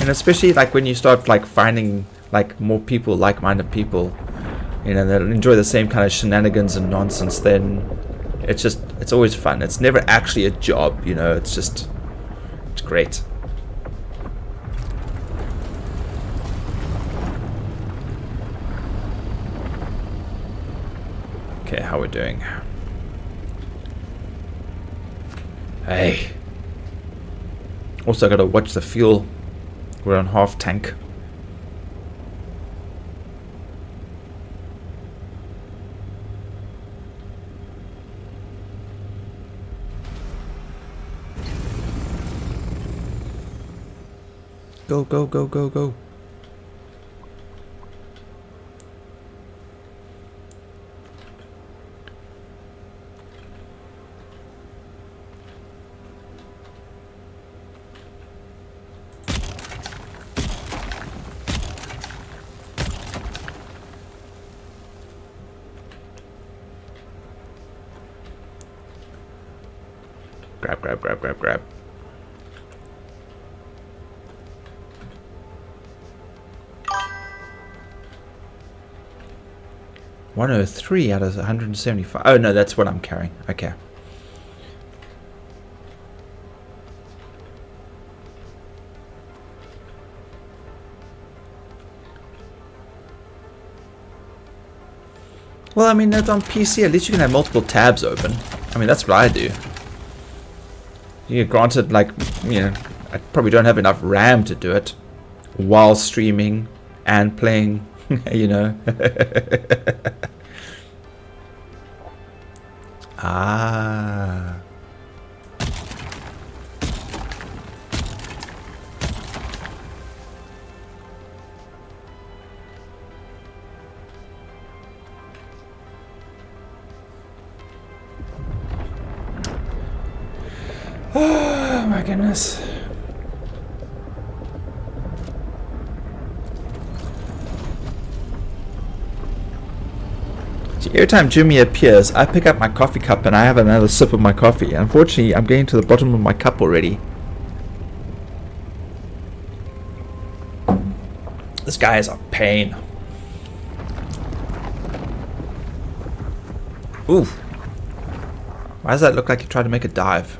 and especially like when you start like finding like more people, like-minded people, you know, that enjoy the same kind of shenanigans and nonsense. Then it's always fun. It's never actually a job, you know. It's great. Okay, how we doing? Hey. Also, gotta watch the fuel. We're on half tank. Go, go, go, go, go. Grab. 103 out of 175. Oh no, that's what I'm carrying. Okay. Well, I mean, that's on PC. At least you can have multiple tabs open. I mean, that's what I do. Yeah, granted, like, you know, I probably don't have enough RAM to do it while streaming and playing, you know. Ah. my goodness. See, every time Jimmy appears, I pick up my coffee cup and I have another sip of my coffee. Unfortunately, I'm getting to the bottom of my cup already. This guy is a pain. Ooh. Why does that look like he tried to make a dive?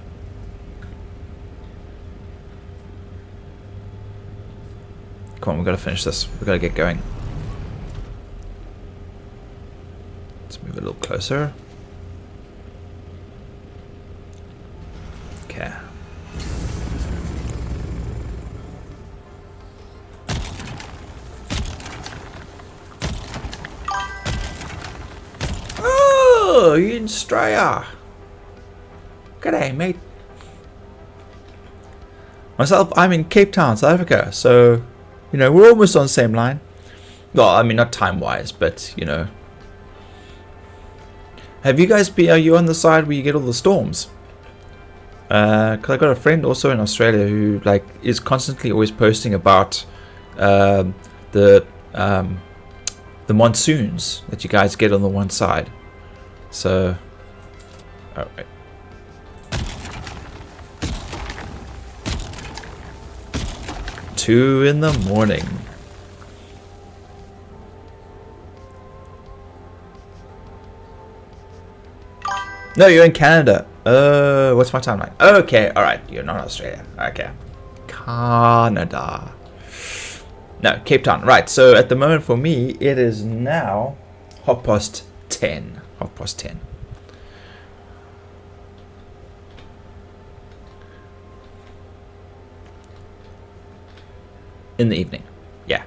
Come on, we've got to finish this. We've got to get going. Let's move a little closer. Okay. Oh, you're in Australia. G'day, mate. Myself, I'm in Cape Town, South Africa. So, you know, we're almost on the same line. Well, I mean, not time-wise, but, you know. Have you guys been, are you on the side where you get all the storms? Because I got a friend also in Australia who, like, is constantly always posting about the monsoons that you guys get on the one side. So, alright. Two in the morning. No, you're in Canada. What's my timeline? Okay, alright. You're not Australia. Okay. Canada. No, Cape Town. Right, so at the moment for me, it is now 10:30. 10:30. In the evening. Yeah.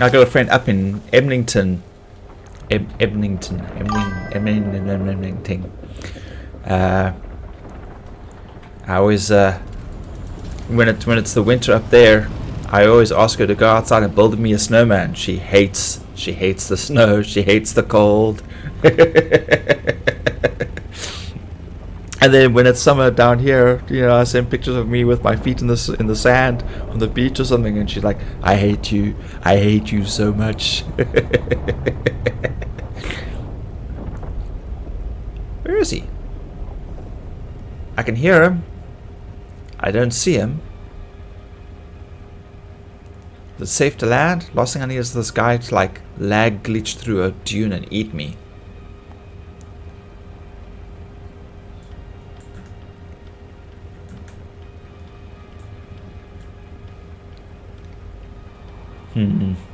I got a friend up in Ebnington. Ebnington. I always when it's the winter up there, I always ask her to go outside and build me a snowman. She hates the snow. She hates the cold. And then when it's summer down here, you know, I send pictures of me with my feet in the sand on the beach or something, and she's like, I hate you so much. Where is he? I can hear him. I don't see him. Is it safe to land? Last thing I need is this guy to like lag glitch through a dune and eat me.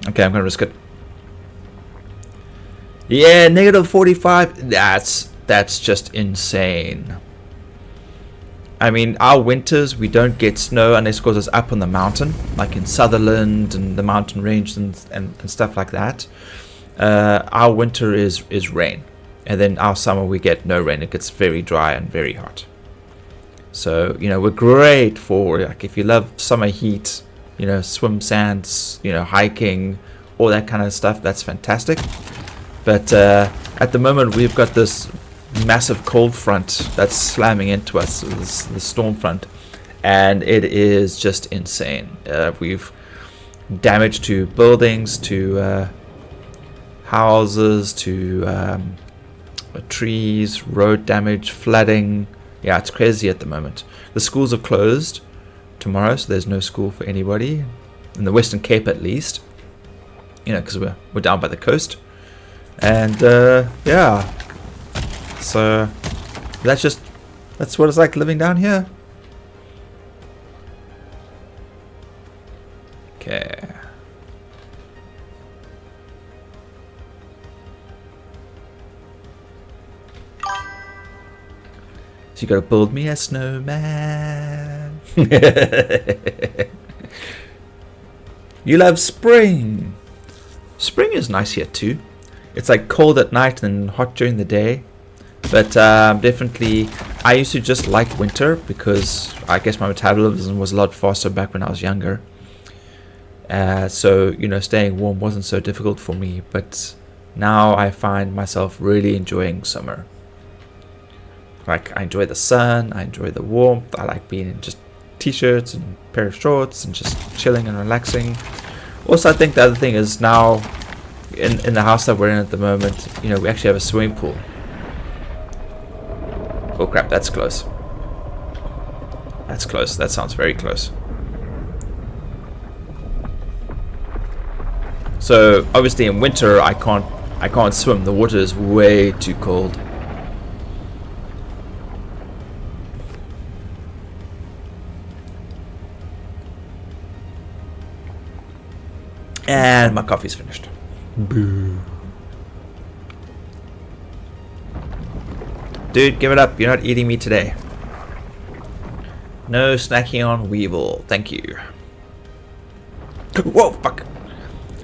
Okay, I'm gonna risk it. Yeah, -45. That's just insane. I mean, our winters, we don't get snow unless it goes up on the mountain, like in Sutherland and the mountain range and stuff like that. Our winter is rain, and then our summer we get no rain. It gets very dry and very hot. So, you know, we're great for, like, if you love summer heat, you know, swim sands, you know, hiking, all that kind of stuff. That's fantastic. But at the moment, we've got this massive cold front that's slamming into us, the storm front, and it is just insane. We've damage to buildings, to houses, to trees, road damage, flooding. Yeah, it's crazy at the moment. The schools are closed tomorrow, so there's no school for anybody in the Western Cape, at least. You know, because we're down by the coast, and yeah. So that's what it's like living down here. Okay. So you gotta build me a snowman. You love spring. Spring is nice here too. It's like cold at night and hot during the day. But definitely, I used to just like winter because I guess my metabolism was a lot faster back when I was younger. So, you know, staying warm wasn't so difficult for me. But now I find myself really enjoying summer. Like, I enjoy the sun, I enjoy the warmth, I like being in just t-shirts and a pair of shorts and just chilling and relaxing. Also, I think the other thing is now, in the house that we're in at the moment, you know, we actually have a swimming pool. Oh crap, that's close. That's close, that sounds very close. So, obviously in winter, I can't swim, the water is way too cold. And my coffee's finished. Boo. Dude, give it up. You're not eating me today. No snacking on Weevil. Thank you. Whoa, fuck.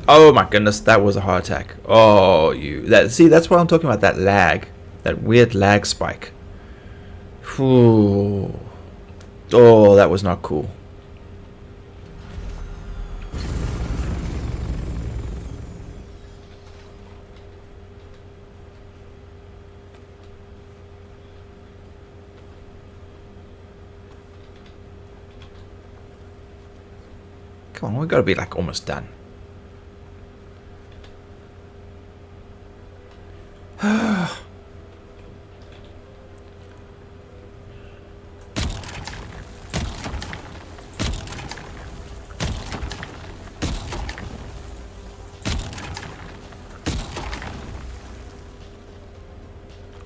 Oh my goodness, that was a heart attack. Oh, see, that's what I'm talking about, that lag. That weird lag spike. Ooh. Oh, that was not cool. Come on, we gotta be like almost done.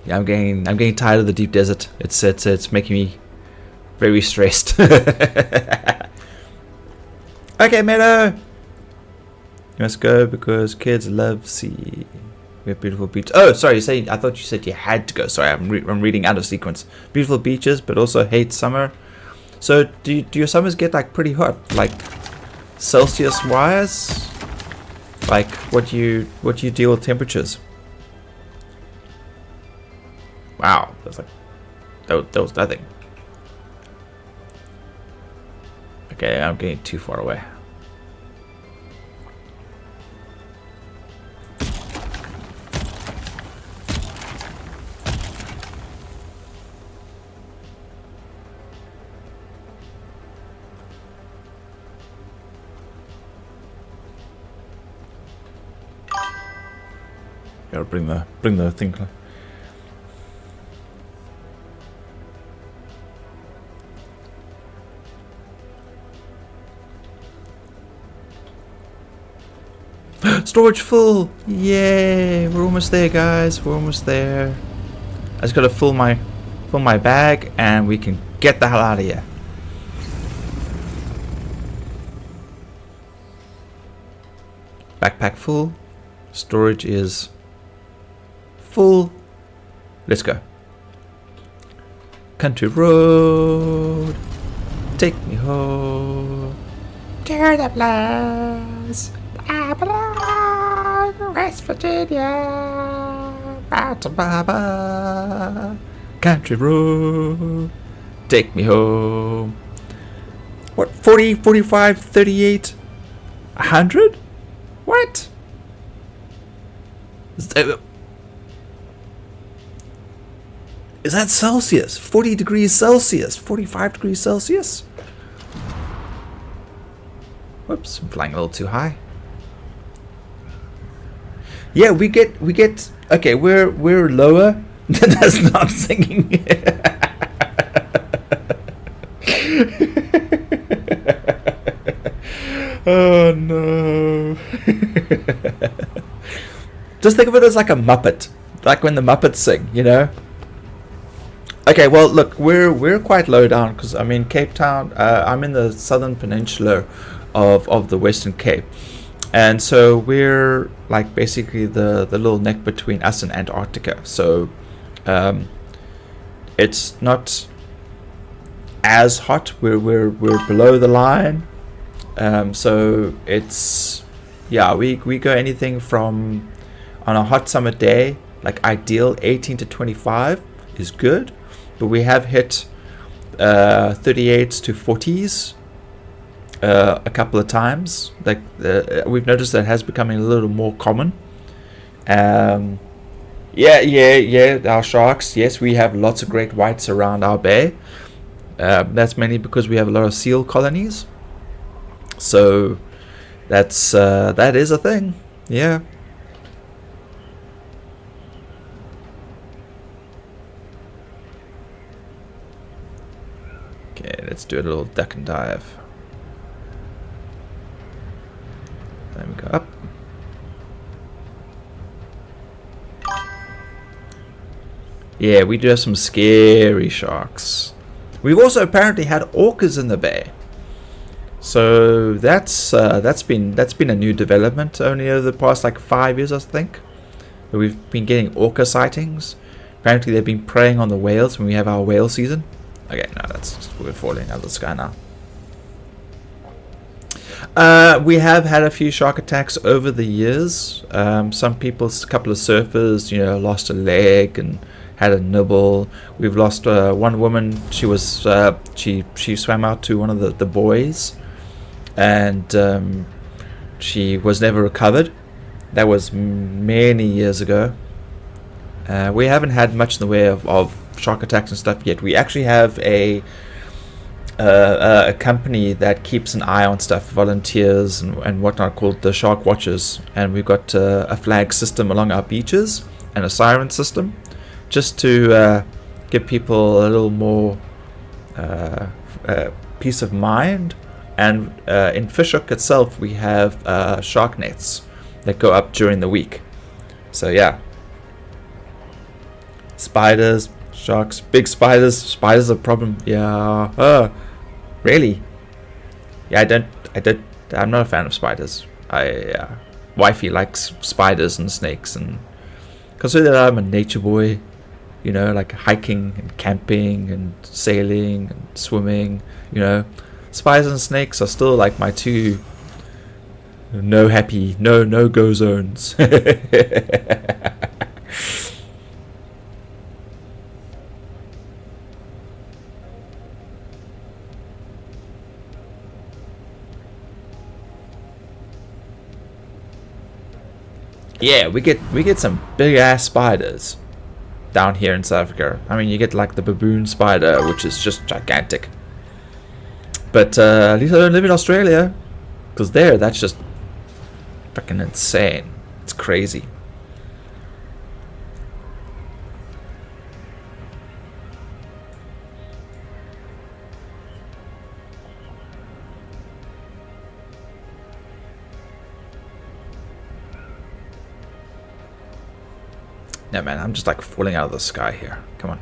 Yeah, I'm getting tired of the deep desert. It's making me very stressed. Okay, Meadow. You must go because kids love sea. We have beautiful beaches. Oh, sorry. I thought you said you had to go. Sorry, I'm reading out of sequence. Beautiful beaches, but also hate summer. So do your summers get like pretty hot, like Celsius wise? Like what do you deal with temperatures? Wow, that's like that was nothing. Okay, I'm getting too far away. Gotta bring the thing close. Storage full! Yay! We're almost there, guys. We're almost there. I just gotta fill my bag, and we can get the hell out of here. Backpack full. Storage is full. Let's go. Country road, take me home to the place I belong, West Virginia, Mountain Mama. Country road, take me home. What, 40, 45, 38, 100? What? Is that Celsius? 40 degrees Celsius? 45 degrees Celsius? Whoops, I'm flying a little too high. Yeah, we get okay, we're lower. That's not singing. Oh no. Just think of it as like a Muppet. Like when the Muppets sing, you know? Okay, well, look, we're quite low down because I'm in Cape Town. I'm in the southern peninsula of the Western Cape, and so we're like basically the little neck between us and Antarctica. So it's not as hot. We're below the line. So it's we go anything from, on a hot summer day, like ideal 18 to 25 is good. But we have hit 38s to 40s a couple of times. Like we've noticed that it has becoming a little more common. Yeah. Our sharks. Yes, we have lots of great whites around our bay. That's mainly because we have a lot of seal colonies. So that is a thing. Yeah. Okay, let's do a little duck and dive. Then we go up. Yeah, we do have some scary sharks. We've also apparently had orcas in the bay. So that's been a new development only over the past like 5 years, I think. We've been getting orca sightings. Apparently they've been preying on the whales when we have our whale season. Okay, no, we're falling out of the sky now. We have had a few shark attacks over the years. Some people, a couple of surfers, lost a leg and had a nibble. We've lost one woman. She was she swam out to one of the buoys, and she was never recovered. That was many years ago. We haven't had much in the way of shark attacks and stuff yet. We actually have a company that keeps an eye on stuff, volunteers and whatnot, called the Shark Watchers, and we've got a flag system along our beaches and a siren system, just to give people a little more peace of mind. And in Fishhook itself, we have shark nets that go up during the week. So yeah, spiders, sharks, big spiders. Spiders are a problem. Yeah. Really? Yeah, I'm not a fan of spiders. Wifey likes spiders and snakes, and consider that I'm a nature boy. Like hiking and camping and sailing and swimming. Spiders and snakes are still like my two no go zones. Yeah, we get some big ass spiders down here in South Africa. I mean, you get like the baboon spider, which is just gigantic. But at least I don't live in Australia, because that's just fucking insane. It's crazy. No, man, I'm just like falling out of the sky here. Come on.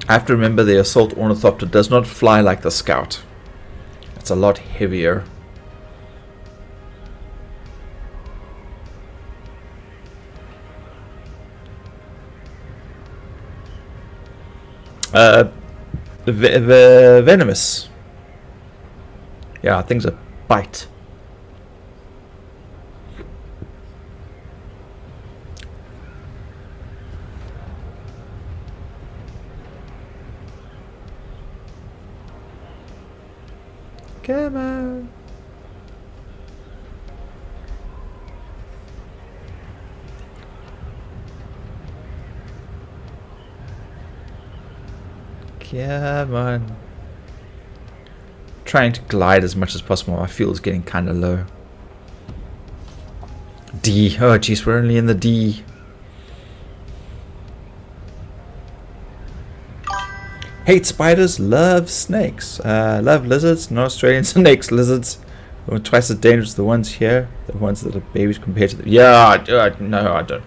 I have to remember the assault ornithopter does not fly like the Scout. It's a lot heavier. The venomous. Yeah, things that bite. Come on. Come on. Trying to glide as much as possible. My fuel is getting kind of low. D. Oh, jeez, we're only in the D. Hate spiders, love snakes. Love lizards, not Australian snakes. Lizards are twice as dangerous as the ones here. The ones that are babies compared to the... Yeah, no, I don't.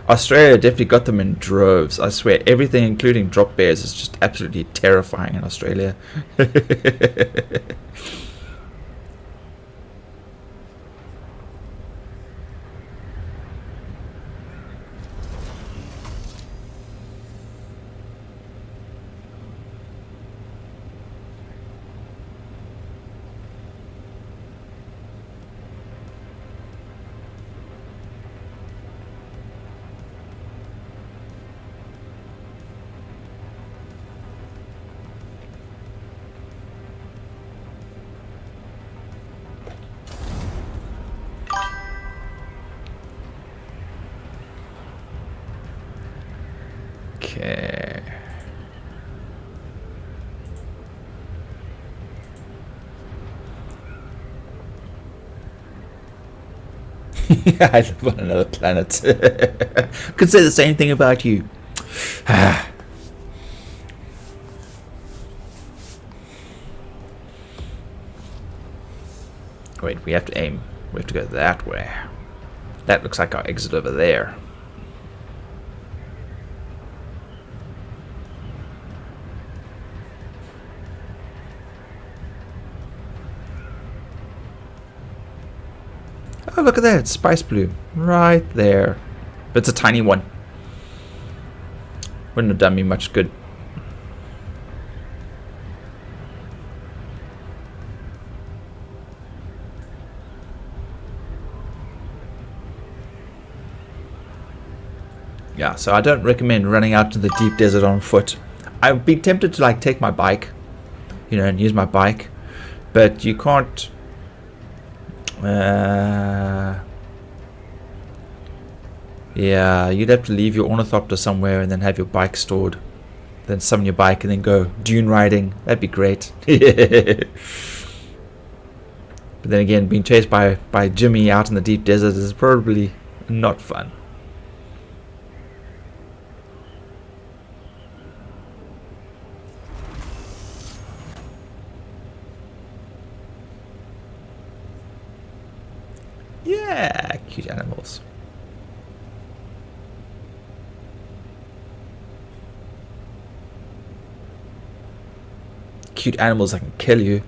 Australia definitely got them in droves. I swear, everything including drop bears is just absolutely terrifying in Australia. Okay. Yeah, I live on another planet. Could say the same thing about you. Wait, we have to aim. We have to go that way. That looks like our exit over there. Oh, look at that. It's Spice Blue. Right there. But it's a tiny one. Wouldn't have done me much good. Yeah, so I don't recommend running out to the deep desert on foot. I'd be tempted to like take my bike, you know, and use my bike, but you can't. Yeah, you'd have to leave your ornithopter somewhere and then have your bike stored. Then summon your bike and then go dune riding. That'd be great. But then again, being chased by Jimmy out in the deep desert is probably not fun. Yeah, cute animals. Cute animals that can kill you.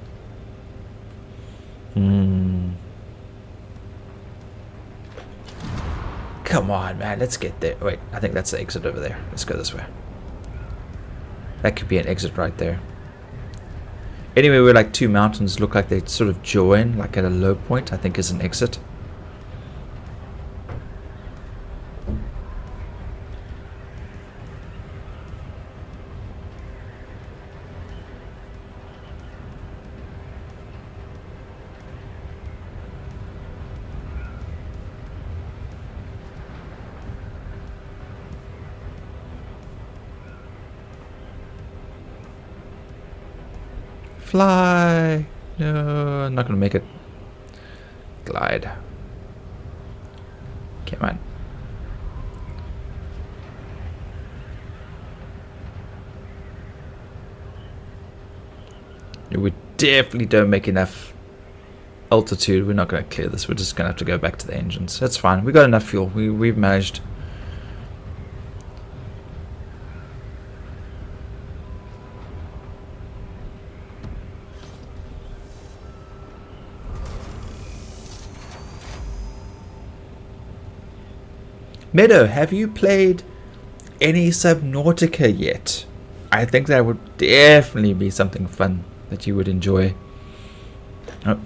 Come on, man. Let's get there. Wait, I think that's the exit over there. Let's go this way. That could be an exit right there. Anyway, where like two mountains look like they sort of join, like at a low point, I think is an exit. Fly! No, I'm not gonna make it. Glide. Come on. We definitely don't make enough altitude. We're not going to clear this. We're just going to have to go back to the engines. That's fine. We got enough fuel. We've managed. Meadow, have you played any Subnautica yet? I think that would definitely be something fun that you would enjoy. Oh.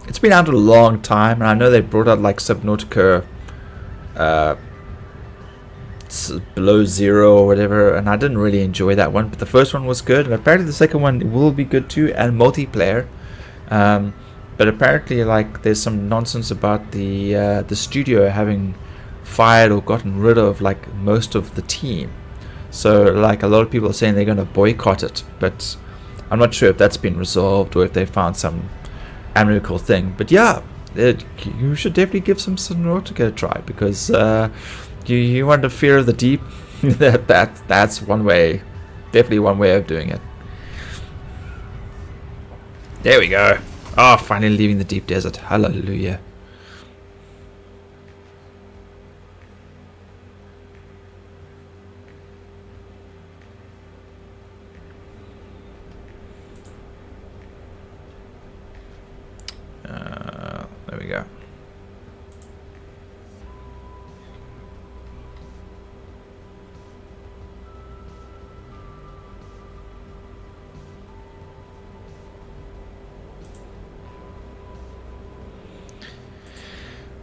It's been out a long time, and I know they brought out like Subnautica Below Zero or whatever, and I didn't really enjoy that one, but the first one was good, and apparently the second one will be good too, and multiplayer. But apparently, like, there's some nonsense about the studio having fired or gotten rid of like most of the team. So like a lot of people are saying they're going to boycott it, but I'm not sure if that's been resolved or if they found some amicable thing. But yeah, you should definitely give some Subnautica a try, because you want the fear of the deep. that's one way, definitely one way of doing it. There we go. Oh, finally leaving the deep desert. Hallelujah. There we go.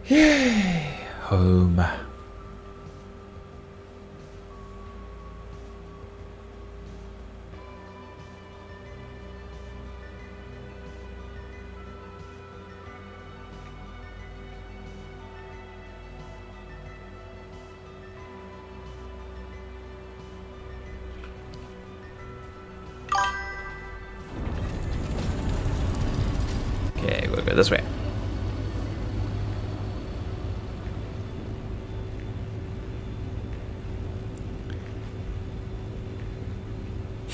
Yay! Home. this way.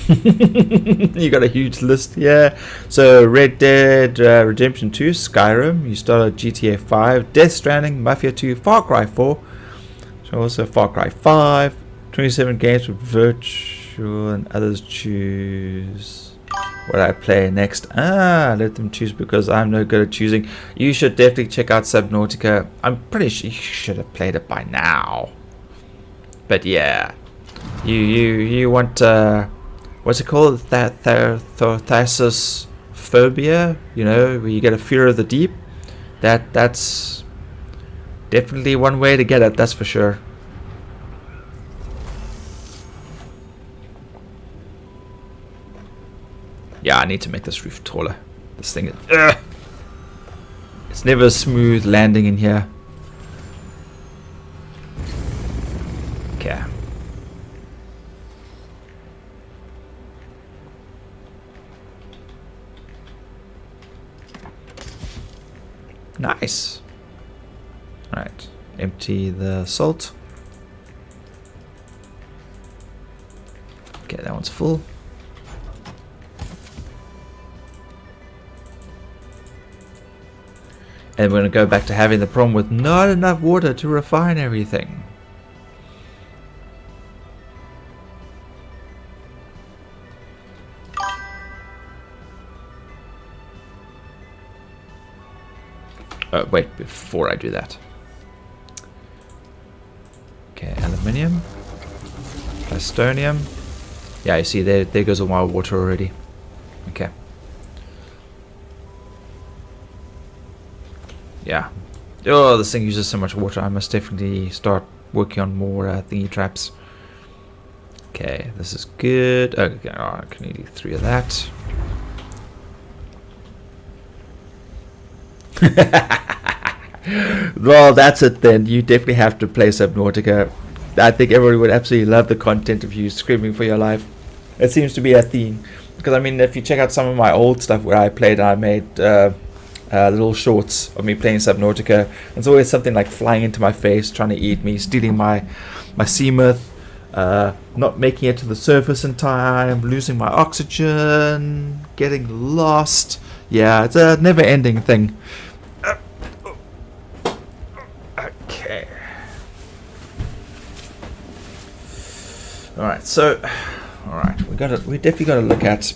You got a huge list, yeah. So Red Dead Redemption 2, Skyrim, you started GTA 5, Death Stranding, Mafia 2, Far Cry 4, so also Far Cry 5, 27 games with virtual, and others choose what I play next. Let them choose because I'm no good at choosing. You should definitely check out Subnautica. I'm pretty sure you should have played it by now. But yeah, you want what's it called? Thassophobia, you know, where you get a fear of the deep. That's definitely one way to get it, that's for sure. Yeah, I need to make this roof taller. This thing is... It's never a smooth landing in here. Okay. Nice. Alright. Empty the salt. Okay, that one's full. And we're going to go back to having the problem with not enough water to refine everything. Wait, before I do that. Okay, aluminium. Plastonium. Yeah, you see, there goes all my water already. Okay. Yeah. Oh, this thing uses so much water. I must definitely start working on more thingy traps. Okay, this is good. Okay, I can do 3 of that. Well, that's it then. You definitely have to play Subnautica. I think everybody would absolutely love the content of you screaming for your life. It seems to be a theme. Because, I mean, if you check out some of my old stuff where I played, I made little shorts of me playing Subnautica. It's always something like flying into my face, trying to eat me, stealing my seamoth, not making it to the surface in time, losing my oxygen, getting lost. Yeah, it's a never-ending thing. Okay. Alright, so we definitely gotta look at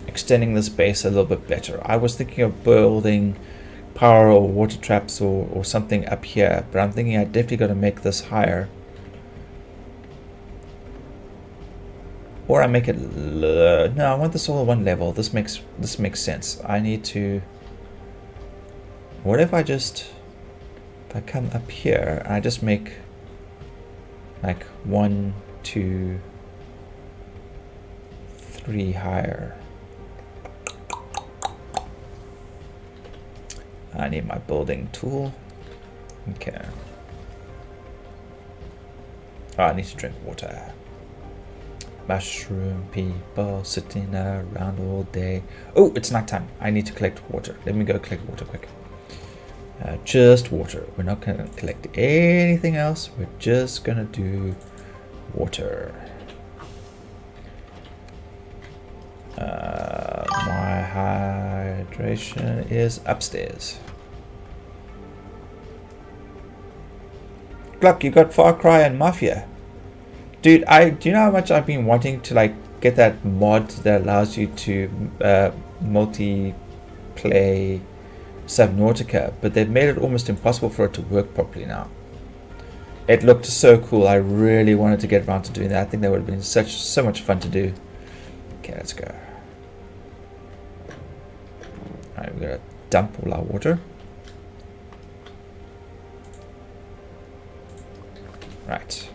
extending this base a little bit better. I was thinking of building power or water traps or something up here, but I'm thinking I definitely got to make this higher, or I make it no, I want this all at one level. This makes sense. I need to, what if I come up here and I just make like 1, 2, 3 higher. I need my building tool. Okay. Oh, I need to drink water. Mushroom people sitting around all day. Oh, it's nighttime. I need to collect water. Let me go collect water quick. Just water. We're not going to collect anything else. We're just going to do water. My hydration is upstairs. Gluck, you got Far Cry and Mafia. Dude, do you know how much I've been wanting to like get that mod that allows you to multi-play Subnautica, but they've made it almost impossible for it to work properly now. It looked so cool. I really wanted to get around to doing that. I think that would have been so much fun to do. Okay, let's go. Alright, we're gonna dump all our water. Right.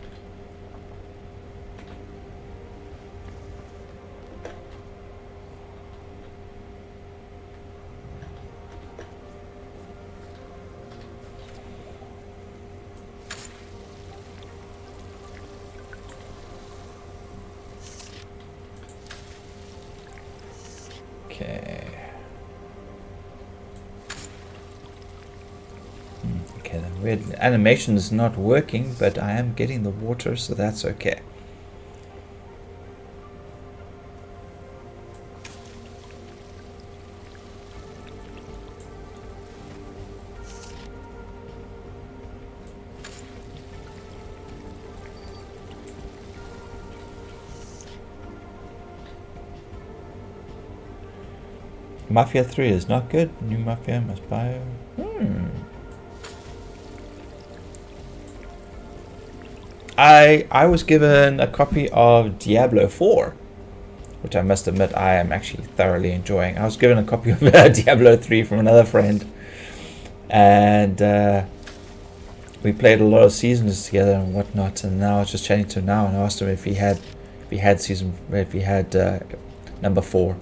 Okay. weird animation is not working, but I am getting the water, so that's okay. Mafia 3 is not good. New Mafia must buy. I was given a copy of Diablo 4, which I must admit I am actually thoroughly enjoying. I was given a copy of Diablo 3 from another friend, and we played a lot of seasons together and whatnot. And now I was just chatting to him now, and I asked him if he had number 4.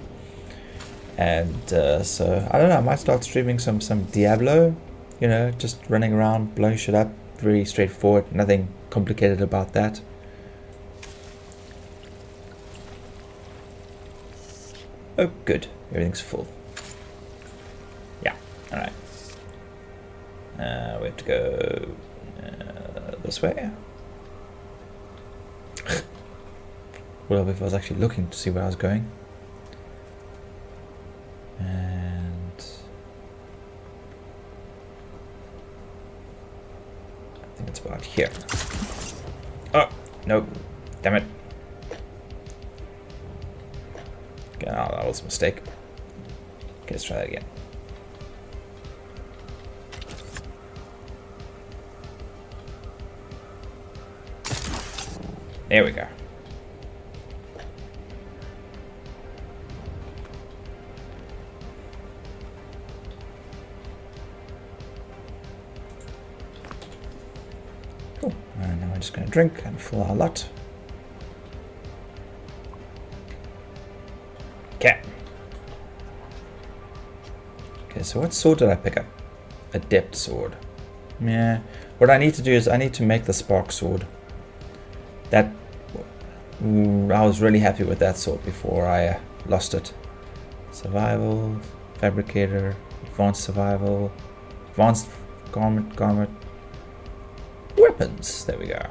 And so I don't know, I might start streaming some Diablo, you know, just running around blowing shit up. Very straightforward, nothing complicated about that. Oh good, everything's full. Yeah, alright. We have to go this way. Well, if I was actually looking to see where I was going. And I think it's about here. Oh, no. Damn it. Okay, oh, that was a mistake. Okay, let's try that again. There we go. Cool. And now we're just going to drink and fill our lot. Okay. Okay, so what sword did I pick up? Adept sword. Yeah. What I need to do is I need to make the spark sword. That I was really happy with that sword before I lost it. Survival, fabricator, advanced survival, advanced garment, weapons. There we go.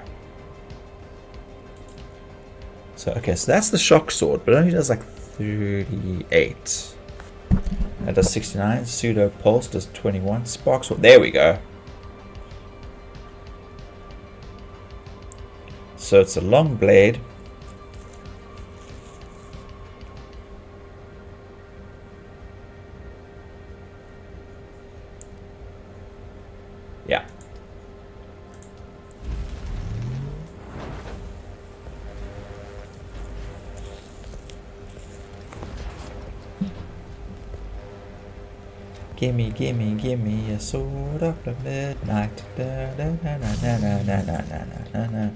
So okay, so that's the shock sword, but it only does like 38. That does 69. Pseudo pulse does 21. Spark sword. There we go. So it's a long blade. Yeah. Gimme, gimme, gimme a sword of the midnight. Da, da, na, na, na, na, na, na, na, na.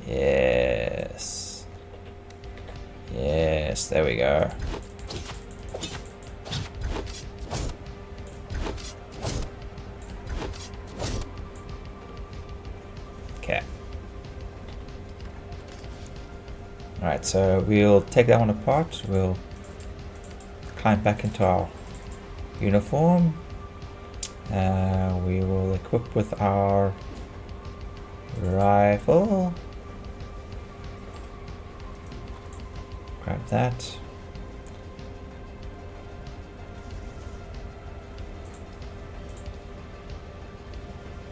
Yes. Yes, there we go. Okay. Alright, so we'll take that one apart. We'll climb back into our uniform. We will equip with our rifle. Grab that.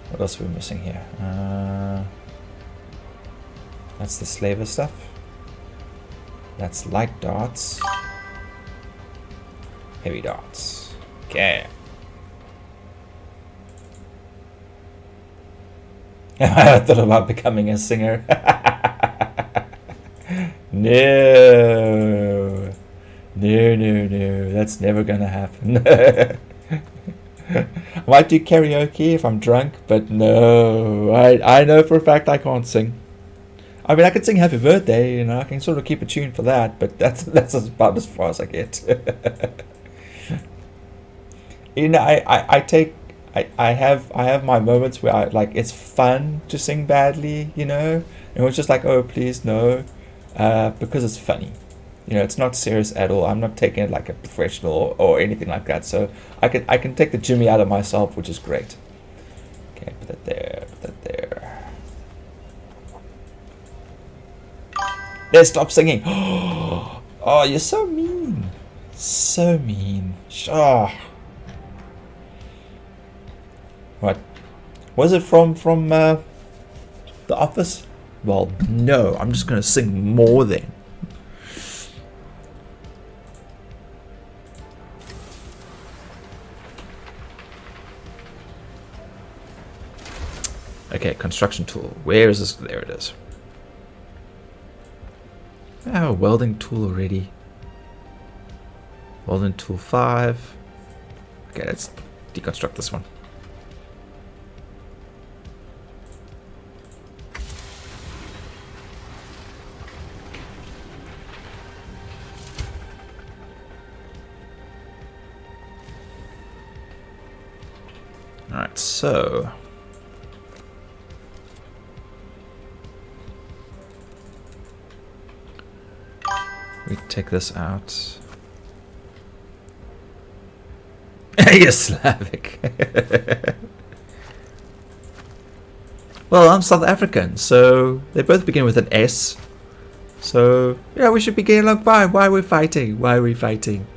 What else are we missing here? That's the slaver stuff. That's light darts. Heavy darts. Okay. I thought about becoming a singer. No. No. That's never gonna happen. I might do karaoke if I'm drunk, but no. I know for a fact I can't sing. I mean, I could sing Happy Birthday, you know, I can sort of keep a tune for that, but that's about as far as I get. You know, I have my moments where it's fun to sing badly, you know, and it's just like, oh please no, because it's funny, You know, it's not serious at all. I'm not taking it like a professional or anything like that. So I can take the Jimmy out of myself, which is great. Okay, put that there. Put that there. There, stop singing. Oh, you're so mean. So mean. Oh. What? Was it from The Office? Well, no. I'm just gonna sing more then. Okay, construction tool. Where is this? There it is. I have a welding tool already. Welding tool 5. Okay, let's deconstruct this one. Alright, so we take this out. You're Slavic. Well, I'm South African, so they both begin with an S. So, yeah, we should be getting along fine. Why are we fighting? Why are we fighting?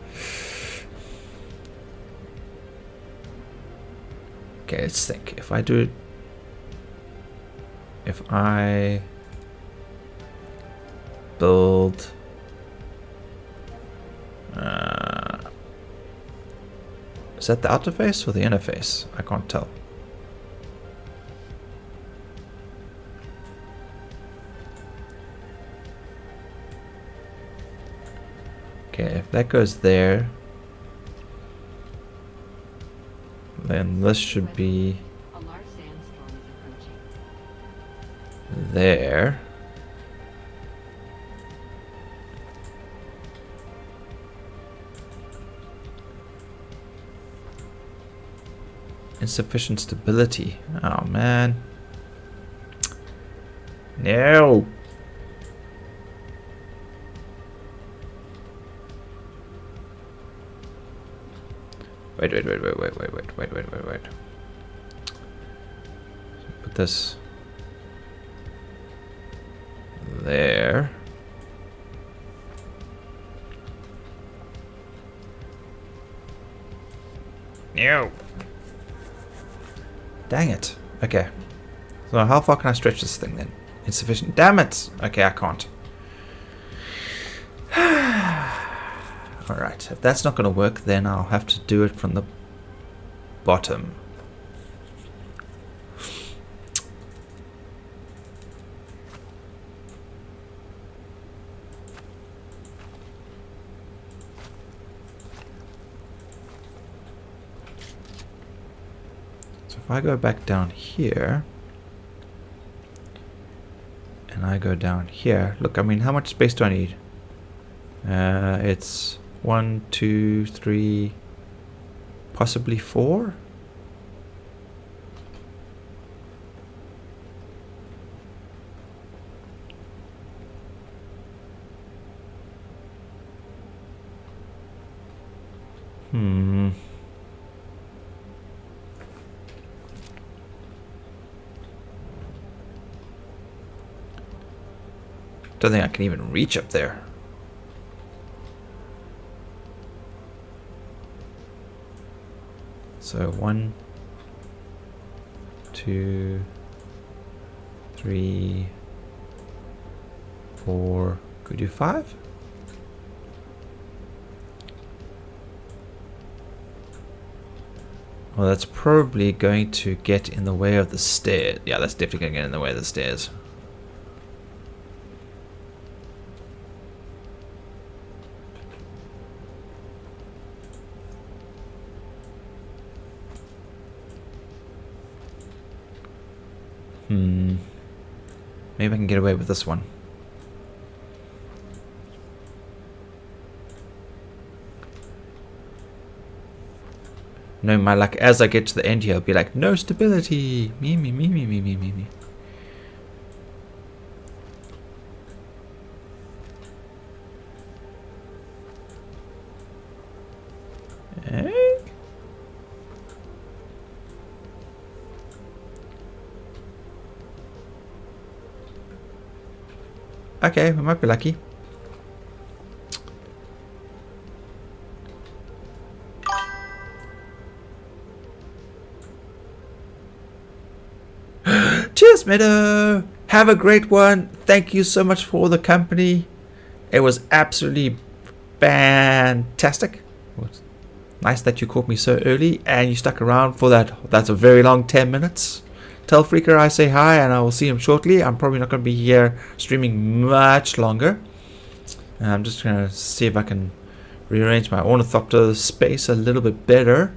Okay, let's think. If I do it... If I... build... is that the outer face or the inner face? I can't tell. Okay, if that goes there, then this should be A large sandstorm is approaching. there. Insufficient stability. Oh man. No. Wait. Put this there. No. Dang it. Okay. So how far can I stretch this thing then? Insufficient. Damn it. Okay, I can't. Alright. If that's not going to work, then I'll have to do it from the bottom. If I go back down here and I go down here, look, I mean, how much space do I need? It's 1, 2, 3, possibly 4. Don't think I can even reach up there. So 1, 2, 3, 4. Could do 5? Well, that's probably going to get in the way of the stairs. Yeah, that's definitely going to get in the way of the stairs. Maybe I can get away with this one. No, my luck, as I get to the end here, I'll be like, no stability. Me. Okay, we might be lucky. Cheers, Meadow! Have a great one. Thank you so much for the company. It was absolutely fantastic. Nice that you caught me so early and you stuck around for that. That's a very long 10 minutes. Tell Freaker I say hi and I will see him shortly. I'm probably not going to be here streaming much longer. I'm just going to see if I can rearrange my ornithopter space a little bit better.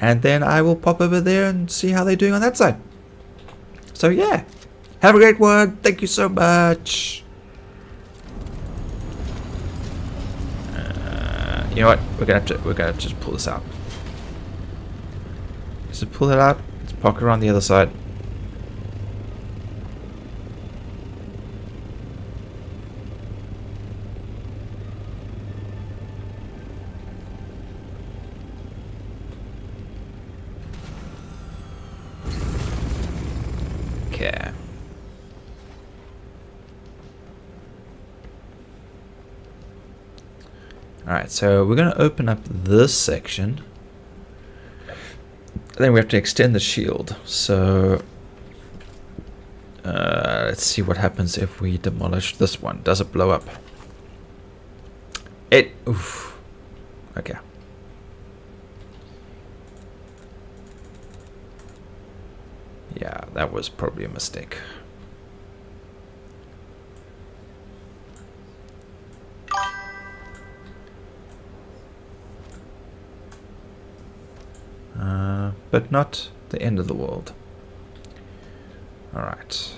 And then I will pop over there and see how they're doing on that side. So yeah, have a great one. Thank you so much. You know what? We're gonna have to just pull this out. Just pull it out. Let's park around the other side. Okay. Alright, so we're going to open up this section. Then we have to extend the shield. So let's see what happens if we demolish this one. Does it blow up? Oof. Okay. Yeah, that was probably a mistake. But not the end of the world. Alright.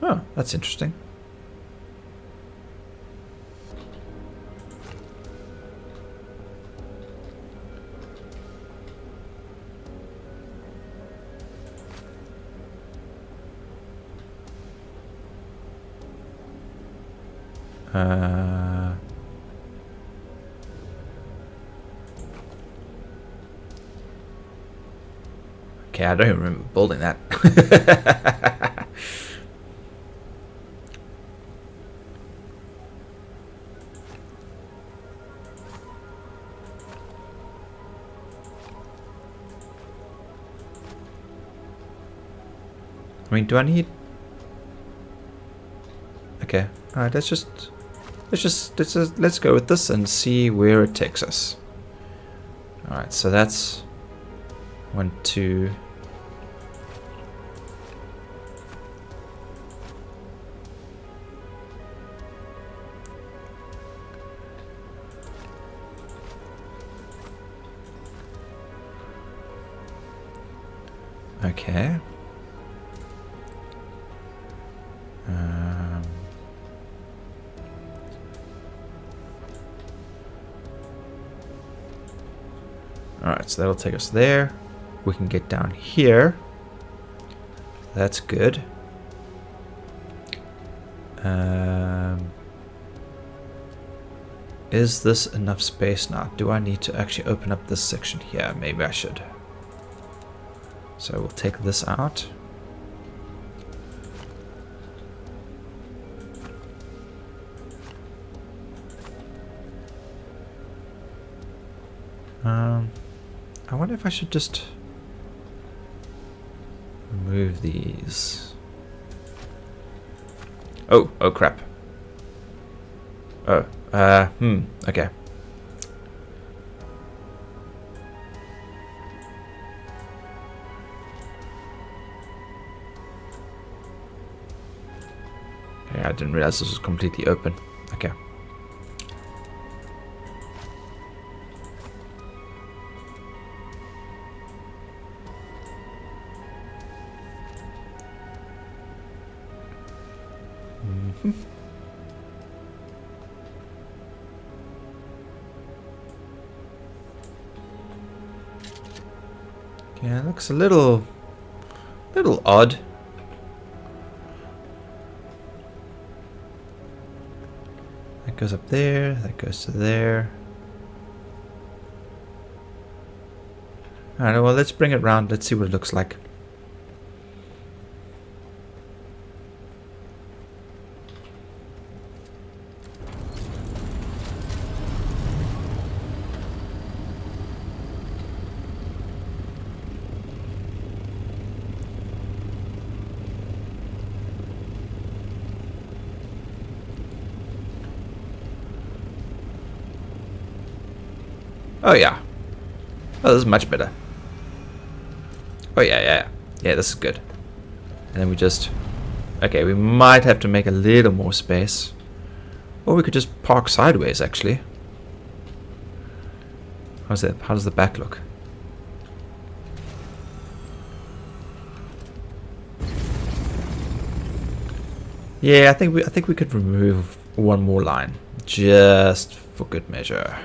Oh, that's interesting. Okay, I don't even remember building that. I mean, do I need? Okay, all right. Let's go with this and see where it takes us. All right, so that's 1, 2. Okay. Alright, so that'll take us there. We can get down here. That's good. Is this enough space now? Do I need to actually open up this section here? Maybe I should. So we'll take this out. I wonder if I should just remove these. Oh crap. Oh, okay. Okay, I didn't realize this was completely open. Okay. Yeah, it looks a little odd. That goes up there. That goes to there. Alright, well, let's bring it round. Let's see what it looks like. Oh yeah. Oh, this is much better. Oh yeah. Yeah, this is good. And then we just... Okay, we might have to make a little more space. Or we could just park sideways, actually. How's that? How does the back look? Yeah, I think we could remove one more line. Just for good measure.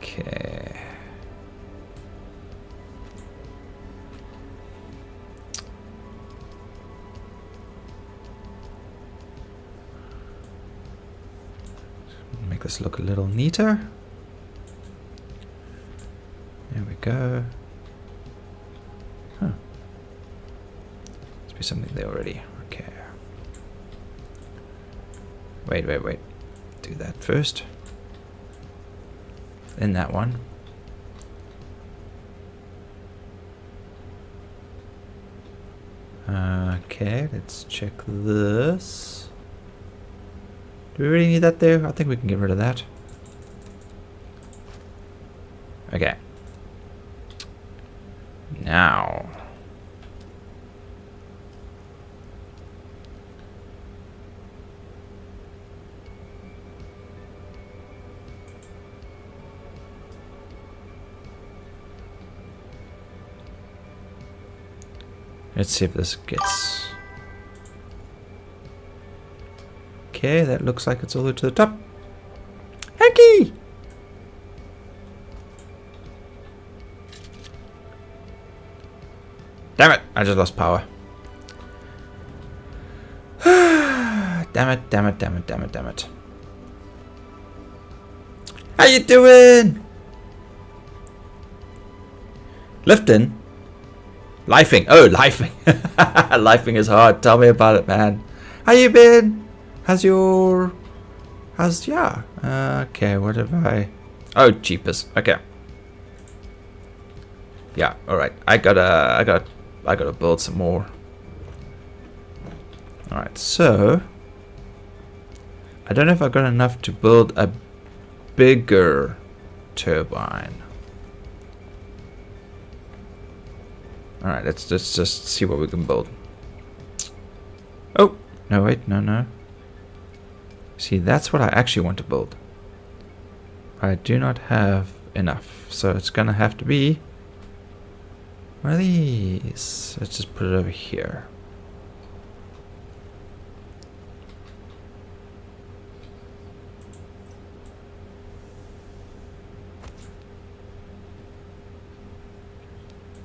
Okay. Make this look a little neater. There we go. Huh. Must be something there already. Okay. Wait. Do that first. Then that one. Okay, let's check this. Do we really need that there? I think we can get rid of that. Okay. Now. Let's see if this gets... Okay, that looks like it's all the way to the top. Hanky! Damn it! I just lost power. Damn it. How you doing? Lifting? Lifing. Oh, lifing. Lifing is hard. Tell me about it, man. How you been? Yeah. Okay, what have I... Oh, cheapest. Okay. Yeah, alright. I gotta build some more. Alright, so... I don't know if I've got enough to build a bigger turbine. Alright, let's just see what we can build. Oh, no, wait, no. See, that's what I actually want to build. I do not have enough, so it's gonna have to be one of these. Let's just put it over here.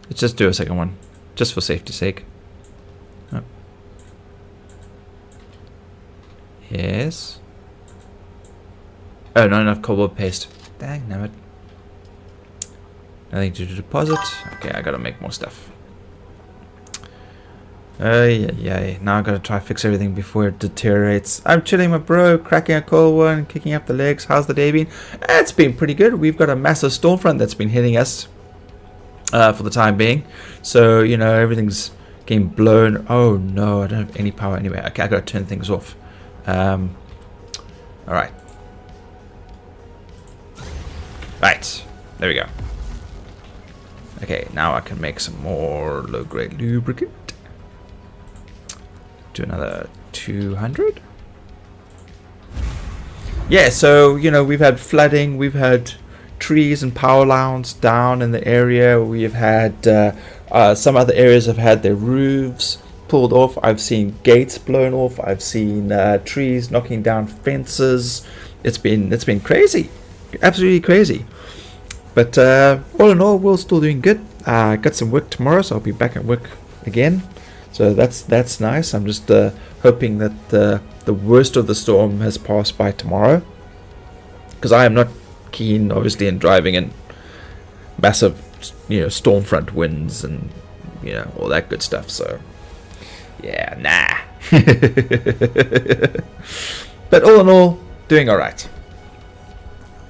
Let's just do a second one, just for safety's sake. Oh. Yes. Oh, not enough cobalt paste. Dang, damn it. Nothing to deposit. Okay, I gotta make more stuff. Yeah. Now I gotta try to fix everything before it deteriorates. I'm chilling, my bro, cracking a cold one, kicking up the legs. How's the day been? It's been pretty good. We've got a massive storm front that's been hitting us. For the time being, so you know everything's getting blown. Oh no, I don't have any power anyway. Okay, I gotta turn things off. All right, there we go. Okay, now I can make some more low-grade lubricant. Do another 200. Yeah, so you know we've had flooding, we've had trees and power lines down in the area. We have had some other areas have had their roofs pulled off. I've seen gates blown off. I've seen trees knocking down fences. It's been crazy, absolutely crazy. But all in all, we're still doing good. I got some work tomorrow, so I'll be back at work again. So that's nice. I'm just hoping that the worst of the storm has passed by tomorrow, because I am not keen, obviously, in driving in massive, storm front winds and all that good stuff. So yeah, nah. But all in all, doing all right.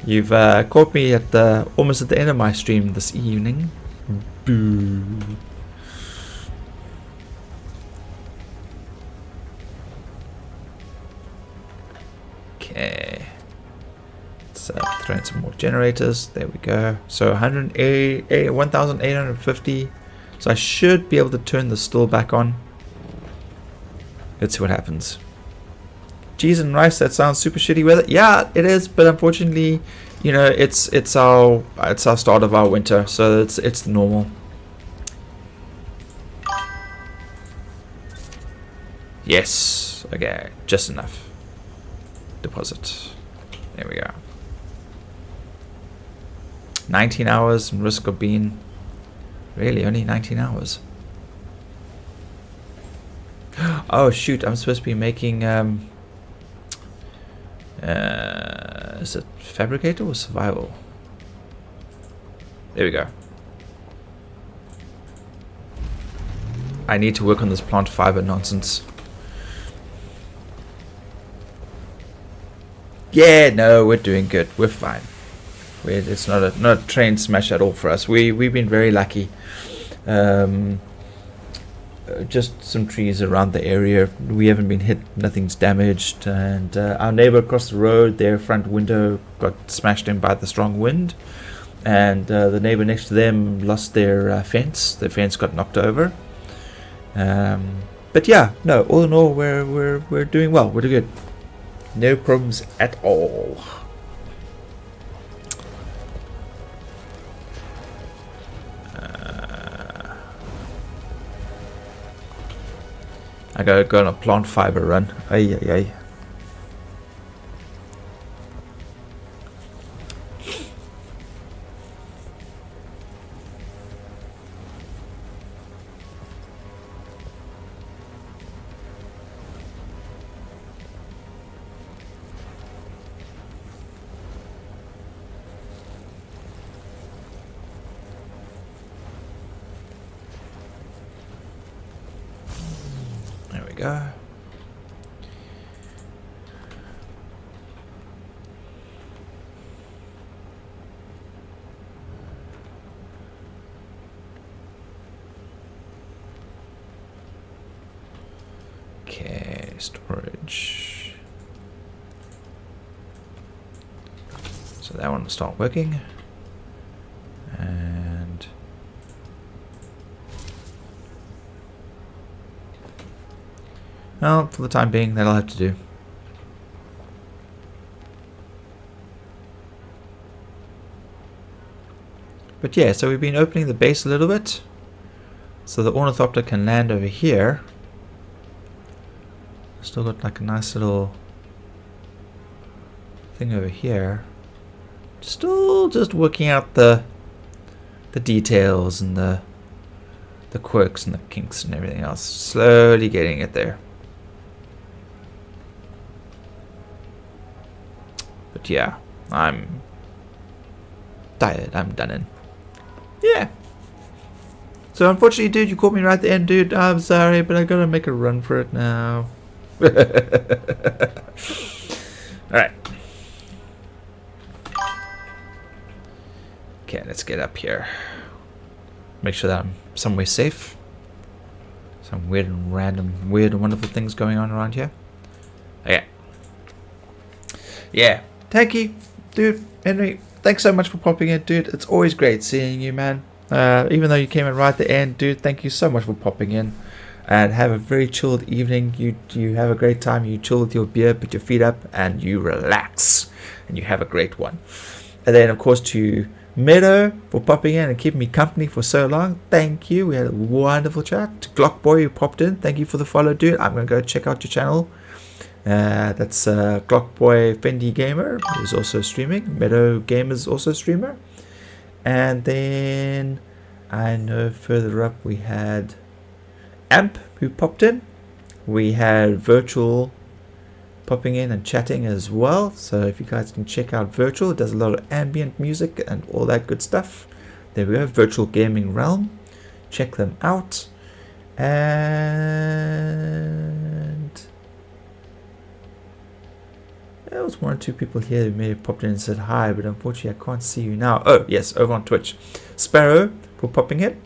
You've caught me at almost at the end of my stream this evening. Boo. Okay. Let's throw in some more generators. There we go. So 1,850. So I should be able to turn the still back on. Let's see what happens. Cheese and rice, that sounds super shitty weather. Yeah, it is, but unfortunately, it's our start of our winter, so it's the normal. Yes. Okay, just enough. Deposit. There we go. 19 hours and risk of being really only 19 hours. Oh shoot, I'm supposed to be making is it fabricator or survival? There we go. I need to work on this plant fiber nonsense. Yeah, no, we're doing good. We're fine. It's not a train smash at all for us. We've been very lucky. Just some trees around the area. We haven't been hit. Nothing's damaged. And our neighbor across the road, their front window got smashed in by the strong wind. And the neighbor next to them lost their fence. Their fence got knocked over. But yeah, no. All in all, we're doing well. We're doing good. No problems at all. I gotta go on a plant fiber run. Ay, ay, ay. Go. Okay, storage. So that one will start working. And well, for the time being, that'll have to do. But yeah, so we've been opening the base a little bit, so the ornithopter can land over here. Still got like a nice little thing over here. Still just working out the details and the quirks and the kinks and everything else. Slowly getting it there. But yeah, I'm tired. I'm done in. Yeah. So unfortunately, dude, you caught me right at the end, dude. I'm sorry, but I gotta make a run for it now. Alright. Okay, let's get up here. Make sure that I'm somewhere safe. Some weird and random, weird and wonderful things going on around here. Okay. Yeah. Thank you, dude. Henry, thanks so much for popping in, dude. It's always great seeing you, man. Even though you came in right at the end, dude, thank you so much for popping in. And have a very chilled evening. You have a great time. You chill with your beer, put your feet up, and you relax. And you have a great one. And then, of course, to Meadow for popping in and keeping me company for so long. Thank you. We had a wonderful chat. To Glockboy who popped in. Thank you for the follow, dude. I'm going to go check out your channel. That's Glockboy Fendi Gamer, who's also streaming. Meadow Gamer's also a streamer. And then I know further up we had Amp who popped in. We had Virtual popping in and chatting as well. So if you guys can check out Virtual, it does a lot of ambient music and all that good stuff. There we go, Virtual Gaming Realm. Check them out. And there was 1 or 2 people here who may have popped in and said hi, but unfortunately I can't see you now. Oh yes, over on Twitch. Sparrow for popping in.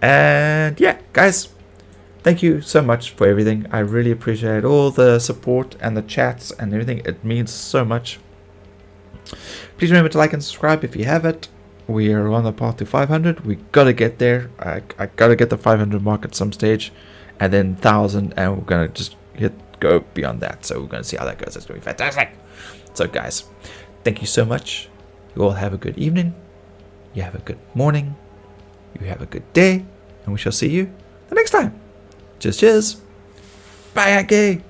And yeah, guys, thank you so much for everything. I really appreciate all the support and the chats and everything. It means so much. Please remember to like and subscribe if you haven't. We are on the path to 500. We gotta get there. I gotta get the 500 mark at some stage, and then 1,000, and we're gonna just go beyond that. So we're gonna see how that goes. It's gonna be fantastic. So guys, thank you so much. You all have a good evening. You have a good morning. You have a good day, and we shall see you the next time. Cheers, cheers. Bye, Yankee.